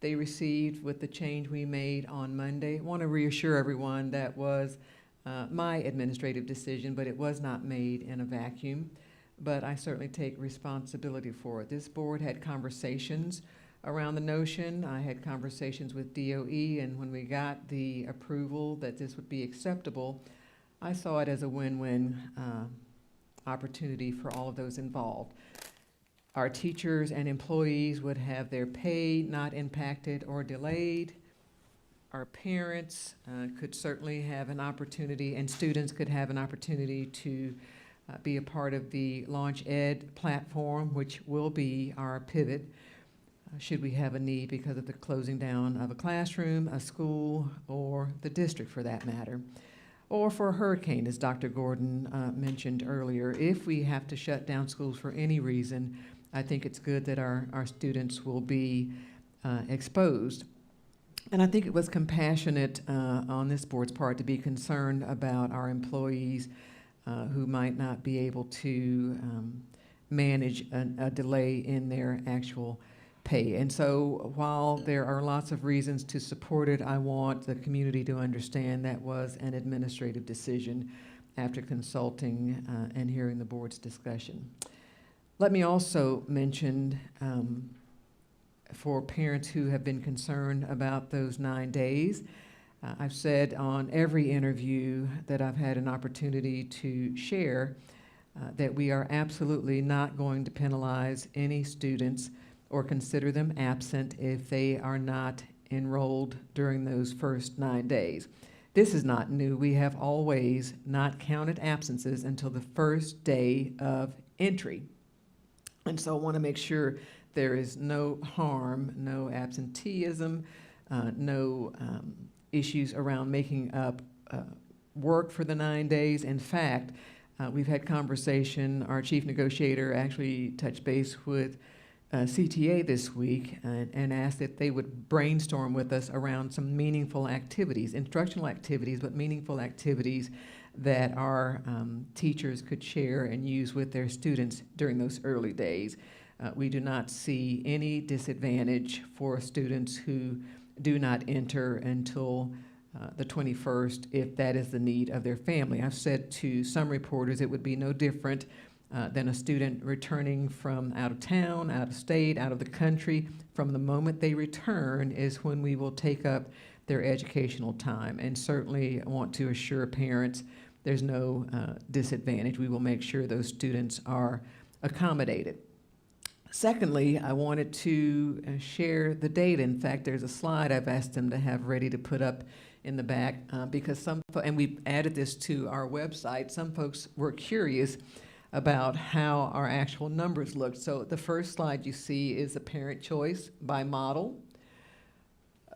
they received with the change we made on Monday. I want to reassure everyone that was my administrative decision, but it was not made in a vacuum. But I certainly take responsibility for it. This board had conversations around the notion. I had conversations with DOE, and when we got the approval that this would be acceptable, I saw it as a win-win opportunity for all of those involved. Our teachers and employees would have their pay not impacted or delayed. Our parents could certainly have an opportunity, and students could have an opportunity to be a part of the Launch Ed platform, which will be our pivot should we have a need because of the closing down of a classroom, a school, or the district for that matter. Or for a hurricane, as Dr. Gordon mentioned earlier. If we have to shut down schools for any reason, I think it's good that our students will be exposed. And I think it was compassionate on this board's part to be concerned about our employees who might not be able to manage a delay in their actual pay. And so while there are lots of reasons to support it, I want the community to understand that was an administrative decision after consulting and hearing the board's discussion. Let me also mention for parents who have been concerned about those 9 days, I've said on every interview that I've had an opportunity to share that we are absolutely not going to penalize any students or consider them absent if they are not enrolled during those first 9 days. This is not new. We have always not counted absences until the first day of entry. And so I want to make sure there is no harm, no absenteeism, no issues around making up work for the 9 days. In fact, we've had conversation, our chief negotiator actually touched base with CTA this week and asked that they would brainstorm with us around some meaningful activities, instructional activities, but meaningful activities that our teachers could share and use with their students during those early days. We do not see any disadvantage for students who do not enter until the 21st if that is the need of their family. I've said to some reporters it would be no different than a student returning from out of town, out of state, out of the country. From the moment they return is when we will take up their educational time. And certainly I want to assure parents there's no disadvantage. We will make sure those students are accommodated. Secondly, I wanted to share the data. In fact, there's a slide I've asked them to have ready to put up in the back because and we've added this to our website, some folks were curious about how our actual numbers look. So the first slide you see is the parent choice by model.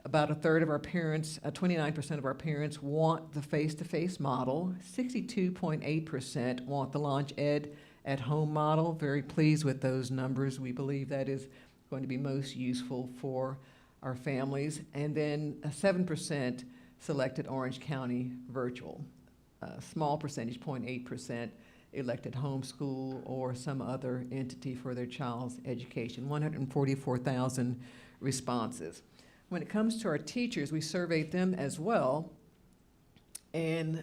About a third of our parents, 29% of our parents want the face-to-face model. 62.8% want the Launch Ed at home model. Very pleased with those numbers. We believe that is going to be most useful for our families. And then 7% selected Orange County virtual. A small percentage, 0.8%, elected homeschool or some other entity for their child's education. 144,000 responses. When it comes to our teachers, we surveyed them as well. And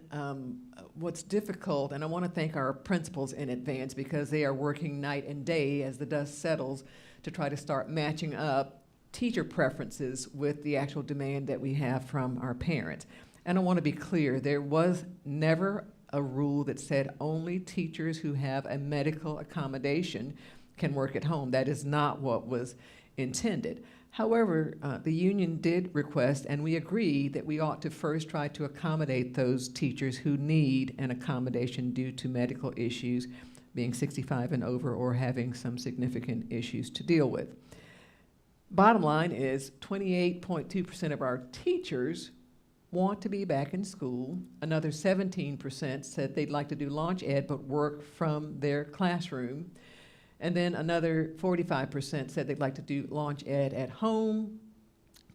what's difficult, and I want to thank our principals in advance because they are working night and day as the dust settles to try to start matching up teacher preferences with the actual demand that we have from our parents. And I want to be clear, there was never a rule that said only teachers who have a medical accommodation can work at home. That is not what was intended. However, the union did request, and we agree, that we ought to first try to accommodate those teachers who need an accommodation due to medical issues, being 65 and over or having some significant issues to deal with. Bottom line is 28.2% of our teachers want to be back in school. Another 17% said they'd like to do Launch Ed but work from their classroom. And then another 45% said they'd like to do Launch Ed at home.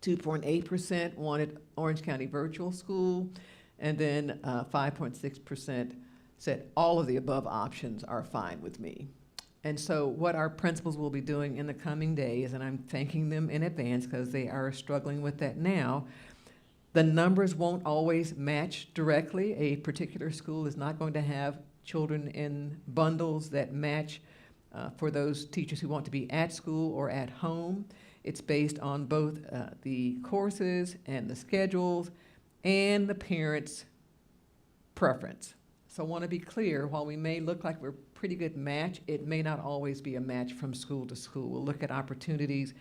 2.8% wanted Orange County virtual school. And then 5.6% said all of the above options are fine with me. And so what our principals will be doing in the coming days, and I'm thanking them in advance because they are struggling with that now, the numbers won't always match directly. A particular school is not going to have children in bundles that match for those teachers who want to be at school or at home. It's based on both the courses and the schedules and the parents' preference. So I want to be clear, while we may look like we're a pretty good match, it may not always be a match from school to school. We'll look at opportunities.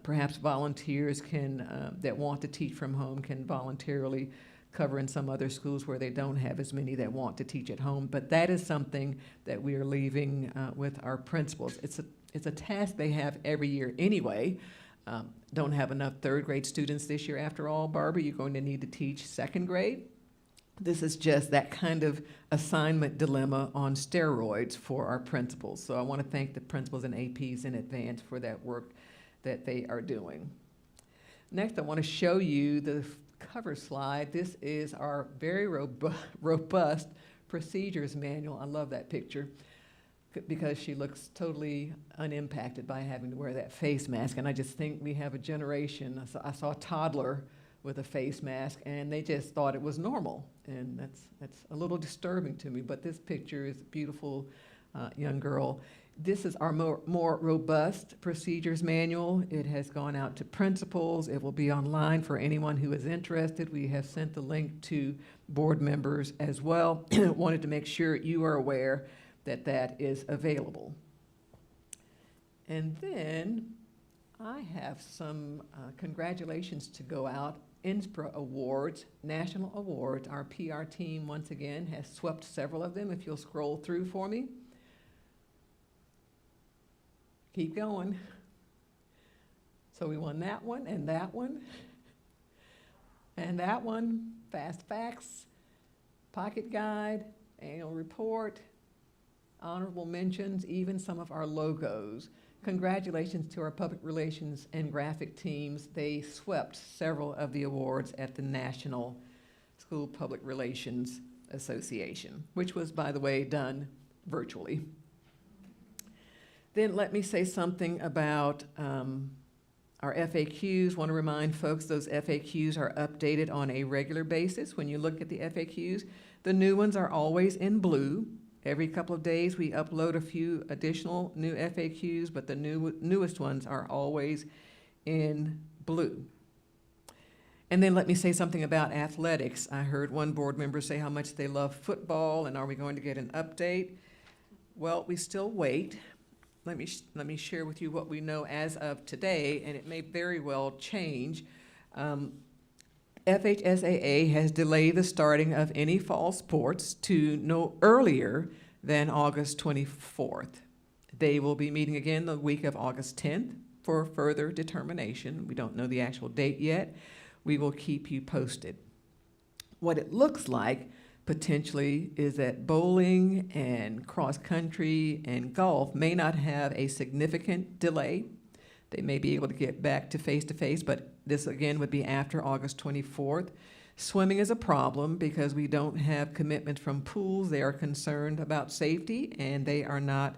Perhaps volunteers can, that want to teach from home can voluntarily cover in some other schools where they don't have as many that want to teach at home. But that is something that we are leaving with our principals. It's a task they have every year anyway. Don't have enough third grade students this year after all, Barbara. You're going to need to teach second grade. This is just that kind of assignment dilemma on steroids for our principals. So I want to thank the principals and APs in advance for that work that they are doing. Next, I want to show you the cover slide. This is our very robust procedures manual. I love that picture. because she looks totally unimpacted by having to wear that face mask. And I just think we have a generation, I saw a toddler with a face mask, and they just thought it was normal. And that's a little disturbing to me. But this picture is a beautiful young girl. This is our more robust procedures manual. It has gone out to principals. It will be online for anyone who is interested. We have sent the link to board members as well. Wanted to make sure you are aware that that is available. And then I have some congratulations to go out. INSPRA Awards, National Awards. Our PR team, once again, has swept several of them. If you'll scroll through for me. Keep going. So we won that one, and that one, and that one. Fast Facts, Pocket Guide, Annual Report, honorable mentions, even some of our logos. Congratulations to our public relations and graphic teams. They swept several of the awards at the National School Public Relations Association, which was, by the way, done virtually. Then let me say something about our FAQs. Want to remind folks those FAQs are updated on a regular basis. When you look at the FAQs, the new ones are always in blue. Every couple of days, we upload a few additional new FAQs, but the newest ones are always in blue. And then let me say something about athletics. I heard one board member say how much they love football, and are we going to get an update? Well, we still wait. Let me share with you what we know as of today, and it may very well change. FHSAA has delayed the starting of any fall sports to no earlier than August 24th. They will be meeting again the week of August 10th for further determination. We don't know the actual date yet. We will keep you posted. What it looks like potentially is that bowling and cross country and golf may not have a significant delay. They may be able to get back to face, but this again would be after August 24th. Swimming is a problem because we don't have commitment from pools. They are concerned about safety, and they are not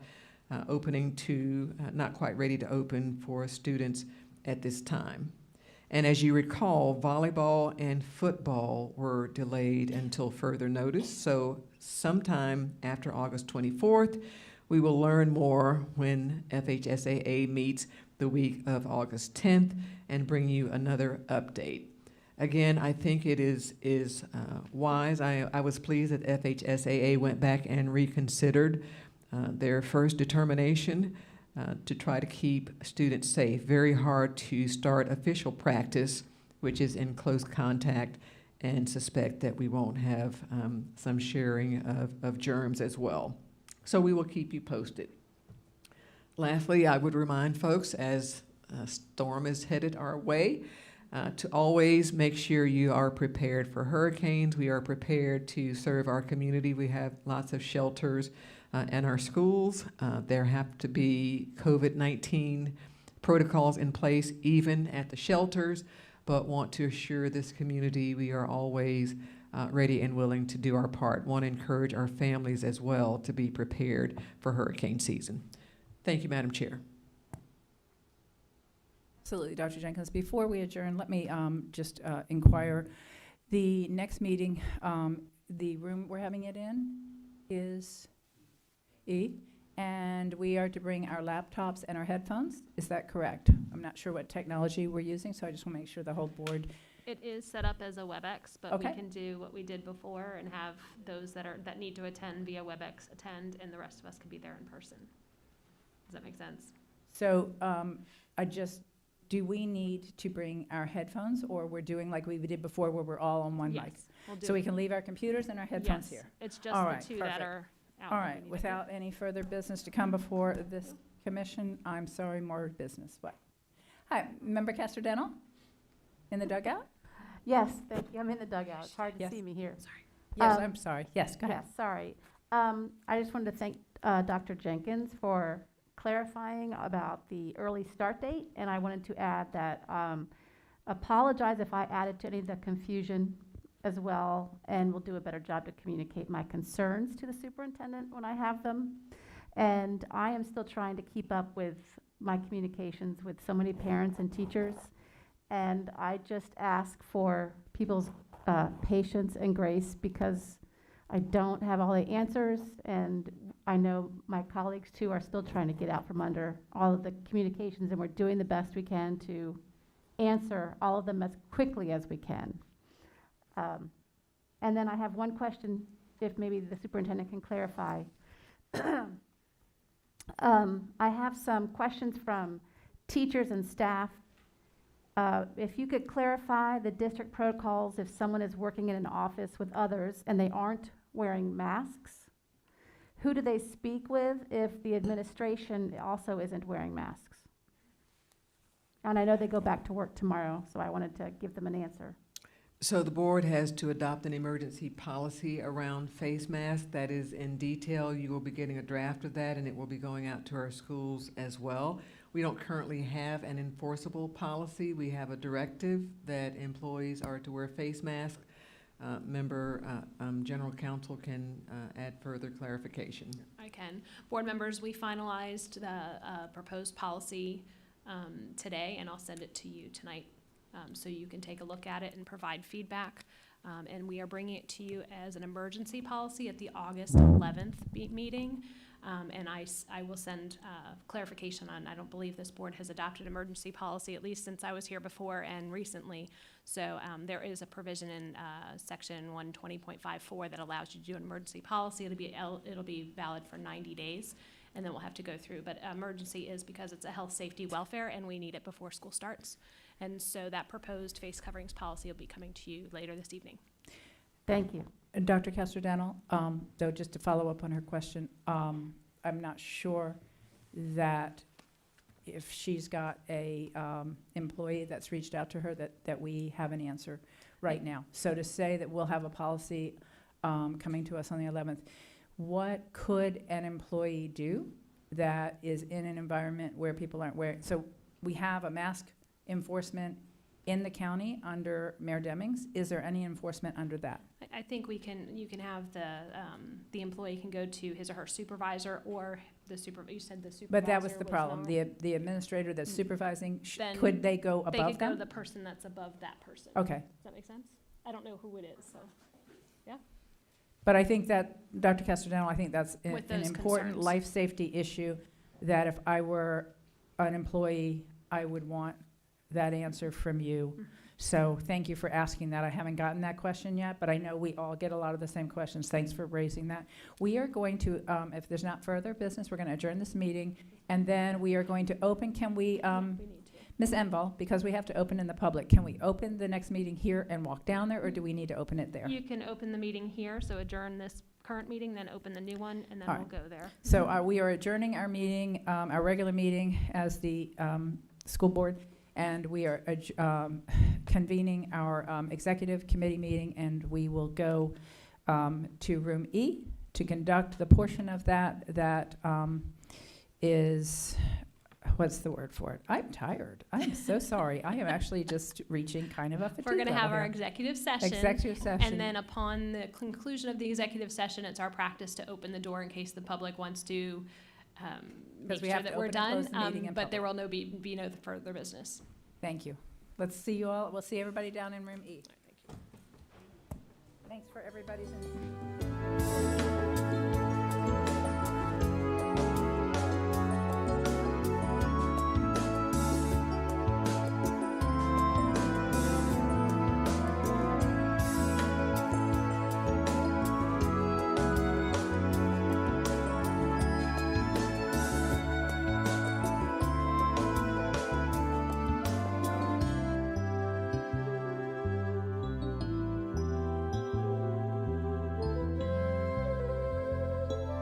not quite ready to open for students at this time. And as you recall, volleyball and football were delayed until further notice. So sometime after August 24th, we will learn more when FHSAA meets the week of August 10th and bring you another update. Again, I think it is wise. I was pleased that FHSAA went back and reconsidered their first determination to try to keep students safe. Very hard to start official practice, which is in close contact, and suspect that we won't have some sharing of germs as well. So we will keep you posted. Lastly, I would remind folks, as a storm is headed our way, to always make sure you are prepared for hurricanes. We are prepared to serve our community. We have lots of shelters in our schools. There have to be COVID-19 protocols in place even at the shelters, but want to assure this community we are always ready and willing to do our part. Want to encourage our families as well to be prepared for hurricane season. Thank you, Madam Chair. Absolutely, Dr. Jenkins. Before we adjourn, let me just inquire. The next meeting, the room we're having it in is E, and we are to bring our laptops and our headphones. Is that correct? I'm not sure what technology we're using, so I just want to make sure the whole board. It is set up as a WebEx, but Okay. we can do what we did before and have those that need to attend via WebEx attend, and the rest of us can be there in person. Does that make sense? So do we need to bring our headphones, or we're doing like we did before where we're all on one mic? Yes, we'll do So we it. can leave our computers and our headphones Yes, here? it's just All the right, two that perfect. are out. All that we right, need to do. without any further business to come before this commission, I'm sorry, more business. What? Hi, Member Castrodeno in the dugout? Yes, thank you. I'm in the dugout. It's hard to Yes. see me here. Yes, I'm sorry. Yes, go ahead. Yes, sorry. I just wanted to thank Dr. Jenkins for clarifying about the early start date, and I wanted to add that apologize if I added to any of the confusion as well, and we'll do a better job to communicate my concerns to the superintendent when I have them. And I am still trying to keep up with my communications with so many parents and teachers. And I just ask for people's patience and grace, because I don't have all the answers, and I know my colleagues too are still trying to get out from under all of the communications, and we're doing the best we can to answer all of them as quickly as we can. And then I have one question, if maybe the superintendent can clarify. I have some questions from teachers and staff. If you could clarify the district protocols if someone is working in an office with others and they aren't wearing masks. Who do they speak with if the administration also isn't wearing masks? And I know they go back to work tomorrow, so I wanted to give them an answer. So the board has to adopt an emergency policy around face masks. That is in detail. You will be getting a draft of that, and it will be going out to our schools as well. We don't currently have an enforceable policy. We have a directive that employees are to wear face masks. General counsel can add further clarification. I can. Board members, we finalized the proposed policy today, and I'll send it to you tonight so you can take a look at it and provide feedback. And we are bringing it to you as an emergency policy at the August 11th meeting. And I will send clarification on, I don't believe this board has adopted emergency policy, at least since I was here before and recently. So there is a provision in section 120.54 that allows you to do an emergency policy. It'll be valid for 90 days, and then we'll have to go through. But emergency is because it's a health, safety, welfare, and we need it before school starts. And so that proposed face coverings policy will be coming to you later this evening. Thank you. Dr. Castrodanno, though, just to follow up on her question, I'm not sure that if she's got a employee that's reached out to her that we have an answer right now. So to say that we'll have a policy coming to us on the 11th, what could an employee do that is in an environment where people aren't wearing? So we have a mask enforcement in the county under Mayor Demings. Is there any enforcement under that? I think you can have the employee can go to his or her supervisor or you said the supervisor. But that was the problem. The administrator that's supervising, Then could they go above them? They could go the person that's above that person. Okay. Does that make sense? I don't know who it is, so, yeah. But I think that, Dr. Castrodanno, I think that's an important concerns. life safety issue, that if I were an employee, I would want that answer from you. So thank you for asking that. I haven't gotten that question yet, but I know we all get a lot of the same questions. Thanks for raising that. We are going to, if there's not further business, we're going to adjourn this meeting, and then we are going to open, can we, Ms. Enval, because we have to open in the public, can we open the next meeting here and walk down there, or do we need to open it there? You can open the meeting here, so adjourn this current meeting, then open the new one, and then All we'll right. go there. So we are adjourning our meeting, our regular meeting as the school board, and we are convening our executive committee meeting, and we will go to room E to conduct the portion of that is, what's the word for it? I'm tired. I'm so sorry. I am actually just reaching kind of a fatigue We're going to have level our here. executive session. Executive session. And then upon the conclusion of the executive session, it's our practice to open the door in case the public wants to make we sure have to that we're open and close done. the meeting in But there public. will be no further business. Thank you. Let's see you all. We'll see everybody down in room E. Thanks for everybody's.